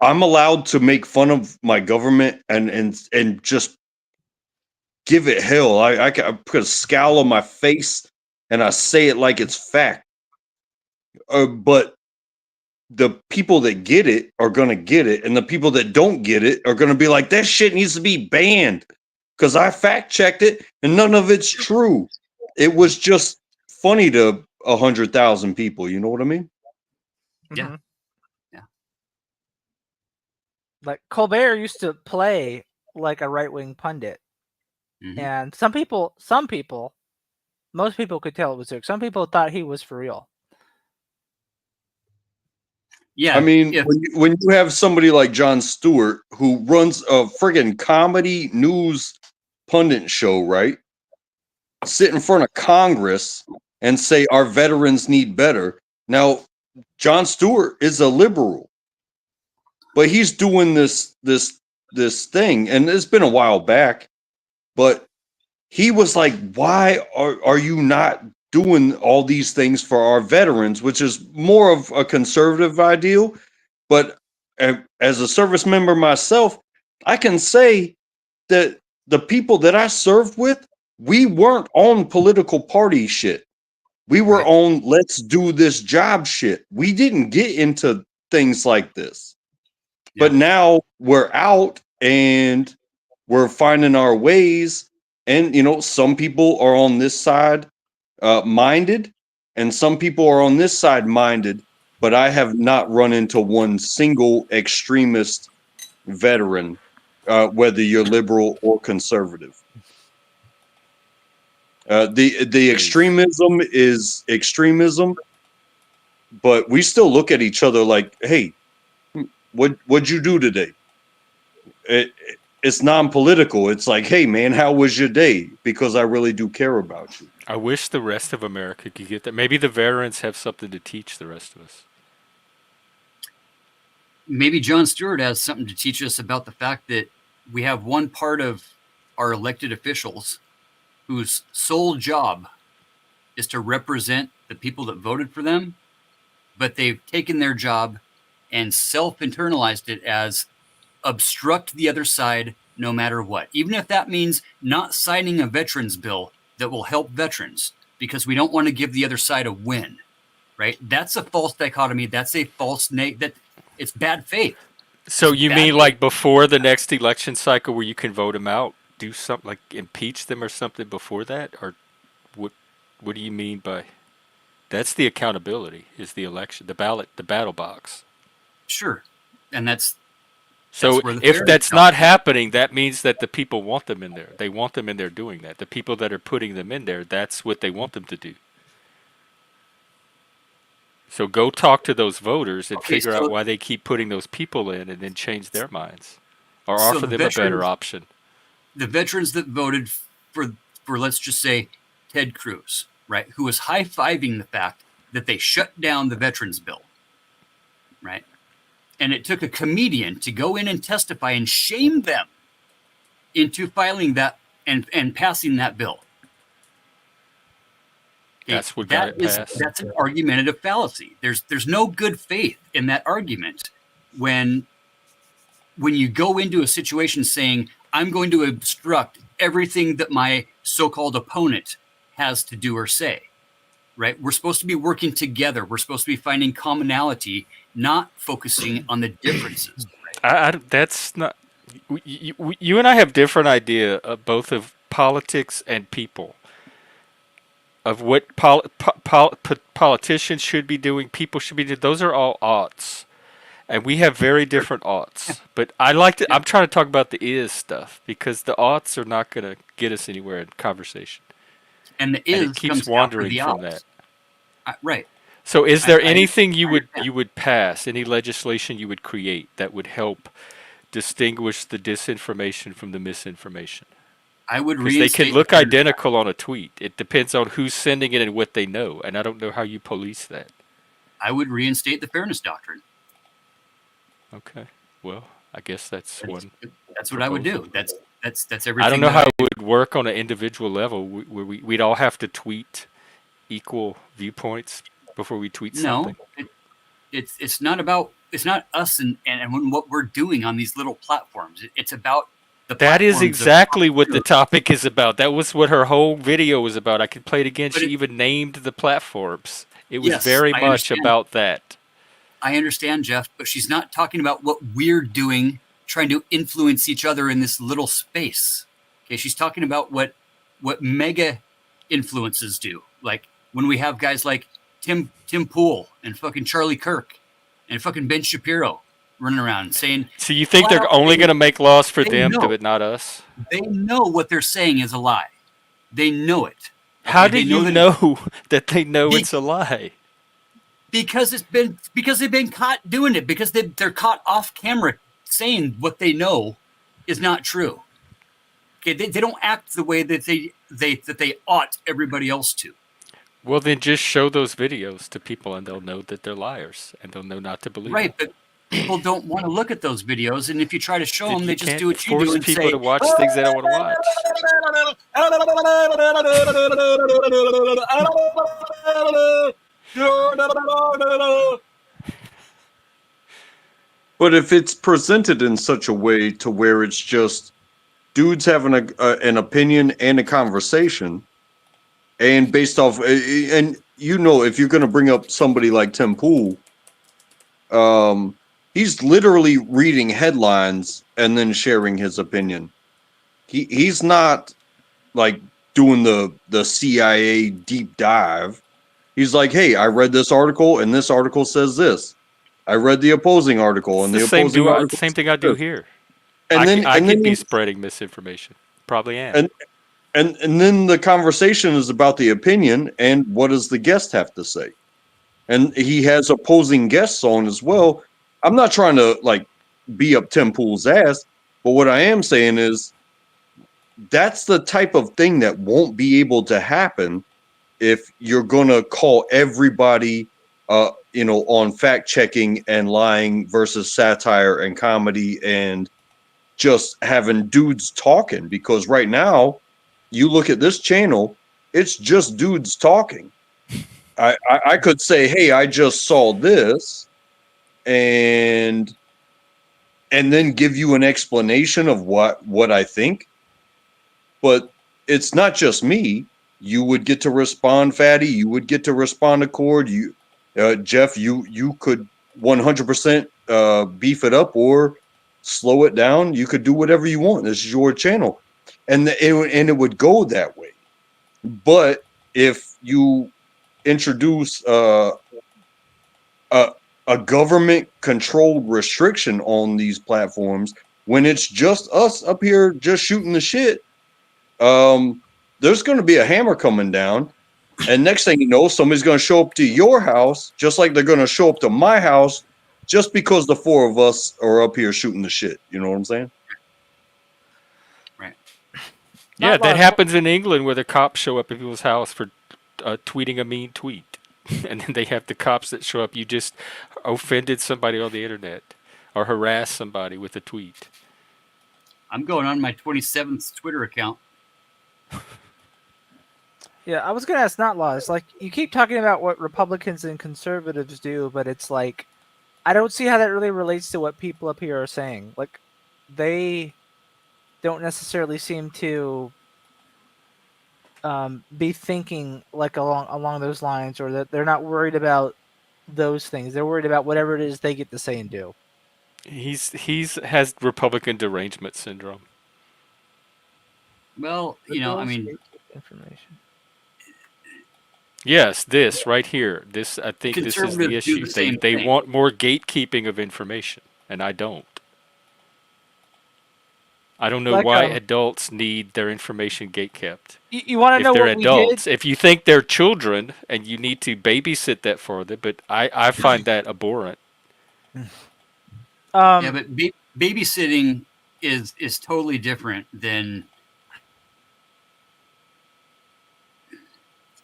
Speaker 3: I'm allowed to make fun of my government and just give it hell. I put a scowl on my face and I say it like it's fact. But the people that get it are going to get it, and the people that don't get it are going to be like, that shit needs to be banned because I fact checked it and none of it's true. It was just funny to 100,000 people. You know what I mean?
Speaker 4: Yeah.
Speaker 6: Mhm.
Speaker 4: Yeah.
Speaker 6: Like, Colbert used to play like a right-wing pundit.
Speaker 4: Mhm.
Speaker 6: And some people, most people could tell it was there. Some people thought he was for real.
Speaker 4: Yeah.
Speaker 3: I mean,
Speaker 4: if-
Speaker 3: when you have somebody like Jon Stewart who runs a friggin' comedy news pundit show, right? Sit in front of Congress and say our veterans need better. Now, Jon Stewart is a liberal, but he's doing this thing, and it's been a while back, but he was like, why are you not doing all these things for our veterans, which is more of a conservative ideal. But as a service member myself, I can say that the people that I served with, we weren't on political party shit. We were
Speaker 4: Right.
Speaker 3: on let's do this job shit. We didn't get into things like this.
Speaker 4: Yeah.
Speaker 3: But now we're out and we're finding our ways. And, you know, some people are on this side minded, and some people are on this side minded. But I have not run into one single extremist veteran, whether you're liberal or conservative. The extremism is extremism, but we still look at each other like, hey, what'd you do today? It's non-political. It's like, hey man, how was your day? Because I really do care about you.
Speaker 1: I wish the rest of America could get that. Maybe the veterans have something to teach the rest of us.
Speaker 4: Maybe Jon Stewart has something to teach us about the fact that we have one part of our elected officials whose sole job is to represent the people that voted for them but they've taken their job and self-internalized it as obstruct the other side no matter what. Even if that means not signing a veterans bill that will help veterans because we don't want to give the other side a win, right? That's a false dichotomy. That's a false that it's bad faith.
Speaker 1: So
Speaker 4: It's
Speaker 1: you
Speaker 4: bad
Speaker 1: mean
Speaker 4: faith.
Speaker 1: like before the next election cycle where you can vote them out, do something like impeach them or something before that? Or what do you mean by that's the accountability is the election, the ballot, the battle box.
Speaker 4: Sure. And that's
Speaker 1: So
Speaker 4: where the
Speaker 1: if
Speaker 4: fairness
Speaker 1: that's
Speaker 4: comes
Speaker 1: not
Speaker 4: in.
Speaker 1: happening, that means that the people want them in there. They want them in there doing that. The people that are putting them in there, that's what they want them to do. So go talk to those voters and
Speaker 4: Okay,
Speaker 1: figure out
Speaker 4: so
Speaker 1: why they keep putting those people in and then change their minds. Or
Speaker 4: so
Speaker 1: offer them a better option.
Speaker 4: the veterans that voted for let's just say Ted Cruz, right, who was high-fiving the fact that they shut down the veterans bill, right? And it took a comedian to go in and testify and shame them into filing that and passing that bill. Okay,
Speaker 1: That's what got it passed.
Speaker 4: That's an argumentative fallacy. There's no good faith in that argument when you go into a situation saying, I'm going to obstruct everything that my so-called opponent has to do or say, right? We're supposed to be working together. We're supposed to be finding commonality, not focusing on the differences. Right?
Speaker 1: That's not. You and I have different idea of both of politics and people. Of what politicians should be doing, people should be doing. Those are all oughts. And we have very different oughts. But I'm trying to talk about the is stuff because the oughts are not going to get us anywhere in conversation.
Speaker 4: And the
Speaker 1: And
Speaker 4: is
Speaker 1: it keeps
Speaker 4: comes after
Speaker 1: wandering
Speaker 4: the
Speaker 1: from
Speaker 4: outs.
Speaker 1: that.
Speaker 4: Right.
Speaker 1: So is there anything
Speaker 4: I
Speaker 1: you
Speaker 4: understand.
Speaker 1: would pass, any legislation you would create that would help distinguish the disinformation from the misinformation?
Speaker 4: I would
Speaker 1: Because they can
Speaker 4: reinstate
Speaker 1: look
Speaker 4: the fairness
Speaker 1: identical on a tweet. It depends on who's sending it and what they know, and I don't know how you police that.
Speaker 4: I would reinstate the fairness doctrine.
Speaker 1: Okay, well, I guess that's one.
Speaker 4: That's what I would do.
Speaker 1: proposal.
Speaker 4: That's everything.
Speaker 1: I don't know
Speaker 4: that
Speaker 1: how
Speaker 4: I
Speaker 1: it would work on an individual level where we'd all have to tweet equal viewpoints before we tweet something.
Speaker 4: No, it's not about it's not us and what we're doing on these little platforms. It's about the
Speaker 1: That is
Speaker 4: platforms of
Speaker 1: exactly what the topic is about. That was what her whole video was about. I could play it again.
Speaker 4: But
Speaker 1: She
Speaker 4: it-
Speaker 1: even named the platforms. It was
Speaker 4: Yes,
Speaker 1: very
Speaker 4: I
Speaker 1: much
Speaker 4: understand.
Speaker 1: about that.
Speaker 4: I understand, Jeff, but she's not talking about what we're doing, trying to influence each other in this little space. Okay, she's talking about what mega influences do. Like when we have guys like Tim Pool and fucking Charlie Kirk and fucking Ben Shapiro running around saying
Speaker 1: So you think
Speaker 4: flat
Speaker 1: they're
Speaker 4: out,
Speaker 1: only going to make laws for
Speaker 4: they
Speaker 1: them,
Speaker 4: know.
Speaker 1: but not us?
Speaker 4: they know what they're saying is a lie. They know it.
Speaker 1: How
Speaker 4: Okay,
Speaker 1: do
Speaker 4: they
Speaker 1: you
Speaker 4: that-
Speaker 1: know that they know
Speaker 4: Be-
Speaker 1: it's a lie?
Speaker 4: Because they've been caught doing it, because they're caught off camera saying what they know is not true. Okay, they don't act the way that they ought everybody else to.
Speaker 1: Well, then just show those videos to people and they'll know that they're liars and they'll know not to believe
Speaker 4: Right,
Speaker 1: them.
Speaker 4: but people don't want to look at those videos, and if you try to show them, they just
Speaker 1: can't
Speaker 4: do what you
Speaker 1: force
Speaker 4: do and
Speaker 1: people
Speaker 4: say,
Speaker 1: to watch things they don't want to watch.
Speaker 3: But if it's presented in such a way to where it's just dudes having an opinion and a conversation, and based off, and you know, if you're going to bring up somebody like Tim Pool, he's literally reading headlines and then sharing his opinion. He's not like doing the CIA deep dive. He's like, hey, I read this article and this article says this. I read the opposing article and the opposing article.
Speaker 1: Same thing I do here.
Speaker 3: And then
Speaker 1: I
Speaker 3: and
Speaker 1: could
Speaker 3: then
Speaker 1: be spreading misinformation. Probably am.
Speaker 3: and then the conversation is about the opinion and what does the guest have to say. And he has opposing guests on as well. I'm not trying to like be up Tim Pool's ass, but what I am saying is that's the type of thing that won't be able to happen if you're gonna call everybody on fact checking and lying versus satire and comedy and just having dudes talking. Because right now you look at this channel, it's just dudes talking. I could say, hey, I just saw this, and then give you an explanation of what I think. But it's not just me. You would get to respond, Fatty. You would get to respond, Accord. You, Jeff, you could 100% beef it up or slow it down. You could do whatever you want. This is your channel, and it would go that way. But if you introduce a government controlled restriction on these platforms, when it's just us up here just shooting the shit, there's going to be a hammer coming down, and next thing you know, somebody's going to show up to your house just like they're going to show up to my house just because the four of us are up here shooting the shit. You know what I'm saying?
Speaker 4: Right.
Speaker 1: Yeah,
Speaker 6: Not
Speaker 1: that
Speaker 6: lost.
Speaker 1: happens in England where the cops show up at people's house for tweeting a mean tweet. And then they have the cops that show up. You just offended somebody on the internet or harassed somebody with a tweet.
Speaker 4: I'm going on my 27th Twitter account.
Speaker 6: Yeah, I was gonna ask, not laws. Like, you keep talking about what Republicans and conservatives do, but it's like, I don't see how that really relates to what people up here are saying. Like, they don't necessarily seem to be thinking like along those lines, or that they're not worried about those things. They're worried about whatever it is they get to say and do.
Speaker 1: He's has Republican derangement syndrome.
Speaker 4: Well, you know, I mean,
Speaker 6: Information.
Speaker 1: Yes, this right here. This I think this is the
Speaker 4: conservatives do
Speaker 1: issue.
Speaker 4: the
Speaker 1: They
Speaker 4: same
Speaker 1: they
Speaker 4: thing.
Speaker 1: want more gatekeeping of information, and I don't. I don't know
Speaker 6: Like,
Speaker 1: why adults need their information gatekept.
Speaker 6: You want to
Speaker 1: If
Speaker 6: know
Speaker 1: they're
Speaker 6: what we did?
Speaker 1: adults, if you think they're children and you need to babysit that for them, but I find that abhorrent.
Speaker 4: Yeah, but babysitting is totally different than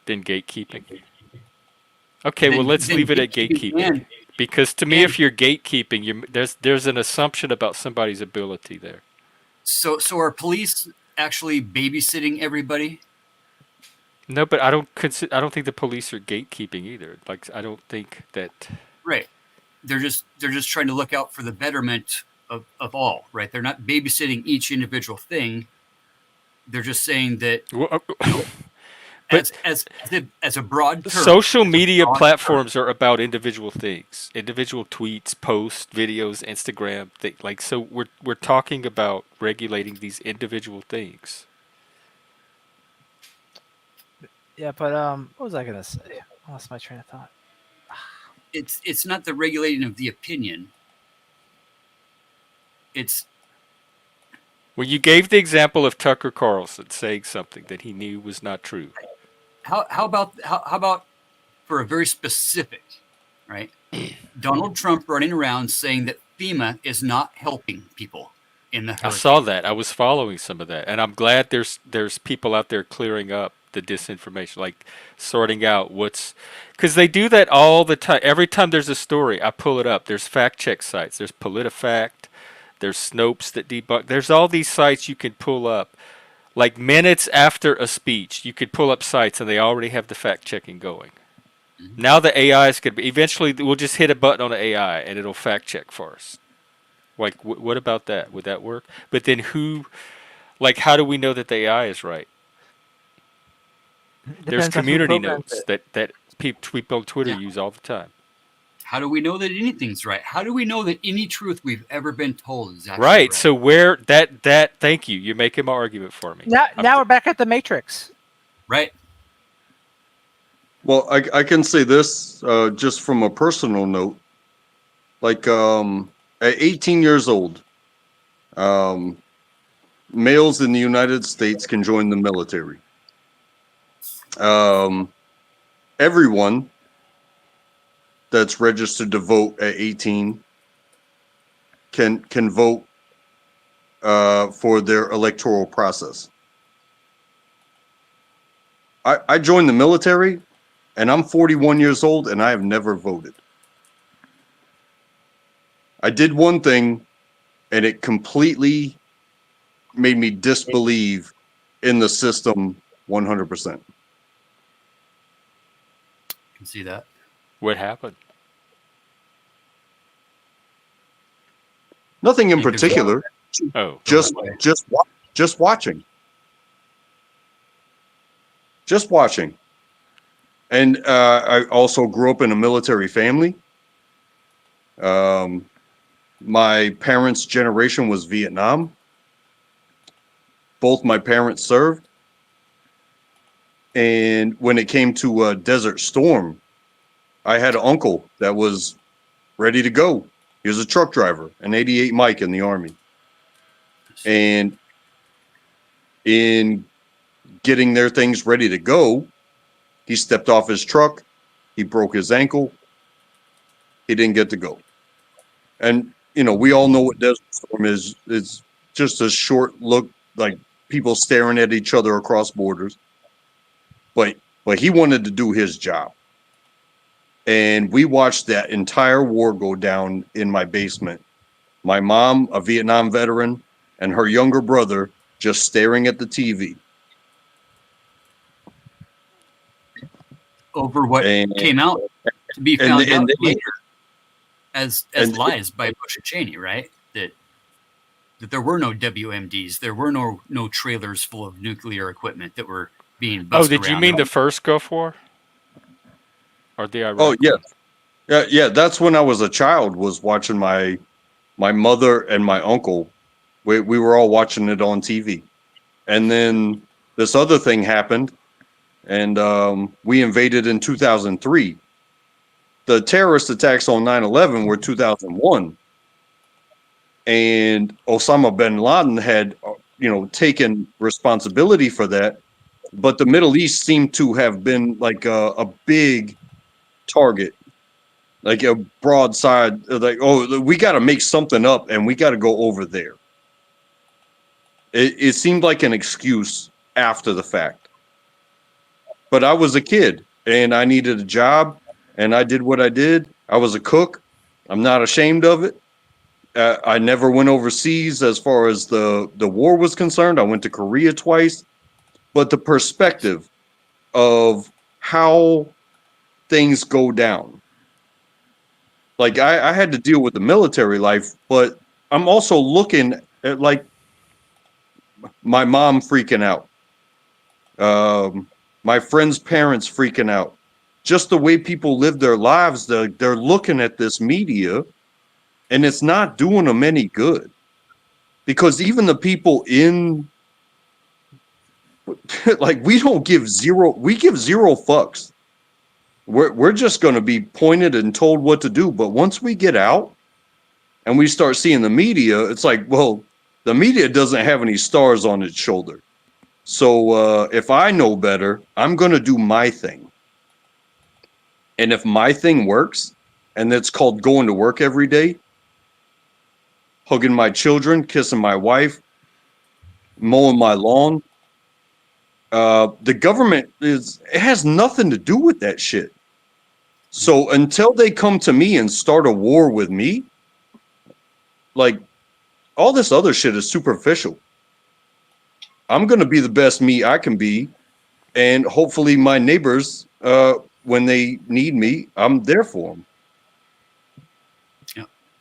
Speaker 1: Than gatekeeping. Okay, well let's
Speaker 4: than
Speaker 1: leave it at
Speaker 4: gatekeeping.
Speaker 1: gatekeeping. Because to me,
Speaker 4: and-
Speaker 1: if you're gatekeeping, there's an assumption about somebody's ability there.
Speaker 4: So are police actually babysitting everybody?
Speaker 1: No, but I don't think the police are gatekeeping either. Like I don't think that.
Speaker 4: Right. They're just trying to look out for the betterment of all, right? They're not babysitting each individual thing. They're just saying that
Speaker 1: Well, but
Speaker 4: as a broad term,
Speaker 1: social
Speaker 4: as a
Speaker 1: media
Speaker 4: broad
Speaker 1: platforms are about individual things, individual tweets, posts, videos, Instagram. Like so, we're talking about regulating these individual things.
Speaker 6: Yeah, but what was I gonna say? I lost my train of thought.
Speaker 4: it's not the regulating of the opinion. It's
Speaker 1: Well, you gave the example of Tucker Carlson saying something that he knew was not true.
Speaker 4: how about for a very specific, right? Donald Trump running around saying that FEMA is not helping people in the
Speaker 1: I
Speaker 4: hurricane.
Speaker 1: saw that. I was following some of that, and I'm glad there's people out there clearing up the disinformation, like sorting out what's, because they do that all the time. Every time there's a story, I pull it up. There's fact check sites. There's PolitiFact. There's Snopes that debunk. There's all these sites you can pull up. Like minutes after a speech, you could pull up sites and they already have the fact checking going. Now the AIs could be, eventually we'll just hit a button on the AI and it'll fact check for us. Like, what about that? Would that work? But then how do we know that the AI is right? There's
Speaker 6: Depends on who
Speaker 1: community
Speaker 6: programs
Speaker 1: notes
Speaker 6: it.
Speaker 1: that people on Twitter
Speaker 4: Yeah.
Speaker 1: use all the time.
Speaker 4: How do we know that anything's right? How do we know that any truth we've ever been told is actually
Speaker 1: Right.
Speaker 4: right?
Speaker 1: So where that thank you. You're making my argument for me.
Speaker 6: Now we're back at the Matrix.
Speaker 4: Right?
Speaker 3: Well, I can say this just from a personal note. Like at 18 years old, males in the United States can join the military. Everyone that's registered to vote at 18 can vote for their electoral process. I joined the military, and I'm 41 years old, and I have never voted. I did one thing, and it completely made me disbelieve in the system 100%.
Speaker 4: can see that.
Speaker 1: What happened?
Speaker 3: Nothing in
Speaker 4: I think there's a-
Speaker 3: particular.
Speaker 1: Oh,
Speaker 3: Just just watching. Just watching. And I also grew up in a military family. My parents' generation was Vietnam. Both my parents served. And when it came to Desert Storm, I had an uncle that was ready to go. He was a truck driver, an 88 Mike in the Army. And in getting their things ready to go, he stepped off his truck. He broke his ankle. He didn't get to go. And, you know, we all know what Desert Storm is. It's just a short look, like people staring at each other across borders. But he wanted to do his job. And we watched that entire war go down in my basement. My mom, a Vietnam veteran, and her younger brother just staring at the TV.
Speaker 4: over what
Speaker 3: And
Speaker 4: came out to be
Speaker 3: and
Speaker 4: found out
Speaker 3: they,
Speaker 4: later as
Speaker 3: and
Speaker 4: lies by Bush and Cheney, right? That there were no WMDs, there were no trailers full of nuclear equipment that were being
Speaker 1: oh,
Speaker 4: bussed
Speaker 1: did you
Speaker 4: around.
Speaker 1: mean the first Gulf War or the
Speaker 3: oh
Speaker 1: Iraq?
Speaker 3: yeah, yeah. That's when I was a child. Was watching my mother and my uncle. We were all watching it on TV, and then this other thing happened, and we invaded in 2003. The terrorist attacks on 9/11 were 2001, and Osama bin Laden had, taken responsibility for that. But the Middle East seemed to have been like a big target, like a broadside. Like, oh, we got to make something up, and we got to go over there. It seemed like an excuse after the fact. But I was a kid, and I needed a job, and I did what I did. I was a cook. I'm not ashamed of it. I never went overseas as far as the war was concerned. I went to Korea twice. But the perspective of how things go down. Like I had to deal with the military life, but I'm also looking at like my mom freaking out, my friends' parents freaking out, just the way people live their lives. They're looking at this media, and it's not doing them any good, because even the people in like we give zero fucks. We're just going to be pointed and told what to do. But once we get out and we start seeing the media, it's like, well, the media doesn't have any stars on its shoulder. So if I know better, I'm going to do my thing. And if my thing works, and it's called going to work every day, hugging my children, kissing my wife, mowing my lawn, the government it has nothing to do with that shit. So until they come to me and start a war with me, like all this other shit is superficial. I'm going to be the best me I can be. And hopefully my neighbors, when they need me, I'm there for them.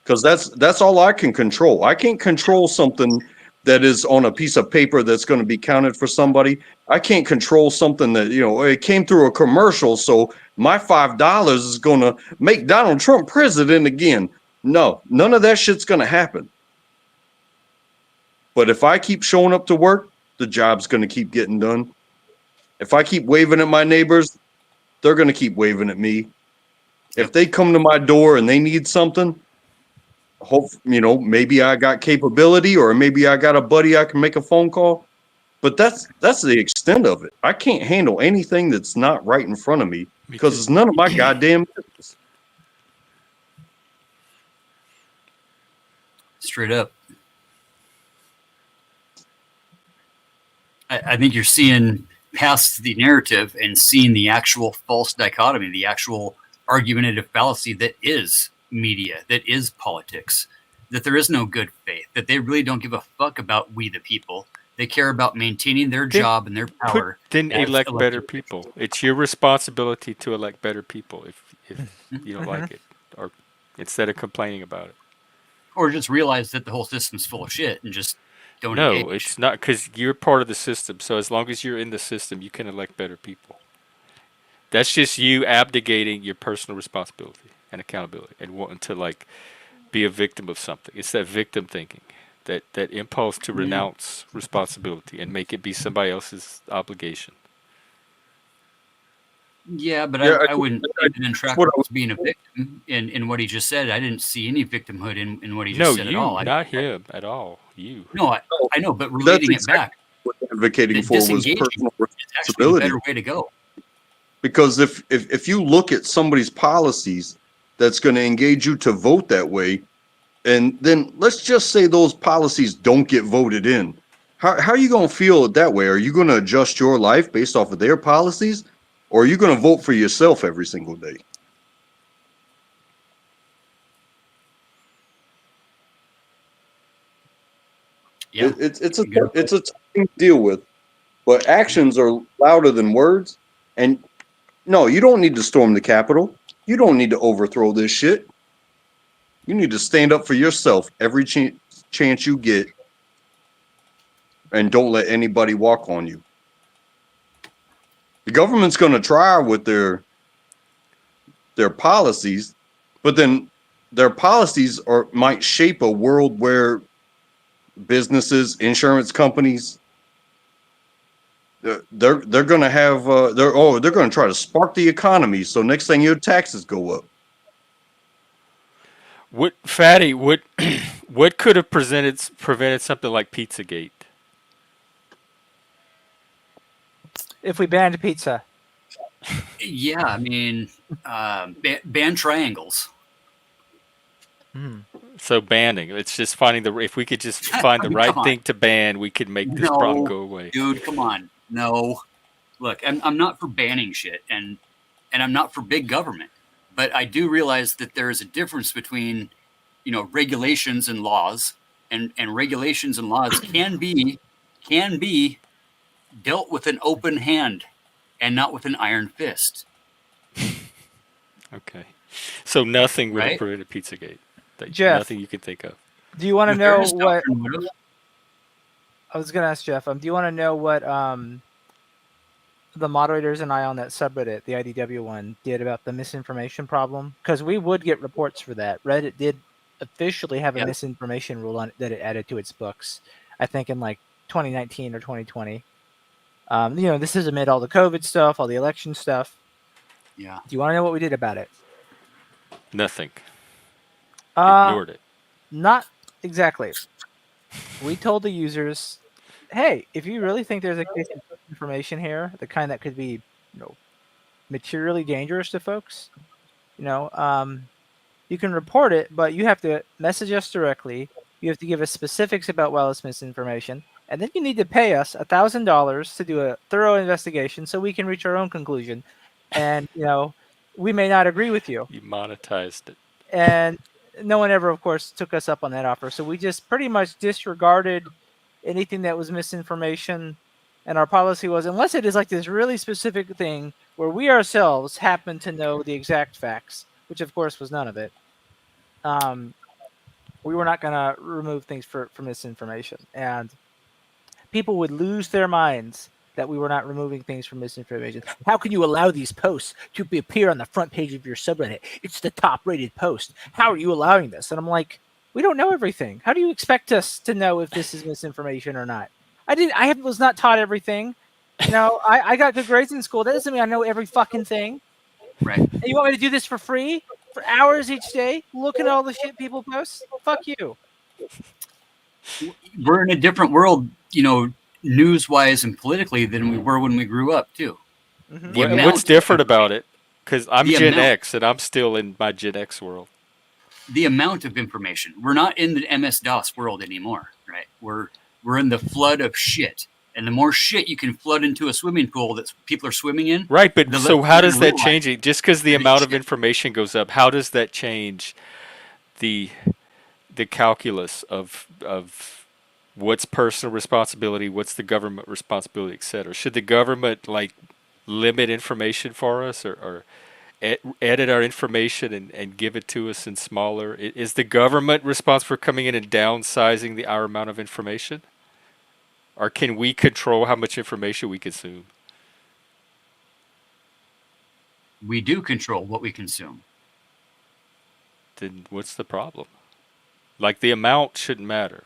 Speaker 3: Because that's all I can control. I can't control something that is on a piece of paper that's going to be counted for somebody. I can't control something that, it came through a commercial, so my $5 is going to make Donald Trump president again. No, none of that shit's going to happen. But if I keep showing up to work, the job's going to keep getting done. If I keep waving at my neighbors, they're going to keep waving at me. If they come to my door and they need something, maybe I got capability, or maybe I got a buddy I can make a phone call. But that's the extent of it. I can't handle anything that's not right in front of me because it's none of my goddamn business.
Speaker 4: Straight up. I think you're seeing past the narrative and seeing the actual false dichotomy, the actual argumentative fallacy that is media, that is politics, that there is no good faith, that they really don't give a fuck about we the people, They care about maintaining their job and their power.
Speaker 1: Then
Speaker 4: as
Speaker 1: elect better
Speaker 4: elected
Speaker 1: people.
Speaker 4: officials.
Speaker 1: It's your responsibility to elect better people if you don't like it, or instead of complaining about it.
Speaker 4: Or just realize that the whole system's full of shit and just don't
Speaker 1: No,
Speaker 4: engage.
Speaker 1: it's not, because you're part of the system. So as long as you're in the system, you can elect better people. That's just you abdicating your personal responsibility and accountability and wanting to like be a victim of something. It's that victim thinking, that impulse to renounce responsibility and make it be somebody else's obligation.
Speaker 4: Yeah, but
Speaker 3: Yeah,
Speaker 4: I wouldn't say that
Speaker 3: that's what I
Speaker 4: Intractable was being a victim in what he just said. I didn't see any victimhood in what he just
Speaker 1: No,
Speaker 4: said at
Speaker 1: you,
Speaker 4: all.
Speaker 1: not him at all. You.
Speaker 4: No, I know, but
Speaker 3: That's
Speaker 4: relating it
Speaker 3: exactly
Speaker 4: back,
Speaker 3: what advocating
Speaker 4: that
Speaker 3: for was
Speaker 4: disengaging
Speaker 3: personal
Speaker 4: is actually the
Speaker 3: responsibility.
Speaker 4: better way to go.
Speaker 3: Because if you look at somebody's policies that's going to engage you to vote that way, and then let's just say those policies don't get voted in, how are you going to feel that way? Are you going to adjust your life based off of their policies, or are you going to vote for yourself every single day?
Speaker 4: Yeah,
Speaker 3: It's a tough thing to deal with, but actions are louder than words. And no, you don't need to storm the Capitol. You don't need to overthrow this shit. You need to stand up for yourself every chance you get, and don't let anybody walk on you. The government's going to try with their policies, but then their policies might shape a world where businesses, insurance companies, they're going to have they're going to try to spark the economy. So next thing your taxes go up.
Speaker 1: What, Fatty? What what could have prevented something like Pizzagate?
Speaker 6: If we banned pizza,
Speaker 4: Yeah, I mean, ban triangles.
Speaker 1: So banning. It's just finding the. If we could just find
Speaker 4: I
Speaker 1: the
Speaker 4: mean,
Speaker 1: right
Speaker 4: come on.
Speaker 1: thing to ban, we could make this problem go away.
Speaker 4: Dude, come on. No, look, I'm not for banning shit, and I'm not for big government, but I do realize that there is a difference between, regulations and laws, and regulations and laws can be dealt with an open hand and not with an iron fist.
Speaker 1: Okay. So nothing would have
Speaker 4: Right?
Speaker 1: prevented Pizzagate.
Speaker 6: Jeff.
Speaker 1: Nothing you could think of.
Speaker 6: do you want to
Speaker 4: The
Speaker 6: know
Speaker 4: fairness
Speaker 6: what?
Speaker 4: doctrine would have.
Speaker 6: I was gonna ask Jeff. Do you want to know what the moderators and I on that subreddit, the IDW one, did about the misinformation problem? Because we would get reports for that. Reddit did officially have a misinformation rule on it that it added to its books. I think in like 2019 or 2020. This is amid all the COVID stuff, all the election stuff.
Speaker 4: Yeah.
Speaker 6: Do you want to know what we did about it?
Speaker 1: Nothing. Ignored it.
Speaker 6: Not exactly. We told the users, hey, if you really think there's a case of information here, the kind that could be, materially dangerous to folks, you can report it, but you have to message us directly. You have to give us specifics about wireless misinformation, and then you need to pay us $1,000 to do a thorough investigation so we can reach our own conclusion. And we may not agree with you.
Speaker 1: You monetized it.
Speaker 6: And no one ever, of course, took us up on that offer. So we just pretty much disregarded anything that was misinformation. And our policy was, unless it is like this really specific thing where we ourselves happen to know the exact facts, which of course was none of it, we were not going to remove things for misinformation. And people would lose their minds that we were not removing things from misinformation. How can you allow these posts to appear on the front page of your subreddit? It's the top rated post. How are you allowing this? And I'm like, we don't know everything. How do you expect us to know if this is misinformation or not? I was not taught everything. I got good grades in school. That doesn't mean I know every fucking thing.
Speaker 4: Right.
Speaker 6: And you want me to do this for free? For hours each day? Look at all the shit people post? Fuck you.
Speaker 4: We're in a different world, news-wise and politically than we were when we grew up, too.
Speaker 6: Mm-hmm.
Speaker 1: What's different about it? Because I'm Gen
Speaker 4: amount-
Speaker 1: X, and I'm still in my Gen X world.
Speaker 4: The amount of information. We're not in the MS-DOS world anymore, right? We're in the flood of shit. And the more shit you can flood into a swimming pool that people are swimming in.
Speaker 1: Right, but so how does that
Speaker 4: realize
Speaker 1: change it? Just because the amount of
Speaker 4: shit.
Speaker 1: information goes up, how does that change the calculus of what's personal responsibility, what's the government responsibility, etc. Should the government like limit information for us, or edit our information and give it to us in smaller? Is the government responsible for coming in and downsizing our amount of information? Or can we control how much information we consume?
Speaker 4: We do control what we consume.
Speaker 1: Then what's the problem? Like the amount shouldn't matter.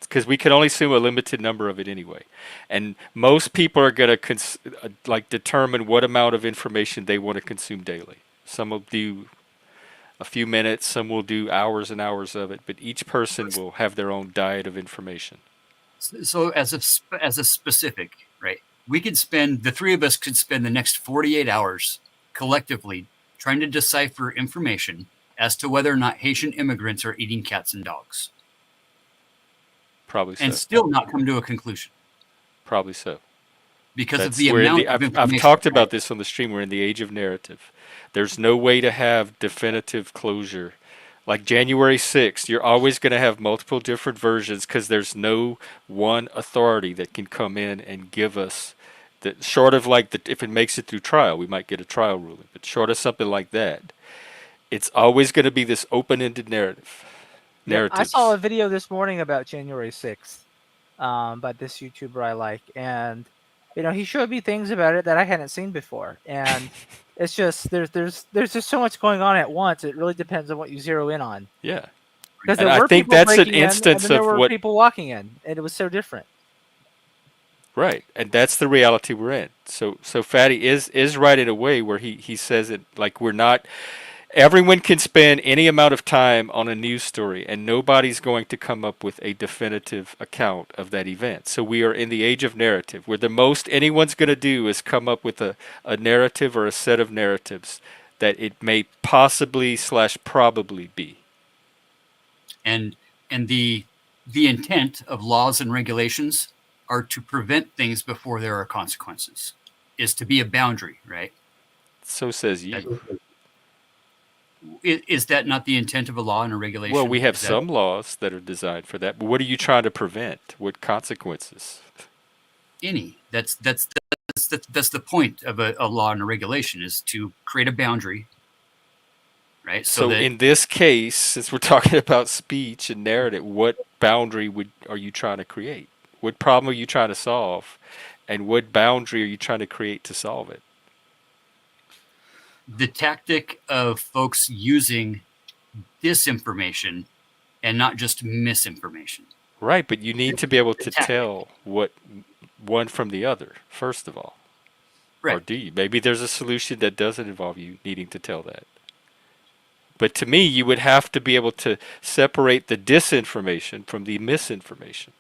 Speaker 1: Because we can only consume a limited number of it anyway. And most people are going to like determine what amount of information they want to consume daily. Some will do a few minutes, some will do hours and hours of it, but each person will have their own diet of information.
Speaker 4: So as a specific, right? The three of us could spend the next 48 hours collectively trying to decipher information as to whether or not Haitian immigrants are eating cats and dogs.
Speaker 1: Probably so.
Speaker 4: And still not come to a conclusion.
Speaker 1: Probably so.
Speaker 4: Because of the amount of information.
Speaker 1: I've talked about this on the stream. We're in the age of narrative. There's no way to have definitive closure. Like January 6th, you're always going to have multiple different versions because there's no one authority that can come in and give us short of if it makes it through trial, we might get a trial ruling, but short of something like that, it's always going to be this open-ended narrative.
Speaker 6: I saw a video this morning about January 6th by this YouTuber I like, and he showed me things about it that I hadn't seen before, and it's just there's just so much going on at once. It really depends on what you zero in on.
Speaker 1: Yeah,
Speaker 6: because
Speaker 1: I think that's an instance
Speaker 6: of what people walking in, and it was so different.
Speaker 1: Right, and that's the reality we're in. So Fatty is right in a way where he says it like we're not. Everyone can spend any amount of time on a news story, and nobody's going to come up with a definitive account of that event. So we are in the age of narrative, where the most anyone's going to do is come up with a narrative or a set of narratives that it may possibly / probably be.
Speaker 4: And the intent of laws and regulations are to prevent things before there are consequences, is to be a boundary, right?
Speaker 1: So says you.
Speaker 4: Is that not the intent of a law and a regulation?
Speaker 1: Well, we have some laws that are designed for that, but what are you trying to prevent? What consequences?
Speaker 4: Any. That's the point of a law and a regulation, is to create a boundary, right?
Speaker 1: So in this case, since we're talking about speech and narrative, what boundary are you trying to create? What problem are you trying to solve? And what boundary are you trying to create to solve it?
Speaker 4: The tactic of folks using disinformation and not just misinformation.
Speaker 1: Right, but you need to be able to tell what one from the other, first of all. Right. Or do you? Maybe there's a solution that doesn't involve you needing to tell that. But to me, you would have to be able to separate the disinformation from the misinformation.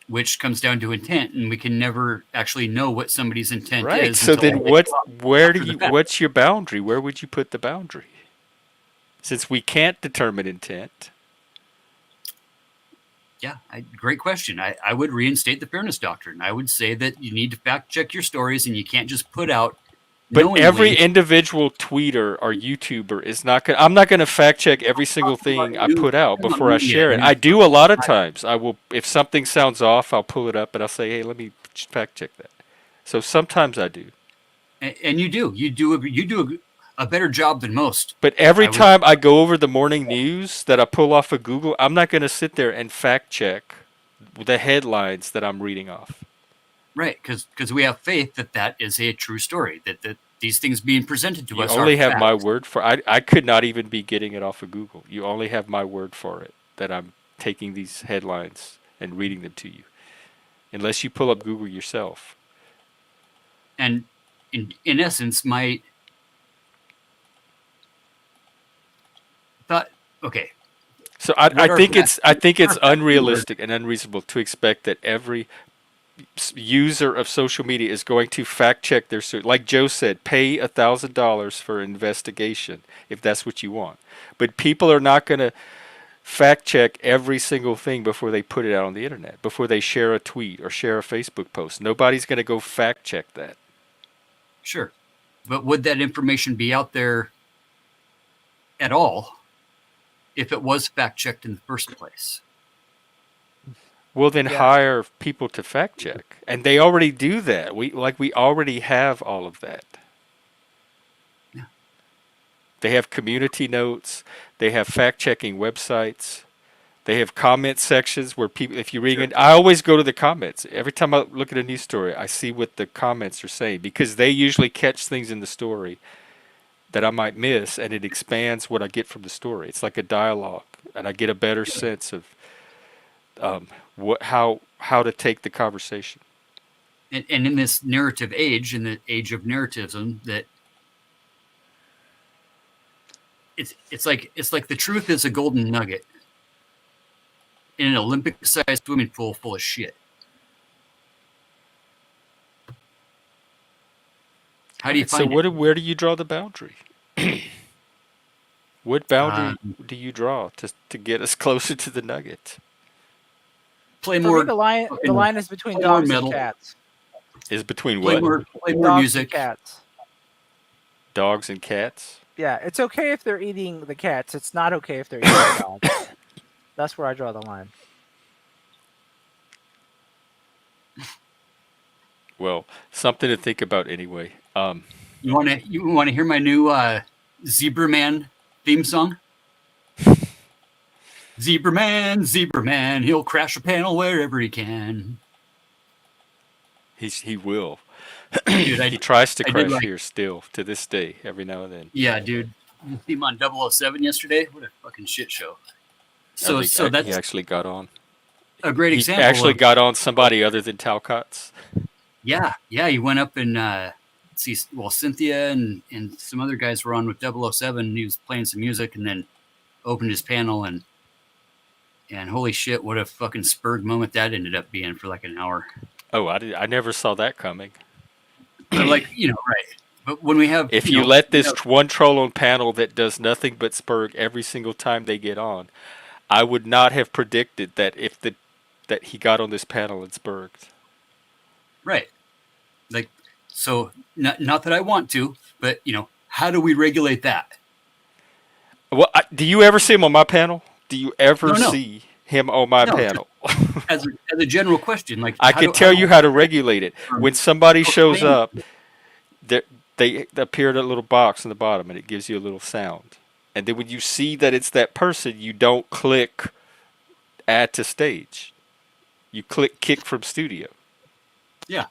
Speaker 4: Which comes down to intent, and we can never actually know what somebody's intent
Speaker 1: right.
Speaker 4: is.
Speaker 1: So then what's your boundary? Where would you put the boundary? Since we can't determine intent.
Speaker 4: Yeah, great question. I would reinstate the fairness doctrine. I would say that you need to fact check your stories, and you can't just put out.
Speaker 1: But every individual tweeter or YouTuber is not going. I'm not going to fact check every single thing I put out before I share it. I do a lot of times. I will, if something sounds off, I'll pull it up and I'll say, "Hey, let me fact check that." So sometimes I do.
Speaker 4: And you do a better job than most.
Speaker 1: But every time I go over the morning news that I pull off of Google, I'm not going to sit there and fact check the headlines that I'm reading off.
Speaker 4: Right, because we have faith that is a true story, that these things being presented to us are
Speaker 1: You only have
Speaker 4: facts.
Speaker 1: my word for it. I could not even be getting it off of Google. You only have my word for it, that I'm taking these headlines and reading them to you. Unless you pull up Google yourself.
Speaker 4: And in essence, my thought, okay.
Speaker 1: So I think it's unrealistic and unreasonable to expect that every user of social media is going to fact check their search. Like Joe said, pay $1,000 for an investigation if that's what you want. But people are not going to fact check every single thing before they put it out on the internet, before they share a tweet or share a Facebook post. Nobody's going to go fact check that.
Speaker 4: Sure. But would that information be out there at all if it was fact checked in the first place?
Speaker 1: Well, then
Speaker 6: Yeah.
Speaker 1: hire people to fact check, and they already do that. We already have all of that.
Speaker 4: Yeah.
Speaker 1: They have community notes. They have fact checking websites. They have comment sections where people, if you read
Speaker 4: Sure.
Speaker 1: it, I always go to the comments. Every time I look at a news story, I see what the comments are saying because they usually catch things in the story that I might miss, and it expands what I get from the story. It's like a dialogue, and I get a better sense of how to take the conversation.
Speaker 4: And in this narrative age, in the age of narrativism, that it's like the truth is a golden nugget in an Olympic-sized swimming pool full of shit. How do you
Speaker 1: So
Speaker 4: find it?
Speaker 1: where do you draw the boundary? What boundary do you draw to get us closer to the nugget?
Speaker 4: Play
Speaker 6: For me,
Speaker 4: more
Speaker 6: the
Speaker 4: fucking
Speaker 6: line is between
Speaker 4: play more
Speaker 6: dogs and
Speaker 4: metal.
Speaker 6: cats.
Speaker 1: Is between
Speaker 4: Play
Speaker 1: what?
Speaker 4: more
Speaker 6: Dogs
Speaker 4: music.
Speaker 6: and cats.
Speaker 1: Dogs and cats?
Speaker 6: Yeah, it's okay if they're eating the cats. It's not okay if they're eating the dogs. That's where I draw the line.
Speaker 1: Well, something to think about anyway.
Speaker 4: You want to hear my new Zebra Man theme song? Zebra Man, he'll crash a panel wherever he can.
Speaker 1: He will.
Speaker 4: Dude,
Speaker 1: He tries to
Speaker 4: I did
Speaker 1: crash
Speaker 4: like,
Speaker 1: here still to this day, every now and then.
Speaker 4: yeah, dude. You see him on 007 yesterday? What a fucking shit show. So
Speaker 1: He
Speaker 4: that's
Speaker 1: actually got on.
Speaker 4: a great
Speaker 1: He
Speaker 4: example.
Speaker 1: actually got on somebody other than Talcott's.
Speaker 4: Yeah, he went up and see, well, Cynthia and some other guys were on with 007. He was playing some music and then opened his panel and holy shit, what a fucking spurred moment that ended up being for like an hour.
Speaker 1: Oh, I never saw that coming.
Speaker 4: But like, right. But when we have,
Speaker 1: If you let this one troll on panel that does nothing but spurg every single time they get on, I would not have predicted that that he got on this panel and spurged.
Speaker 4: Right. Like, so not that I want to, but how do we regulate that?
Speaker 1: Well, do you ever see him on my panel? Do you ever
Speaker 4: No.
Speaker 1: see him on my panel?
Speaker 4: As a general question, like
Speaker 1: I can tell you how to regulate it. When somebody shows up, they appear in a little box in the bottom, and it gives you a little sound. And then when you see that it's that person, you don't click add to stage. You click kick from studio.
Speaker 4: Yeah.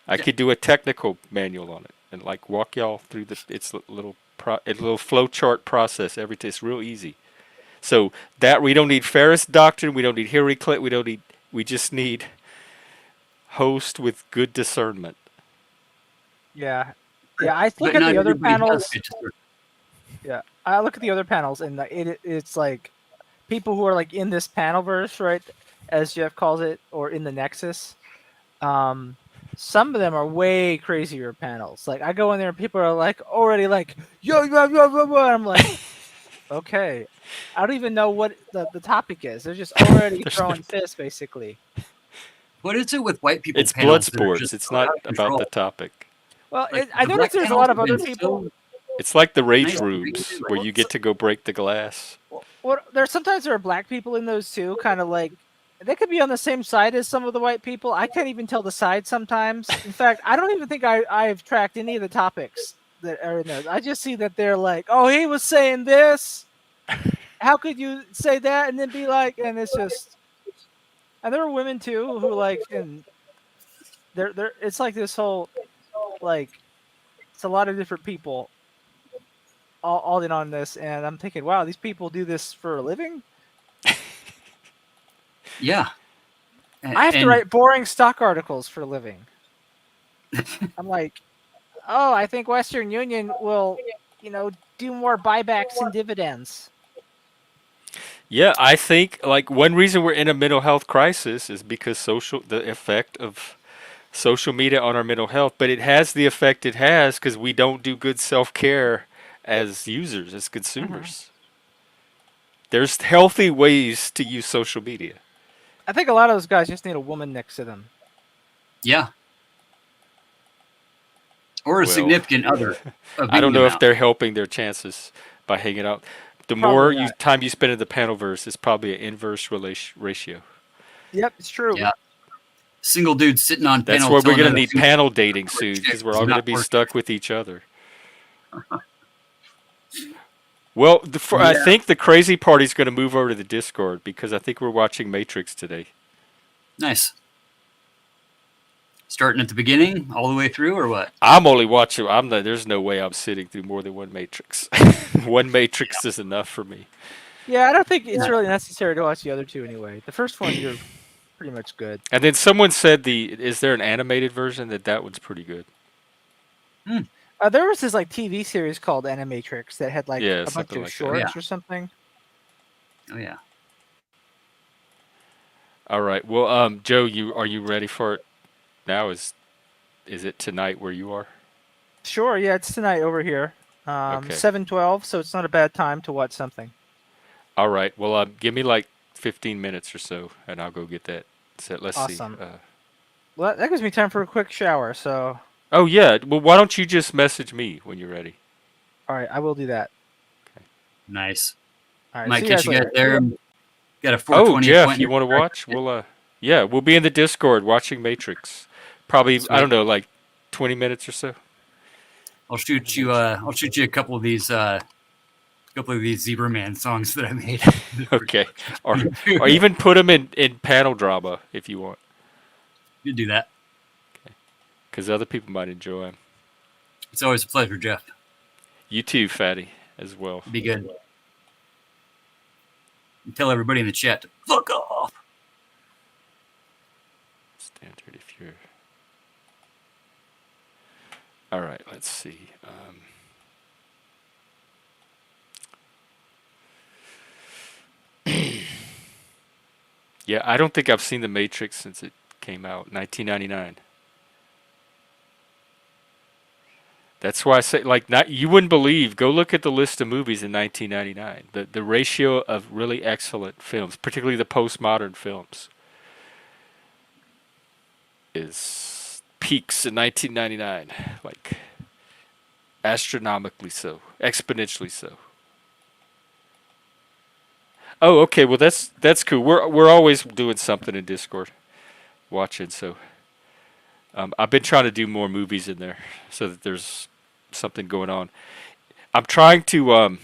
Speaker 1: I could do a technical manual on it and like walk y'all through its little flow chart process. It's real easy. So that we don't need Ferris doctrine, we don't need Hillary Clinton, we just need host with good discernment.
Speaker 6: Yeah. I look at the other panels. Yeah, I look at the other panels, and it's like people who are like in this panelverse, right, as Jeff calls it, or in the Nexus. Some of them are way crazier panels. Like I go in there, and people are like already like yo. And I'm like, okay, I don't even know what the topic is. They're just already throwing fists, basically.
Speaker 4: What is it with white people?
Speaker 1: It's blood sports. It's not about the topic.
Speaker 6: Well, I noticed there's a lot of other people.
Speaker 1: It's like the rage rooms where you get to go break the glass.
Speaker 6: Well, sometimes there are black people in those too, kind of like they could be on the same side as some of the white people. I can't even tell the side sometimes. In fact, I don't even think I've tracked any of the topics that are in those. I just see that they're like, oh, he was saying this. How could you say that and then be like, and it's just, and there are women too who like, and they're it's like this whole, like, it's a lot of different people all in on this, and I'm thinking, wow, these people do this for a living?
Speaker 4: Yeah.
Speaker 6: I have to write boring stock articles for a living. I'm like, oh, I think Western Union will, do more buybacks and dividends.
Speaker 1: Yeah, I think like one reason we're in a mental health crisis is because the effect of social media on our mental health, but it has the effect it has because we don't do good self-care as users, as consumers. Mm-hmm. There's healthy ways to use social media.
Speaker 6: I think a lot of those guys just need a woman next to them.
Speaker 4: Yeah. Or a significant other.
Speaker 1: I don't know if they're helping their chances by hanging out. the more
Speaker 6: Probably not.
Speaker 1: time you spend in the panelverse is probably an inverse ratio.
Speaker 6: Yep, it's true.
Speaker 4: Yeah. Single dude sitting on
Speaker 1: That's
Speaker 4: panel.
Speaker 1: why we're
Speaker 4: telling
Speaker 1: gonna
Speaker 4: other
Speaker 1: need
Speaker 4: single
Speaker 1: panel
Speaker 4: dudes
Speaker 1: dating
Speaker 4: how to
Speaker 1: soon
Speaker 4: work
Speaker 1: because we're
Speaker 4: chicks
Speaker 1: all
Speaker 4: is
Speaker 1: gonna
Speaker 4: not
Speaker 1: be
Speaker 4: working.
Speaker 1: stuck with each other. Well, I
Speaker 4: Yeah.
Speaker 1: think the crazy party's gonna move over to the Discord because I think we're watching Matrix today.
Speaker 4: Nice. Starting at the beginning, all the way through, or what?
Speaker 1: I'm only watching. There's no way I'm sitting through more than one Matrix. One Matrix is enough for me.
Speaker 6: Yeah, I don't think it's really necessary to watch the other two anyway. The first one, you're pretty much good.
Speaker 1: And then someone said is there an animated version that one's pretty good?
Speaker 6: There was this like TV series called Animatrix that had like
Speaker 1: Yeah,
Speaker 6: a bunch
Speaker 1: something
Speaker 6: of
Speaker 1: like that.
Speaker 6: shorts or something.
Speaker 4: Oh yeah.
Speaker 1: All right. Well, Joe, are you ready for it now? Is it tonight where you are?
Speaker 6: Sure, yeah, it's tonight over here.
Speaker 1: Okay.
Speaker 6: 7:12, so it's not a bad time to watch something.
Speaker 1: All right. Well, give me like 15 minutes or so, and I'll go get that set. Let's
Speaker 6: Awesome.
Speaker 1: see.
Speaker 6: Well, that gives me time for a quick shower. So,
Speaker 1: Oh yeah. Well, why don't you just message me when you're ready?
Speaker 6: all right, I will do that.
Speaker 4: Nice.
Speaker 6: All right,
Speaker 4: Might
Speaker 6: see
Speaker 4: catch
Speaker 6: you
Speaker 4: you
Speaker 6: guys
Speaker 4: guys
Speaker 6: later.
Speaker 4: there. Got a
Speaker 1: Oh,
Speaker 4: 420
Speaker 1: Jeff,
Speaker 4: appointment.
Speaker 1: you want to watch? We'll be in the Discord watching Matrix. Probably,
Speaker 4: Sweet.
Speaker 1: I don't know, like 20 minutes or so.
Speaker 4: I'll shoot you. I'll shoot you a couple of these Zebra Man songs that I made.
Speaker 1: Okay. Or even put them in panel drama if you want,
Speaker 4: You do that.
Speaker 1: because other people might enjoy them.
Speaker 4: It's always a pleasure, Jeff.
Speaker 1: You too, Fatty, as well.
Speaker 4: Be good. And tell everybody in the chat to fuck off.
Speaker 1: Standard if you're. All right, let's see. Yeah, I don't think I've seen The Matrix since it came out, 1999. That's why I say, like, not you wouldn't believe. Go look at the list of movies in 1999. The ratio of really excellent films, particularly the postmodern films, is peaks in 1999, like astronomically so, exponentially so. Oh, okay. Well, that's cool. We're always doing something in Discord, watching. So, I've been trying to do more movies in there so that there's something going on. I'm trying to.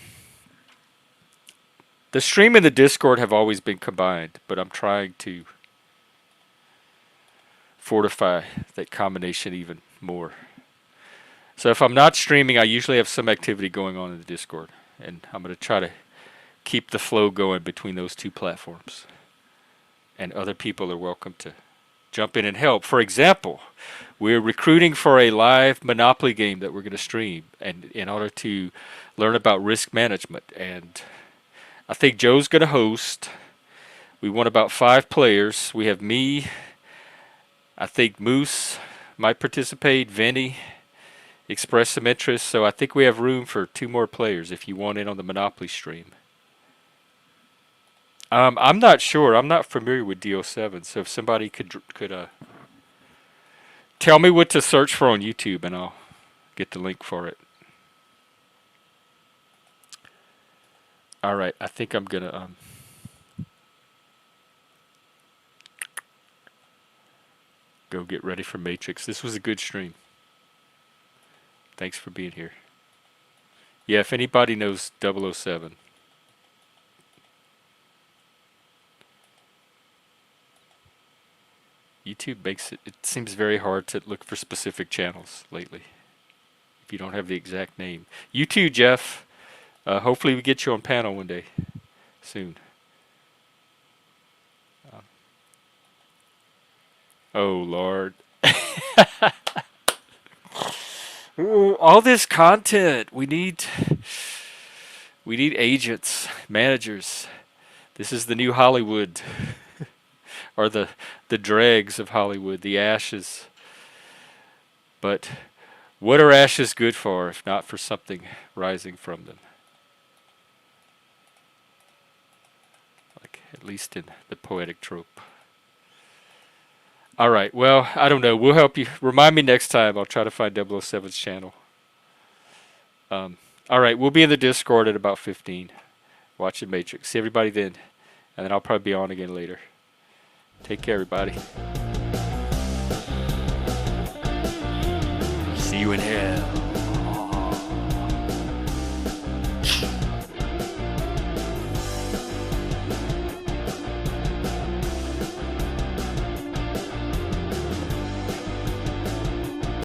Speaker 1: The stream and the Discord have always been combined, but I'm trying to fortify that combination even more. So if I'm not streaming, I usually have some activity going on in the Discord, and I'm going to try to keep the flow going between those two platforms. And other people are welcome to jump in and help. For example, we're recruiting for a live Monopoly game that we're going to stream, and in order to learn about risk management. And I think Joe's going to host. We want about 5 players. We have me. I think Moose might participate. Vinny expressed some interest. So I think we have room for 2 more players if you want in on the Monopoly stream. I'm not sure. I'm not familiar with DO7. So if somebody could tell me what to search for on YouTube, and I'll get the link for it. All right. I think I'm gonna go get ready for Matrix. This was a good stream. Thanks for being here. Yeah, if anybody knows 007. YouTube makes it seems very hard to look for specific channels lately if you don't have the exact name. You too, Jeff. Hopefully we get you on panel one day soon. Oh Lord. Ooh, all this content. We need agents, managers. This is the new Hollywood. Or the dregs of Hollywood, the ashes. But what are ashes good for if not for something rising from them? Like, at least in the poetic trope. All right, well, I don't know. We'll help you. Remind me next time. I'll try to find 007's channel. All right, we'll be in the Discord at about 15. watching Matrix. See everybody then, and then I'll probably be on again later. Take care, everybody. See you in hell.